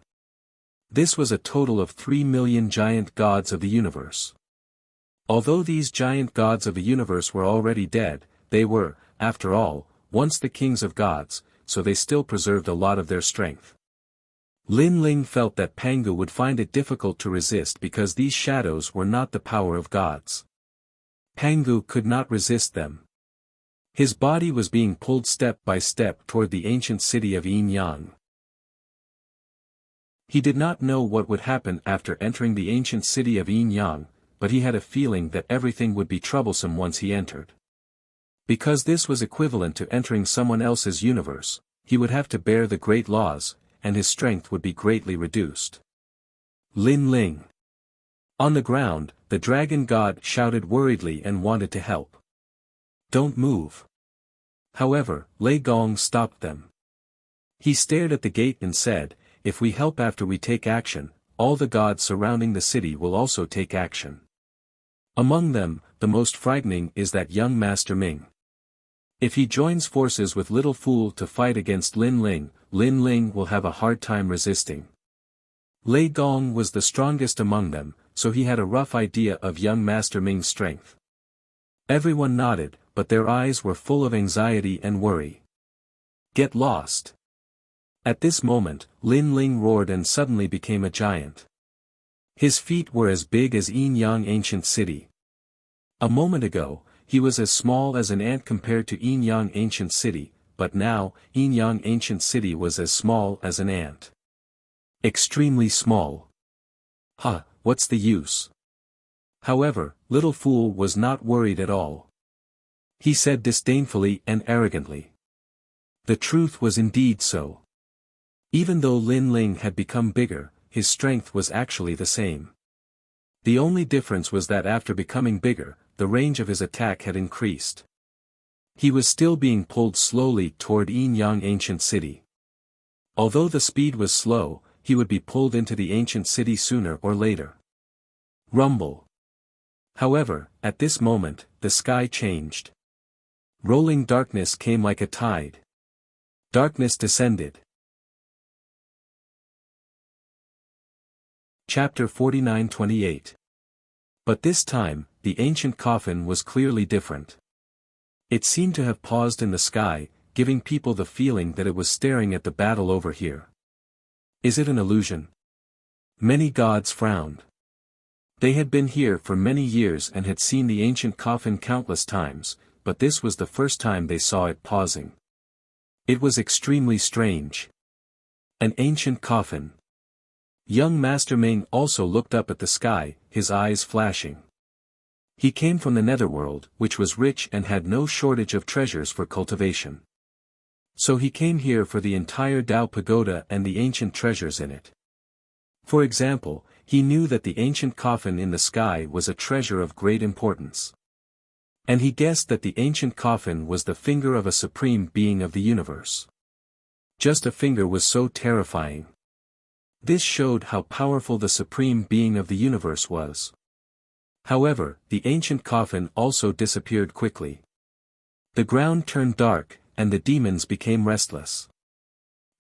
This was a total of 3 million giant gods of the universe. Although these giant gods of the universe were already dead, they were, after all, once the kings of gods, so they still preserved a lot of their strength. Lin Ling felt that Pangu would find it difficult to resist because these shadows were not the power of gods. Pangu could not resist them. His body was being pulled step by step toward the ancient city of Yin Yang. He did not know what would happen after entering the ancient city of Yin Yang, but he had a feeling that everything would be troublesome once he entered. Because this was equivalent to entering someone else's universe, he would have to bear the great laws, and his strength would be greatly reduced. Lin Ling. On the ground, the dragon god shouted worriedly and wanted to help. Don't move. However, Lei Gong stopped them. He stared at the gate and said, if we help after we take action, all the gods surrounding the city will also take action. Among them, the most frightening is that young Master Ming. If he joins forces with Little Fool to fight against Lin Ling will have a hard time resisting. Lei Gong was the strongest among them, so he had a rough idea of young Master Ming's strength. Everyone nodded, but their eyes were full of anxiety and worry. Get lost. At this moment, Lin Ling roared and suddenly became a giant. His feet were as big as Yin-Yang Ancient City. A moment ago, he was as small as an ant compared to Yin-Yang Ancient City, but now, Yin-Yang Ancient City was as small as an ant. Extremely small. What's the use? However, Little Fool was not worried at all. He said disdainfully and arrogantly. The truth was indeed so. Even though Lin Ling had become bigger, his strength was actually the same. The only difference was that after becoming bigger, the range of his attack had increased. He was still being pulled slowly toward Yin-Yang Ancient City. Although the speed was slow, he would be pulled into the ancient city sooner or later. Rumble. However, at this moment, the sky changed. Rolling darkness came like a tide. Darkness descended. Chapter 49-28. But this time, the ancient coffin was clearly different. It seemed to have paused in the sky, giving people the feeling that it was staring at the battle over here. Is it an illusion? Many gods frowned. They had been here for many years and had seen the ancient coffin countless times, but this was the first time they saw it pausing. It was extremely strange. An ancient coffin. Young Master Ming also looked up at the sky, his eyes flashing. He came from the netherworld, which was rich and had no shortage of treasures for cultivation. So he came here for the entire Dao Pagoda and the ancient treasures in it. For example, he knew that the ancient coffin in the sky was a treasure of great importance. And he guessed that the ancient coffin was the finger of a supreme being of the universe. Just a finger was so terrifying. This showed how powerful the supreme being of the universe was. However, the ancient coffin also disappeared quickly. The ground turned dark, and the demons became restless.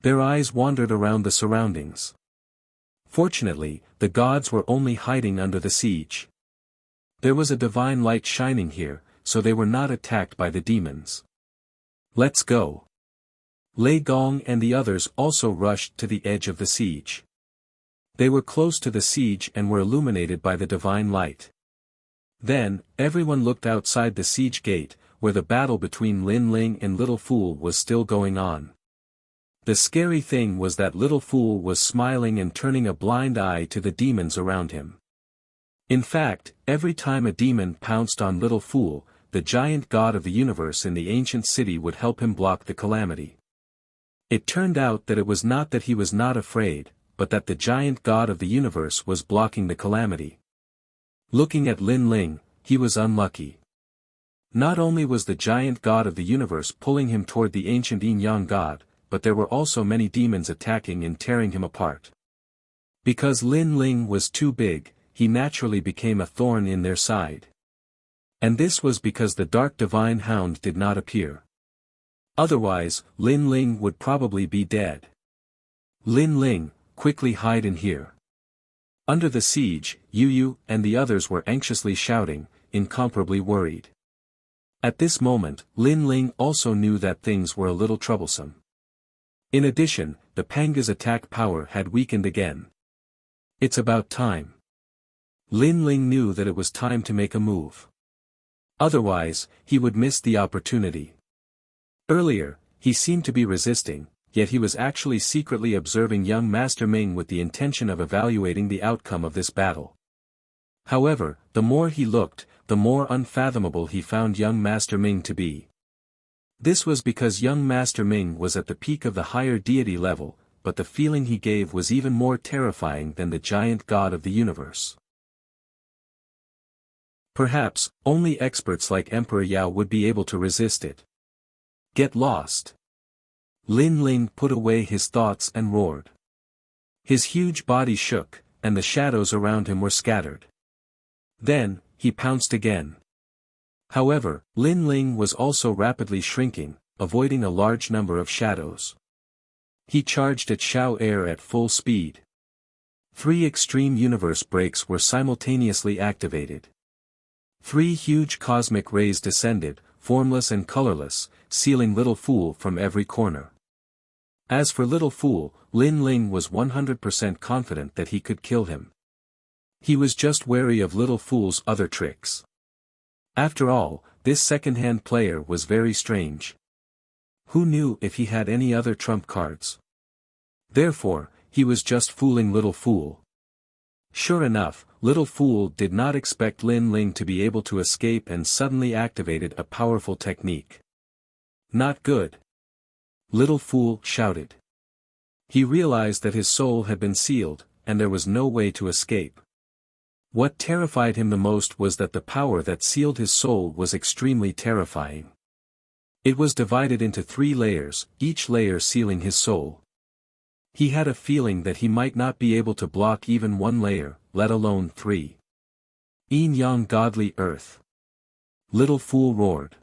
Their eyes wandered around the surroundings. Fortunately, the gods were only hiding under the siege. There was a divine light shining here, so they were not attacked by the demons. Let's go. Lei Gong and the others also rushed to the edge of the siege. They were close to the siege and were illuminated by the divine light. Then, everyone looked outside the siege gate, where the battle between Lin Ling and Little Fool was still going on. The scary thing was that Little Fool was smiling and turning a blind eye to the demons around him. In fact, every time a demon pounced on Little Fool, the giant god of the universe in the ancient city would help him block the calamity. It turned out that it was not that he was not afraid, but that the giant god of the universe was blocking the calamity. Looking at Lin Ling, he was unlucky. Not only was the giant god of the universe pulling him toward the ancient Yin-Yang god, but there were also many demons attacking and tearing him apart. Because Lin Ling was too big, he naturally became a thorn in their side. And this was because the dark divine hound did not appear. Otherwise, Lin Ling would probably be dead. Lin Ling, quickly hide in here. Under the siege, Yu and the others were anxiously shouting, incomparably worried. At this moment, Lin Ling also knew that things were a little troublesome. In addition, the Panga's attack power had weakened again. It's about time. Lin Ling knew that it was time to make a move. Otherwise, he would miss the opportunity. Earlier, he seemed to be resisting, yet he was actually secretly observing young Master Ming with the intention of evaluating the outcome of this battle. However, the more he looked, the more unfathomable he found young Master Ming to be. This was because young Master Ming was at the peak of the higher deity level, but the feeling he gave was even more terrifying than the giant god of the universe. Perhaps, only experts like Emperor Yao would be able to resist it. Get lost. Lin Ling put away his thoughts and roared. His huge body shook, and the shadows around him were scattered. Then, he pounced again. However, Lin Ling was also rapidly shrinking, avoiding a large number of shadows. He charged at Xiao Air at full speed. 3 extreme universe breaks were simultaneously activated. 3 huge cosmic rays descended, formless and colorless, sealing Little Fool from every corner. As for Little Fool, Lin Ling was 100% confident that he could kill him. He was just wary of Little Fool's other tricks. After all, this second-hand player was very strange. Who knew if he had any other trump cards? Therefore, he was just fooling Little Fool. Sure enough, Little Fool did not expect Lin Ling to be able to escape and suddenly activated a powerful technique. Not good. Little Fool shouted. He realized that his soul had been sealed, and there was no way to escape. What terrified him the most was that the power that sealed his soul was extremely terrifying. It was divided into 3 layers, each layer sealing his soul. He had a feeling that he might not be able to block even 1 layer, let alone 3. Yin Yang Godly Earth. Little Fool roared.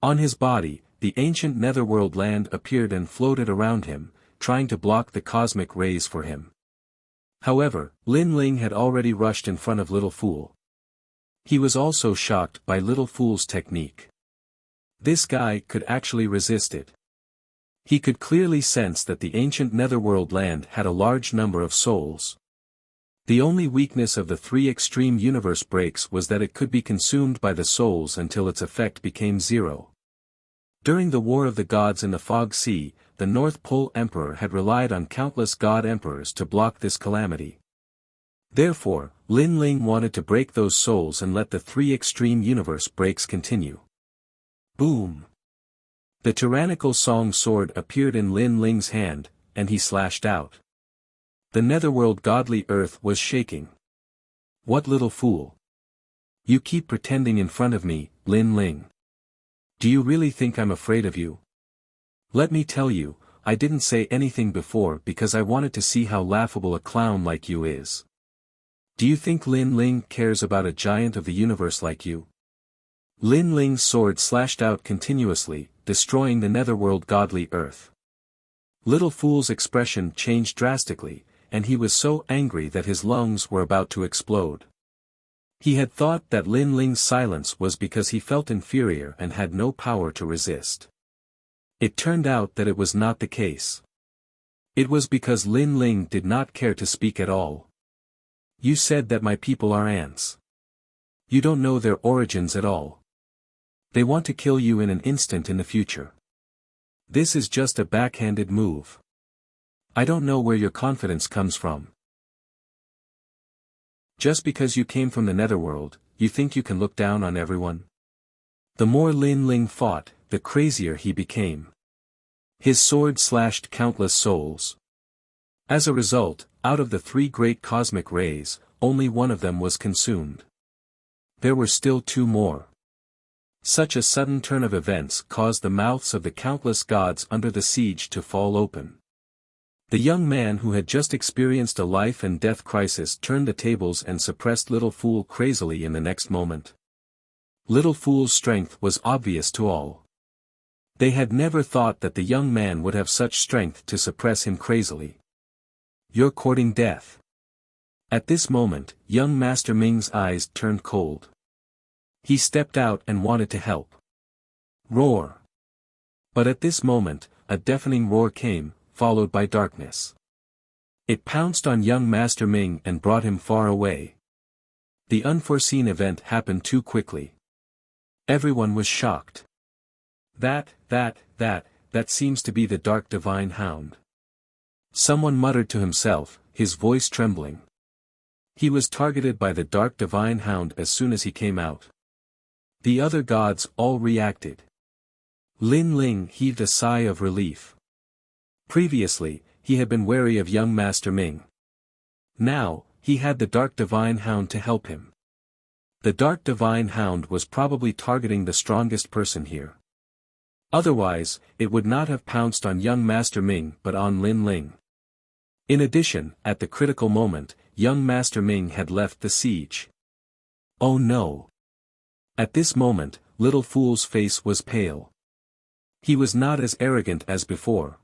On his body, the ancient netherworld land appeared and floated around him, trying to block the cosmic rays for him. However, Lin Ling had already rushed in front of Little Fool. He was also shocked by Little Fool's technique. This guy could actually resist it. He could clearly sense that the ancient netherworld land had a large number of souls. The only weakness of the 3 extreme universe breaks was that it could be consumed by the souls until its effect became 0. During the War of the Gods in the Fog Sea, the North Pole Emperor had relied on countless God Emperors to block this calamity. Therefore, Lin Ling wanted to break those souls and let the 3 extreme universe breaks continue. Boom! The tyrannical song sword appeared in Lin Ling's hand, and he slashed out. The netherworld godly earth was shaking. What little fool! You keep pretending in front of me, Lin Ling. Do you really think I'm afraid of you? Let me tell you, I didn't say anything before because I wanted to see how laughable a clown like you is. Do you think Lin Ling cares about a giant of the universe like you? Lin Ling's sword slashed out continuously, destroying the netherworld godly earth. Little Fool's expression changed drastically, and he was so angry that his lungs were about to explode. He had thought that Lin Ling's silence was because he felt inferior and had no power to resist. It turned out that it was not the case. It was because Lin Ling did not care to speak at all. You said that my people are ants. You don't know their origins at all. They want to kill you in an instant in the future. This is just a backhanded move. I don't know where your confidence comes from. Just because you came from the netherworld, you think you can look down on everyone? The more Lin Ling fought, the crazier he became. His sword slashed countless souls. As a result, out of the 3 great cosmic rays, only one of them was consumed. There were still 2 more. Such a sudden turn of events caused the mouths of the countless gods under the siege to fall open. The young man who had just experienced a life and death crisis turned the tables and suppressed Little Fool crazily in the next moment. Little Fool's strength was obvious to all. They had never thought that the young man would have such strength to suppress him crazily. You're courting death. At this moment, young Master Ming's eyes turned cold. He stepped out and wanted to help. Roar! But at this moment, a deafening roar came, followed by darkness. It pounced on young Master Ming and brought him far away. The unforeseen event happened too quickly. Everyone was shocked. That seems to be the Dark Divine Hound. Someone muttered to himself, his voice trembling. He was targeted by the Dark Divine Hound as soon as he came out. The other gods all reacted. Lin Ling heaved a sigh of relief. Previously, he had been wary of young Master Ming. Now, he had the Dark Divine Hound to help him. The Dark Divine Hound was probably targeting the strongest person here. Otherwise, it would not have pounced on young Master Ming but on Lin Ling. In addition, at the critical moment, young Master Ming had left the siege. Oh no! At this moment, Little Fool's face was pale. He was not as arrogant as before.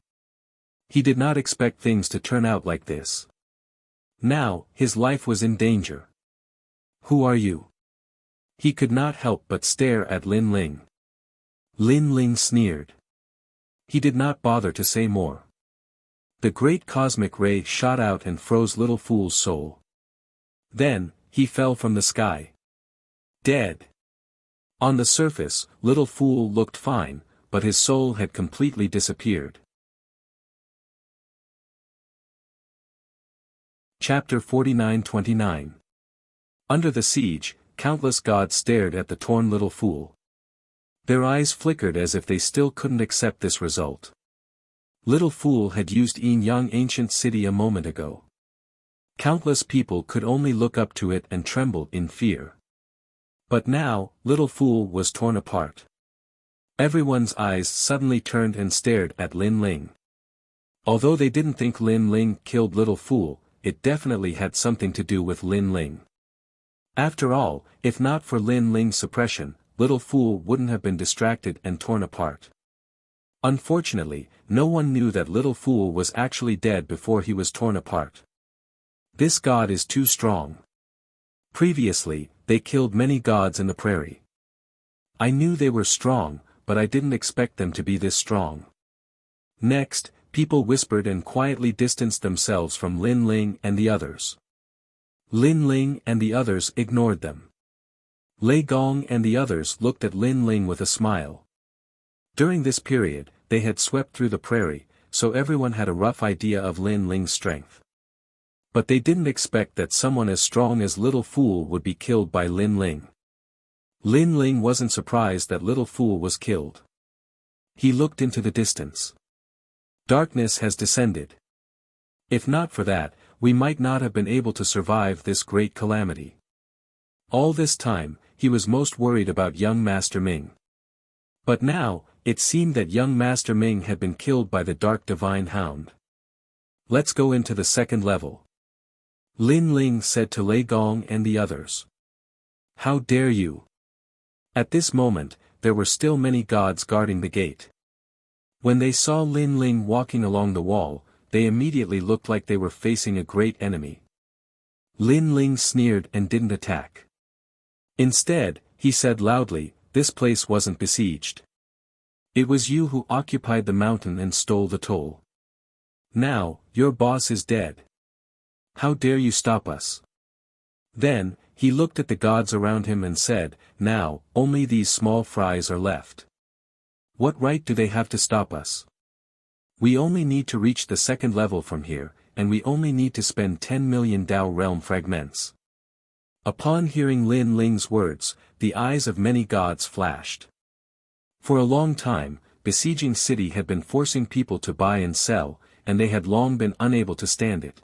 He did not expect things to turn out like this. Now, his life was in danger. Who are you? He could not help but stare at Lin Ling. Lin Ling sneered. He did not bother to say more. The great cosmic ray shot out and froze Little Fool's soul. Then, he fell from the sky. Dead. On the surface, Little Fool looked fine, but his soul had completely disappeared. Chapter 49-29. Under the siege, countless gods stared at the torn Little Fool. Their eyes flickered as if they still couldn't accept this result. Little Fool had used Yang ancient city a moment ago. Countless people could only look up to it and tremble in fear. But now, Little Fool was torn apart. Everyone's eyes suddenly turned and stared at Lin Ling. Although they didn't think Lin Ling killed Little Fool, it definitely had something to do with Lin Ling. After all, if not for Lin Ling's suppression, Little Fool wouldn't have been distracted and torn apart. Unfortunately, no one knew that Little Fool was actually dead before he was torn apart. This god is too strong. Previously, they killed many gods in the prairie. I knew they were strong, but I didn't expect them to be this strong. Next, people whispered and quietly distanced themselves from Lin Ling and the others. Lin Ling and the others ignored them. Lei Gong and the others looked at Lin Ling with a smile. During this period, they had swept through the prairie, so everyone had a rough idea of Lin Ling's strength. But they didn't expect that someone as strong as Little Fool would be killed by Lin Ling. Lin Ling wasn't surprised that Little Fool was killed. He looked into the distance. Darkness has descended. If not for that, we might not have been able to survive this great calamity. All this time, he was most worried about young Master Ming. But now, it seemed that young Master Ming had been killed by the Dark Divine Hound. Let's go into the second level. Lin Ling said to Lei Gong and the others. How dare you? At this moment, there were still many gods guarding the gate. When they saw Lin Ling walking along the wall, they immediately looked like they were facing a great enemy. Lin Ling sneered and didn't attack. Instead, he said loudly, this place wasn't besieged. It was you who occupied the mountain and stole the toll. Now, your boss is dead. How dare you stop us? Then, he looked at the gods around him and said, now, only these small fries are left. What right do they have to stop us? We only need to reach the second level from here, and we only need to spend 10 million Dao realm fragments. Upon hearing Lin Ling's words, the eyes of many gods flashed. For a long time, besieging city had been forcing people to buy and sell, and they had long been unable to stand it.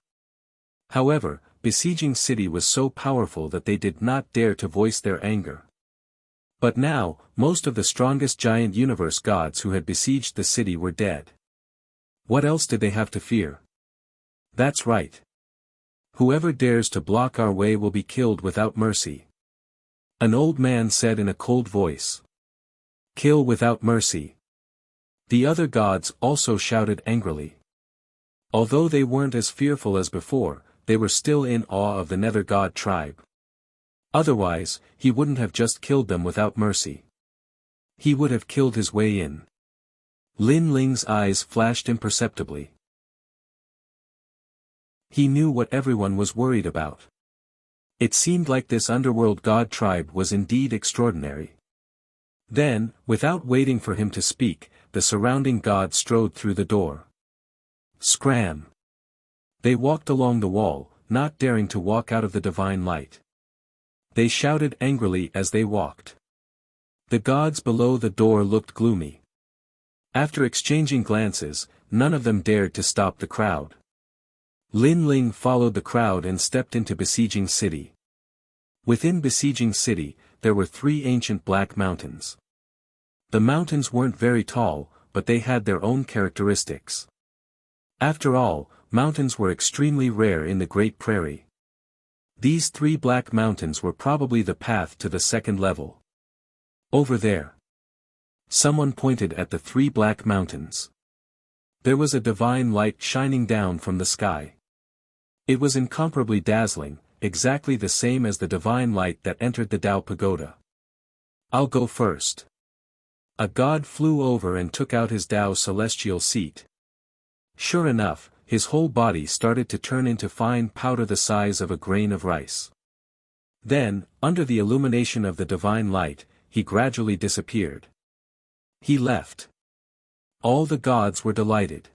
However, besieging city was so powerful that they did not dare to voice their anger. But now, most of the strongest giant universe gods who had besieged the city were dead. What else did they have to fear? That's right. Whoever dares to block our way will be killed without mercy. An old man said in a cold voice. Kill without mercy. The other gods also shouted angrily. Although they weren't as fearful as before, they were still in awe of the Nether God tribe. Otherwise, he wouldn't have just killed them without mercy. He would have killed his way in. Lin Ling's eyes flashed imperceptibly. He knew what everyone was worried about. It seemed like this underworld god tribe was indeed extraordinary. Then, without waiting for him to speak, the surrounding gods strode through the door. Scram! They walked along the wall, not daring to walk out of the divine light. They shouted angrily as they walked. The gods below the door looked gloomy. After exchanging glances, none of them dared to stop the crowd. Lin Ling followed the crowd and stepped into besieging city. Within besieging city, there were 3 ancient black mountains. The mountains weren't very tall, but they had their own characteristics. After all, mountains were extremely rare in the Great Prairie. These 3 black mountains were probably the path to the second level. Over there. Someone pointed at the 3 black mountains. There was a divine light shining down from the sky. It was incomparably dazzling, exactly the same as the divine light that entered the Tao Pagoda. I'll go first. A god flew over and took out his Tao celestial seat. Sure enough, his whole body started to turn into fine powder the size of a grain of rice. Then, under the illumination of the divine light, he gradually disappeared. He left. All the gods were delighted.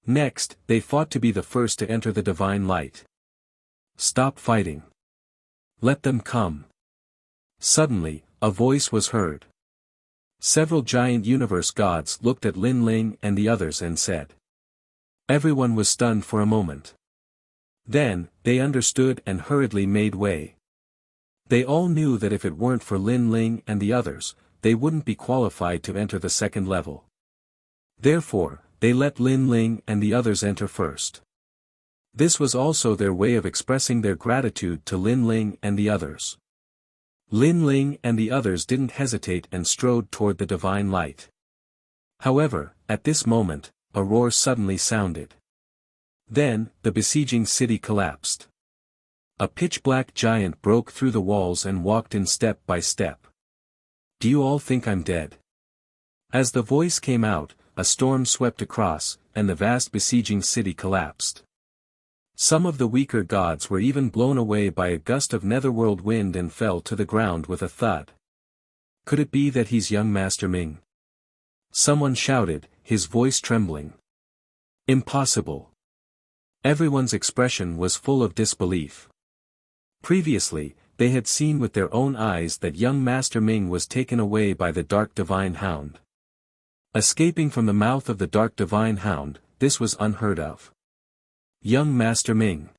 Next, they fought to be the first to enter the divine light. Stop fighting. Let them come. Suddenly, a voice was heard. Several giant universe gods looked at Lin Ling and the others and said. Everyone was stunned for a moment. Then, they understood and hurriedly made way. They all knew that if it weren't for Lin Ling and the others, they wouldn't be qualified to enter the second level. Therefore, they let Lin Ling and the others enter first. This was also their way of expressing their gratitude to Lin Ling and the others. Lin Ling and the others didn't hesitate and strode toward the divine light. However, at this moment, a roar suddenly sounded. Then, the besieging city collapsed. A pitch-black giant broke through the walls and walked in step by step. Do you all think I'm dead? As the voice came out, a storm swept across, and the vast besieging city collapsed. Some of the weaker gods were even blown away by a gust of netherworld wind and fell to the ground with a thud. Could it be that he's young Master Ming? Someone shouted, his voice trembling. Impossible. Everyone's expression was full of disbelief. Previously, they had seen with their own eyes that young Master Ming was taken away by the Dark Divine Hound. Escaping from the mouth of the Dark Divine Hound, this was unheard of. Young Master Ming.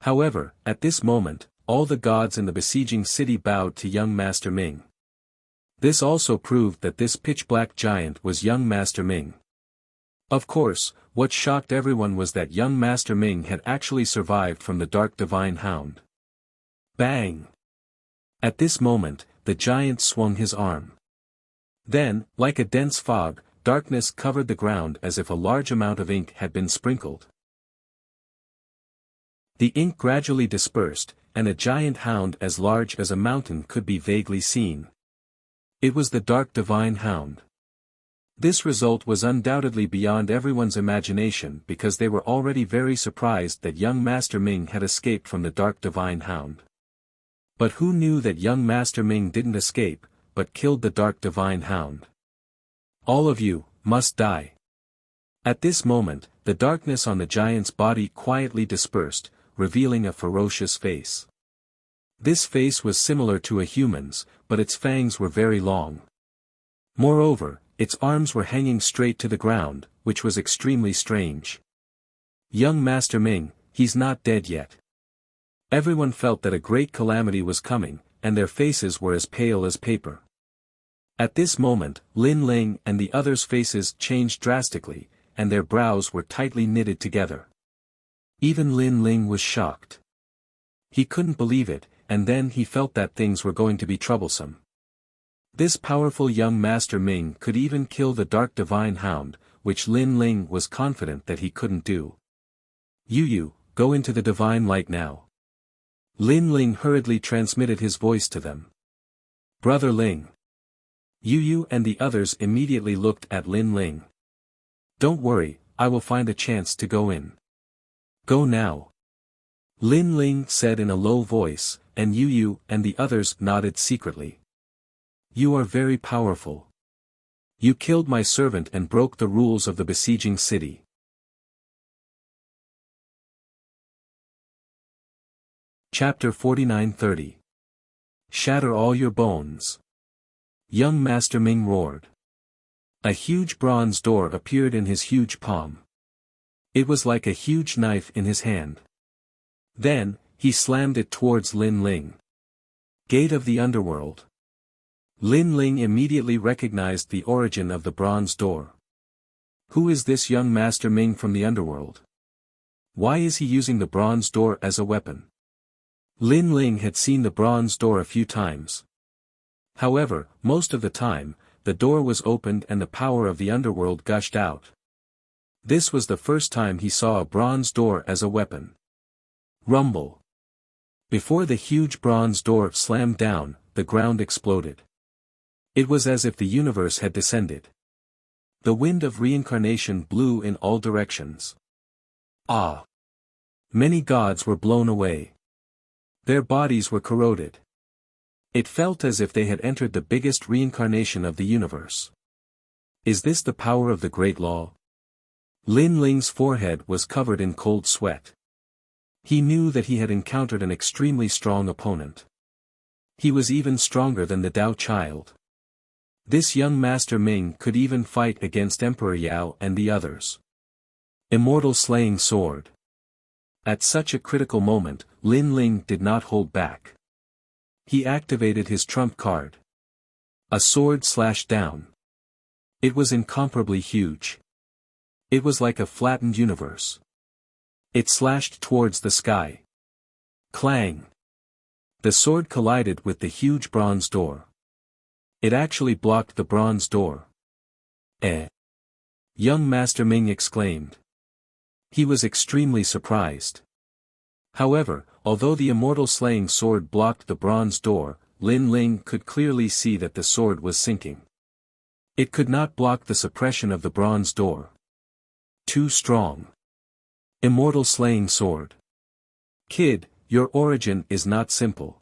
However, at this moment, all the gods in the besieging city bowed to young Master Ming. This also proved that this pitch-black giant was young Master Ming. Of course, what shocked everyone was that young Master Ming had actually survived from the Dark Divine Hound. Bang! At this moment, the giant swung his arm. Then, like a dense fog, darkness covered the ground as if a large amount of ink had been sprinkled. The ink gradually dispersed, and a giant hound as large as a mountain could be vaguely seen. It was the Dark Divine Hound. This result was undoubtedly beyond everyone's imagination because they were already very surprised that young Master Ming had escaped from the Dark Divine Hound. But who knew that young Master Ming didn't escape, but killed the Dark Divine Hound? All of you must die. At this moment, the darkness on the giant's body quietly dispersed, revealing a ferocious face. This face was similar to a human's, but its fangs were very long. Moreover, its arms were hanging straight to the ground, which was extremely strange. Young Master Ming, he's not dead yet. Everyone felt that a great calamity was coming, and their faces were as pale as paper. At this moment, Lin Ling and the others' faces changed drastically, and their brows were tightly knitted together. Even Lin Ling was shocked. He couldn't believe it, and then he felt that things were going to be troublesome. This powerful young Master Ming could even kill the Dark Divine Hound, which Lin Ling was confident that he couldn't do. You, go into the divine light now. Lin Ling hurriedly transmitted his voice to them. Brother Ling. Yu and the others immediately looked at Lin Ling. Don't worry, I will find a chance to go in. Go now. Lin Ling said in a low voice, and Yu and the others nodded secretly. You are very powerful. You killed my servant and broke the rules of the besieging city. Chapter 49-30. Shatter all your bones. Young Master Ming roared. A huge bronze door appeared in his huge palm. It was like a huge knife in his hand. Then, he slammed it towards Lin Ling. Gate of the Underworld. Lin Ling immediately recognized the origin of the bronze door. Who is this young Master Ming from the underworld? Why is he using the bronze door as a weapon? Lin Ling had seen the bronze door a few times. However, most of the time, the door was opened and the power of the underworld gushed out. This was the first time he saw a bronze door as a weapon. Rumble. Before the huge bronze door slammed down, the ground exploded. It was as if the universe had descended. The wind of reincarnation blew in all directions. Ah! Many gods were blown away. Their bodies were corroded. It felt as if they had entered the biggest reincarnation of the universe. Is this the power of the Great Law? Lin Ling's forehead was covered in cold sweat. He knew that he had encountered an extremely strong opponent. He was even stronger than the Tao child. This young Master Ming could even fight against Emperor Yao and the others. Immortal Slaying Sword. At such a critical moment, Lin Ling did not hold back. He activated his trump card. A sword slashed down. It was incomparably huge. It was like a flattened universe. It slashed towards the sky. Clang! The sword collided with the huge bronze door. It actually blocked the bronze door. Young Master Ming exclaimed. He was extremely surprised. However, although the immortal slaying sword blocked the bronze door, Lin Ling could clearly see that the sword was sinking. It could not block the suppression of the bronze door. Too strong. Immortal slaying sword. Kid, your origin is not simple.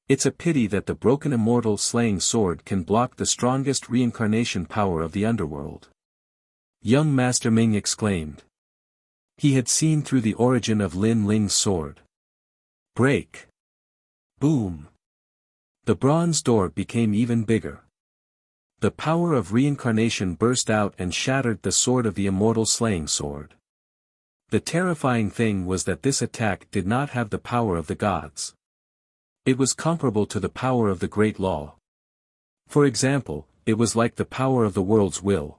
It's a pity that the broken immortal slaying sword can block the strongest reincarnation power of the underworld. Young Master Ming exclaimed. He had seen through the origin of Lin Ling's sword. Break. Boom. The bronze door became even bigger. The power of reincarnation burst out and shattered the sword of the immortal slaying sword. The terrifying thing was that this attack did not have the power of the gods. It was comparable to the power of the Great Law. For example, it was like the power of the world's will.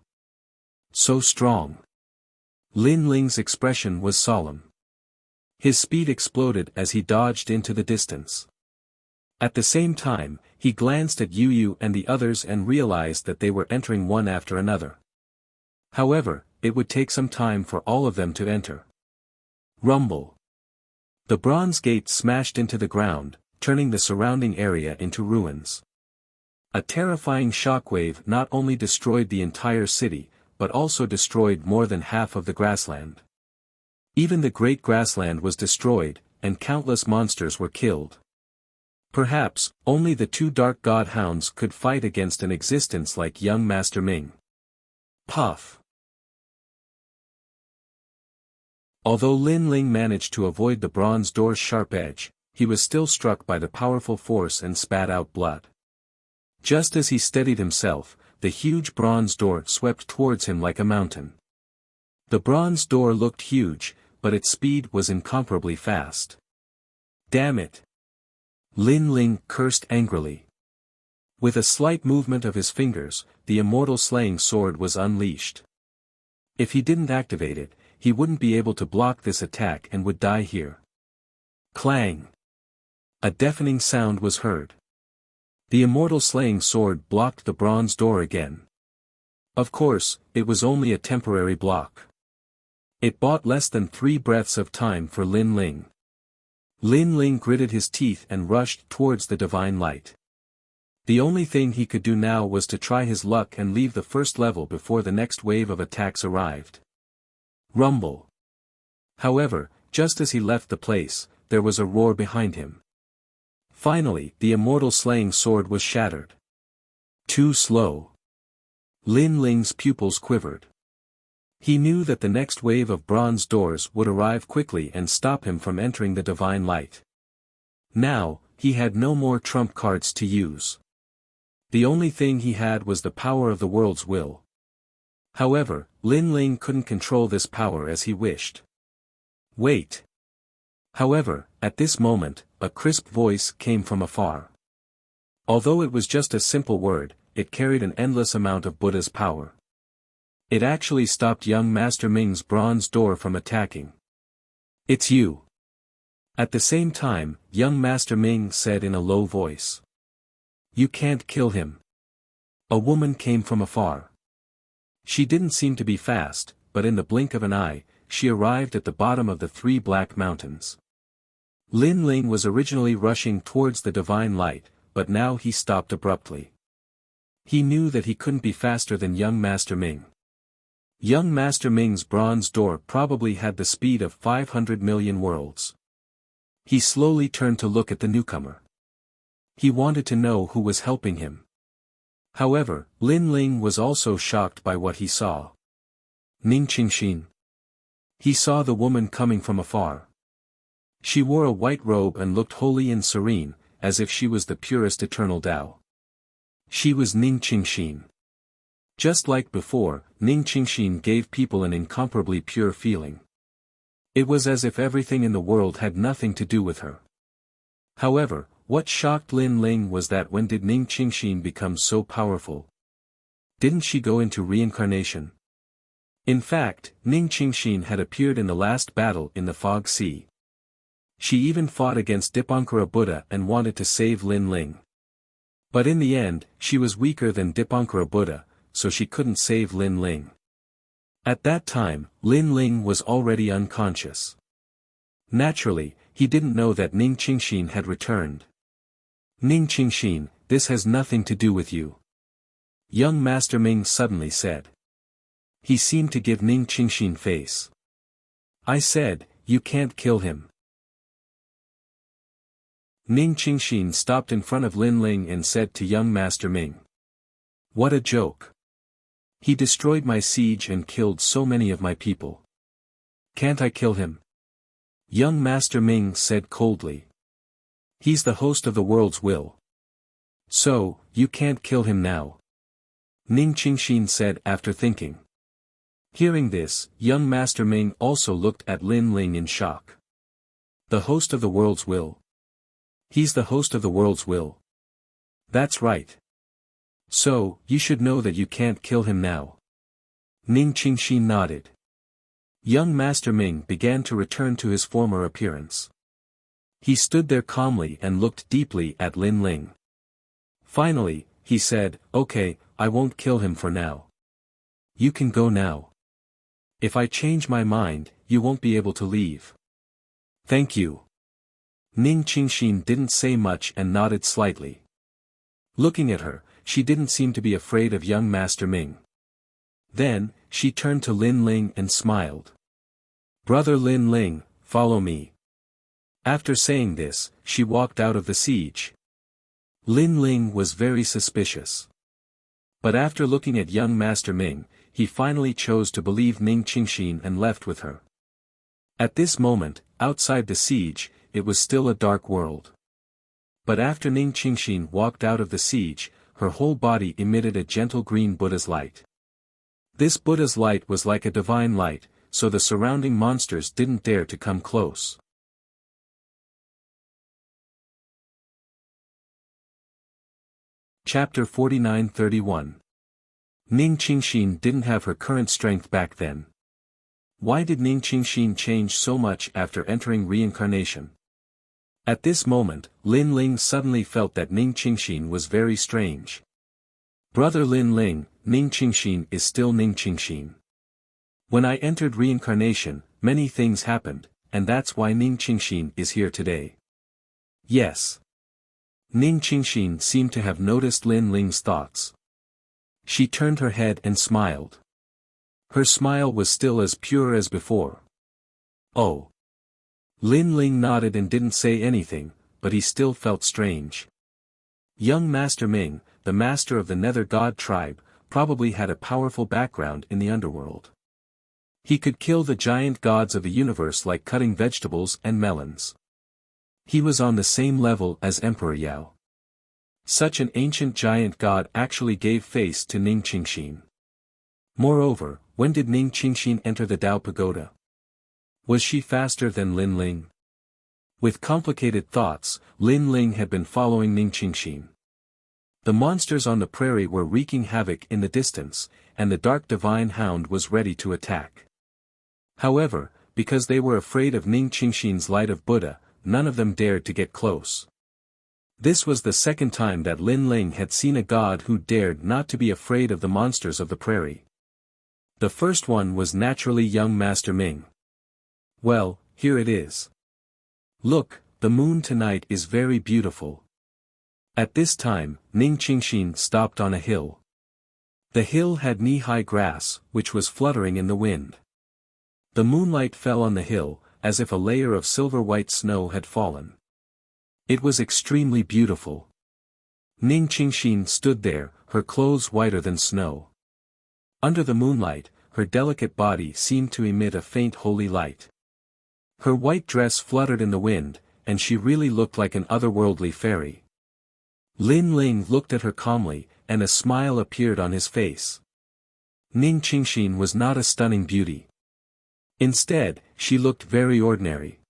So strong. Lin Ling's expression was solemn. His speed exploded as he dodged into the distance. At the same time, he glanced at Yu Yu and the others and realized that they were entering one after another. However, it would take some time for all of them to enter. Rumble. The bronze gate smashed into the ground, turning the surrounding area into ruins. A terrifying shockwave not only destroyed the entire city, but also destroyed more than half of the grassland. Even the great grassland was destroyed, and countless monsters were killed. Perhaps, only the two dark god hounds could fight against an existence like young Master Ming. Puff. Although Lin Ling managed to avoid the bronze door's sharp edge, he was still struck by the powerful force and spat out blood. Just as he steadied himself, the huge bronze door swept towards him like a mountain. The bronze door looked huge, but its speed was incomparably fast. Damn it! Lin Ling cursed angrily. With a slight movement of his fingers, the immortal slaying sword was unleashed. If he didn't activate it, he wouldn't be able to block this attack and would die here. Clang! A deafening sound was heard. The immortal slaying sword blocked the bronze door again. Of course, it was only a temporary block. It bought less than 3 breaths of time for Lin Ling. Lin Ling gritted his teeth and rushed towards the divine light. The only thing he could do now was to try his luck and leave the first level before the next wave of attacks arrived. Rumble. However, just as he left the place, there was a roar behind him. Finally, the immortal slaying sword was shattered. Too slow. Lin Ling's pupils quivered. He knew that the next wave of bronze doors would arrive quickly and stop him from entering the divine light. Now, he had no more trump cards to use. The only thing he had was the power of the world's will. However, Lin Ling couldn't control this power as he wished. Wait. However, at this moment, a crisp voice came from afar. Although it was just a simple word, it carried an endless amount of Buddha's power. It actually stopped young Master Ming's bronze door from attacking. It's you. At the same time, young Master Ming said in a low voice. You can't kill him. A woman came from afar. She didn't seem to be fast, but in the blink of an eye, she arrived at the bottom of the 3 black mountains. Lin Ling was originally rushing towards the divine light, but now he stopped abruptly. He knew that he couldn't be faster than young Master Ming. Young Master Ming's bronze door probably had the speed of 500 million worlds. He slowly turned to look at the newcomer. He wanted to know who was helping him. However, Lin Ling was also shocked by what he saw. Ning Qingxin. He saw the woman coming from afar. She wore a white robe and looked holy and serene, as if she was the purest eternal Tao. She was Ning Qingxin. Just like before, Ning Qingxin gave people an incomparably pure feeling. It was as if everything in the world had nothing to do with her. However, what shocked Lin Ling was that when did Ning Qingxin become so powerful? Didn't she go into reincarnation? In fact, Ning Qingxin had appeared in the last battle in the Fog Sea. She even fought against Dipankara Buddha and wanted to save Lin Ling. But in the end, she was weaker than Dipankara Buddha, so she couldn't save Lin Ling. At that time, Lin Ling was already unconscious. Naturally, he didn't know that Ning Qingxin had returned. Ning Qingxin, this has nothing to do with you. Young Master Ming suddenly said. He seemed to give Ning Qingxin face. I said, you can't kill him. Ning Qingxin stopped in front of Lin Ling and said to young Master Ming. What a joke. He destroyed my siege and killed so many of my people. Can't I kill him? Young Master Ming said coldly. He's the host of the world's will. So, you can't kill him now. Ning Qingxin said after thinking. Hearing this, young Master Ming also looked at Lin Ling in shock. The host of the world's will. He's the host of the world's will. That's right. So, you should know that you can't kill him now. Ning Qingxin nodded. Young Master Ming began to return to his former appearance. He stood there calmly and looked deeply at Lin Ling. Finally, he said, okay, I won't kill him for now. You can go now. If I change my mind, you won't be able to leave. Thank you. Ning Qingxin didn't say much and nodded slightly. Looking at her, she didn't seem to be afraid of young Master Ming. Then, she turned to Lin Ling and smiled. Brother Lin Ling, follow me. After saying this, she walked out of the siege. Lin Ling was very suspicious. But after looking at young Master Ming, he finally chose to believe Ning Qingxin and left with her. At this moment, outside the siege, it was still a dark world. But after Ning Qingxin walked out of the siege, her whole body emitted a gentle green Buddha's light. This Buddha's light was like a divine light, so the surrounding monsters didn't dare to come close. Chapter 49-31. Ning Qingxin didn't have her current strength back then. Why did Ning Qingxin change so much after entering reincarnation? At this moment, Lin Ling suddenly felt that Ning Qingxin was very strange. Brother Lin Ling, Ning Qingxin is still Ning Qingxin. When I entered reincarnation, many things happened, and that's why Ning Qingxin is here today. Yes. Ning Qingxin seemed to have noticed Lin Ling's thoughts. She turned her head and smiled. Her smile was still as pure as before. Oh. Lin Ling nodded and didn't say anything, but he still felt strange. Young Master Ming, the master of the Nether God tribe, probably had a powerful background in the underworld. He could kill the giant gods of the universe like cutting vegetables and melons. He was on the same level as Emperor Yao. Such an ancient giant god actually gave face to Ning Qingxin. Moreover, when did Ning Qingxin enter the Tao Pagoda? Was she faster than Lin Ling? With complicated thoughts, Lin Ling had been following Ning Qingxin. The monsters on the prairie were wreaking havoc in the distance, and the dark divine hound was ready to attack. However, because they were afraid of Ning Qingxin's light of Buddha, none of them dared to get close. This was the second time that Lin Ling had seen a god who dared not to be afraid of the monsters of the prairie. The first one was naturally young Master Ming. Well, here it is. Look, the moon tonight is very beautiful. At this time, Ning Qingxin stopped on a hill. The hill had knee-high grass, which was fluttering in the wind. The moonlight fell on the hill, as if a layer of silver-white snow had fallen. It was extremely beautiful. Ning Qingxin stood there, her clothes whiter than snow. Under the moonlight, her delicate body seemed to emit a faint holy light. Her white dress fluttered in the wind, and she really looked like an otherworldly fairy. Lin Ling looked at her calmly, and a smile appeared on his face. Ning Qingxin was not a stunning beauty. Instead, she looked very ordinary.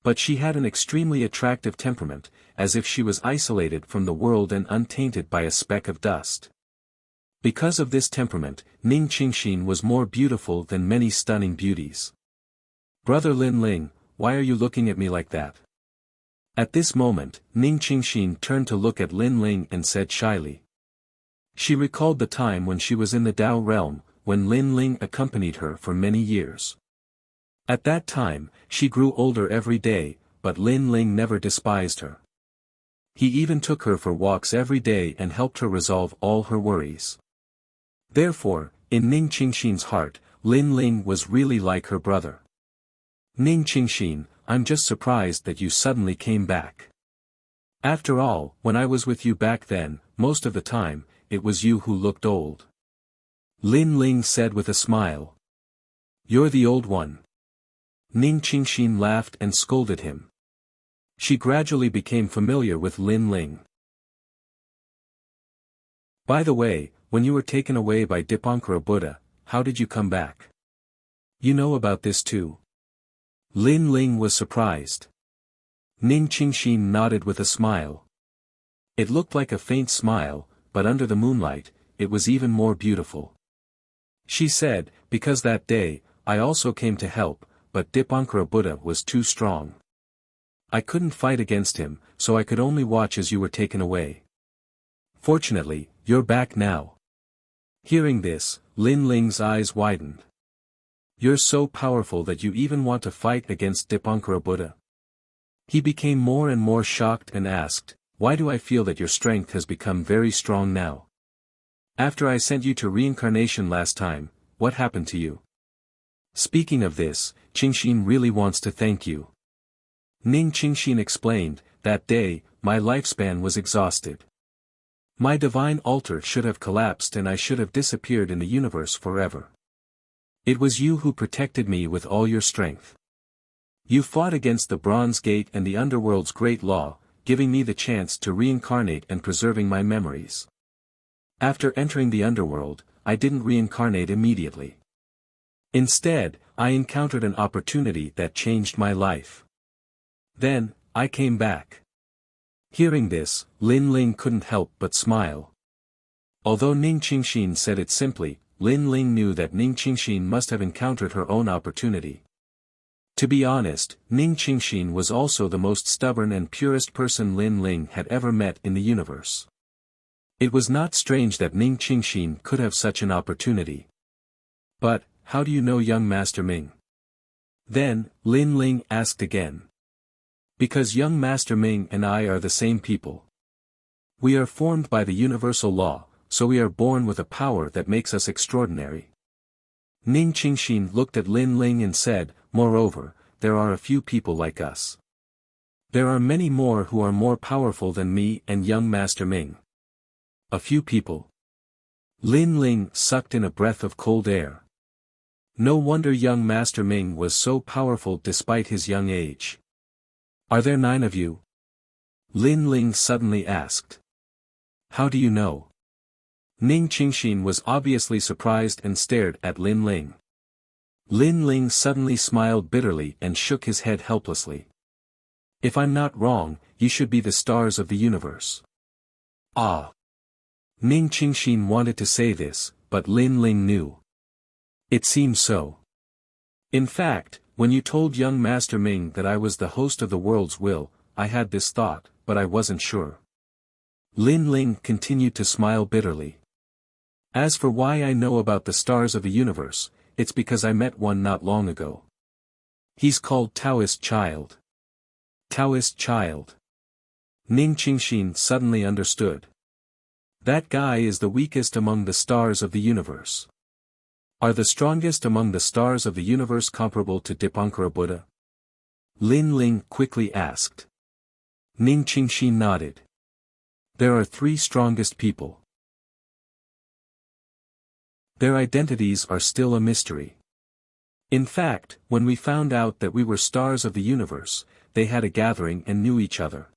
But she had an extremely attractive temperament, as if she was isolated from the world and untainted by a speck of dust. Because of this temperament, Ning Qingxin was more beautiful than many stunning beauties. "Brother Lin Ling, why are you looking at me like that?" At this moment, Ning Qingxin turned to look at Lin Ling and said shyly. She recalled the time when she was in the Tao realm, when Lin Ling accompanied her for many years. At that time, she grew older every day, but Lin Ling never despised her. He even took her for walks every day and helped her resolve all her worries. Therefore, in Ning Qingxin's heart, Lin Ling was really like her brother. "Ning Qingxin, I'm just surprised that you suddenly came back. After all, when I was with you back then, most of the time, it was you who looked old." Lin Ling said with a smile. "You're the old one." Ning Qingxin laughed and scolded him. She gradually became familiar with Lin Ling. "By the way, when you were taken away by Dipankara Buddha, how did you come back? You know about this too?" Lin Ling was surprised. Ning Qingxin nodded with a smile. It looked like a faint smile, but under the moonlight, it was even more beautiful. She said, "Because that day, I also came to help, but Dipankara Buddha was too strong. I couldn't fight against him, so I could only watch as you were taken away. Fortunately, you're back now." Hearing this, Lin Ling's eyes widened. "You're so powerful that you even want to fight against Dipankara Buddha?" He became more and more shocked and asked, "Why do I feel that your strength has become very strong now? After I sent you to reincarnation last time, what happened to you?" "Speaking of this, Qingxin really wants to thank you." Ning Qingxin explained, "That day, my lifespan was exhausted. My divine altar should have collapsed and I should have disappeared in the universe forever. It was you who protected me with all your strength. You fought against the Bronze Gate and the Underworld's great law, giving me the chance to reincarnate and preserving my memories. After entering the Underworld, I didn't reincarnate immediately. Instead, I encountered an opportunity that changed my life. Then, I came back." Hearing this, Lin Ling couldn't help but smile. Although Ning Qingxin said it simply, Lin Ling knew that Ning Qingxin must have encountered her own opportunity. To be honest, Ning Qingxin was also the most stubborn and purest person Lin Ling had ever met in the universe. It was not strange that Ning Qingxin could have such an opportunity. "But, how do you know young Master Ming?" Then, Lin Ling asked again. "Because young Master Ming and I are the same people. We are formed by the universal law, so we are born with a power that makes us extraordinary." Ning Qingxin looked at Lin Ling and said, "Moreover, there are a few people like us. There are many more who are more powerful than me and young Master Ming." "A few people?" Lin Ling sucked in a breath of cold air. No wonder young Master Ming was so powerful despite his young age. "Are there 9 of you?" Lin Ling suddenly asked. "How do you know?" Ning Qingxin was obviously surprised and stared at Lin Ling. Lin Ling suddenly smiled bitterly and shook his head helplessly. "If I'm not wrong, you should be the stars of the universe." "Ah." Ning Qingxin wanted to say this, but Lin Ling knew. It seemed so. In fact, When you told young Master Ming that I was the host of the world's will, I had this thought, but I wasn't sure. Lin Ling continued to smile bitterly. As for why I know about the stars of the universe, it's because I met one not long ago. He's called Taoist Child. Taoist Child. Ning Qingxin suddenly understood. That guy is the weakest among the stars of the universe. Are the strongest among the stars of the universe comparable to Dipankara Buddha? Lin Ling quickly asked. Ning Qingxin nodded. There are 3 strongest people. Their identities are still a mystery. In fact, when we found out that we were stars of the universe, they had a gathering and knew each other.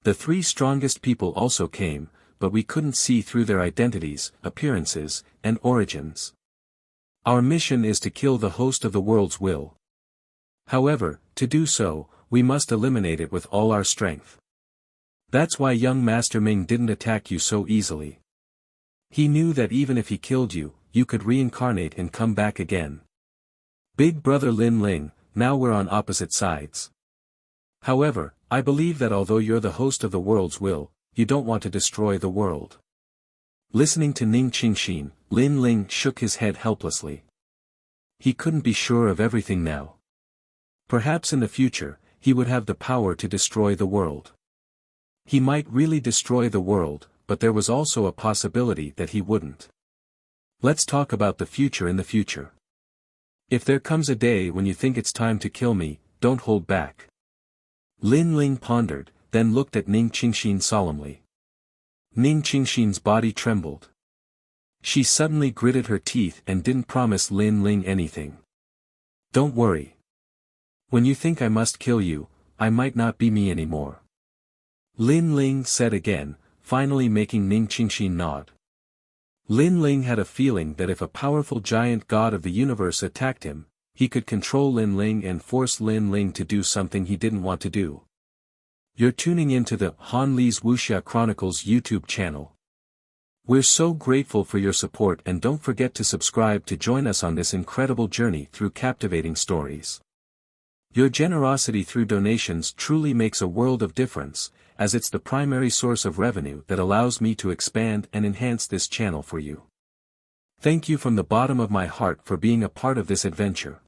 The 3 strongest people also came, but we couldn't see through their identities, appearances, and origins. Our mission is to kill the host of the world's will. However, to do so, we must eliminate it with all our strength. That's why young Master Ming didn't attack you so easily. He knew that even if he killed you, you could reincarnate and come back again. Big brother Lin Ling, now we're on opposite sides. However, I believe that although you're the host of the world's will, you don't want to destroy the world. Listening to Ning Qingxin, Lin Ling shook his head helplessly. He couldn't be sure of everything now. Perhaps in the future, he would have the power to destroy the world. He might really destroy the world, but there was also a possibility that he wouldn't. Let's talk about the future in the future. If there comes a day when you think it's time to kill me, don't hold back. Lin Ling pondered, then looked at Ning Qingxin solemnly. Ning Qingxin's body trembled. She suddenly gritted her teeth and didn't promise Lin Ling anything. Don't worry. When you think I must kill you, I might not be me anymore. Lin Ling said again, finally making Ning Qingxin nod. Lin Ling had a feeling that if a powerful giant god of the universe attacked him, he could control Lin Ling and force Lin Ling to do something he didn't want to do. You're tuning into the Han Li's Wuxia Chronicles YouTube channel. We're so grateful for your support, and don't forget to subscribe to join us on this incredible journey through captivating stories. Your generosity through donations truly makes a world of difference, as it's the primary source of revenue that allows me to expand and enhance this channel for you. Thank you from the bottom of my heart for being a part of this adventure.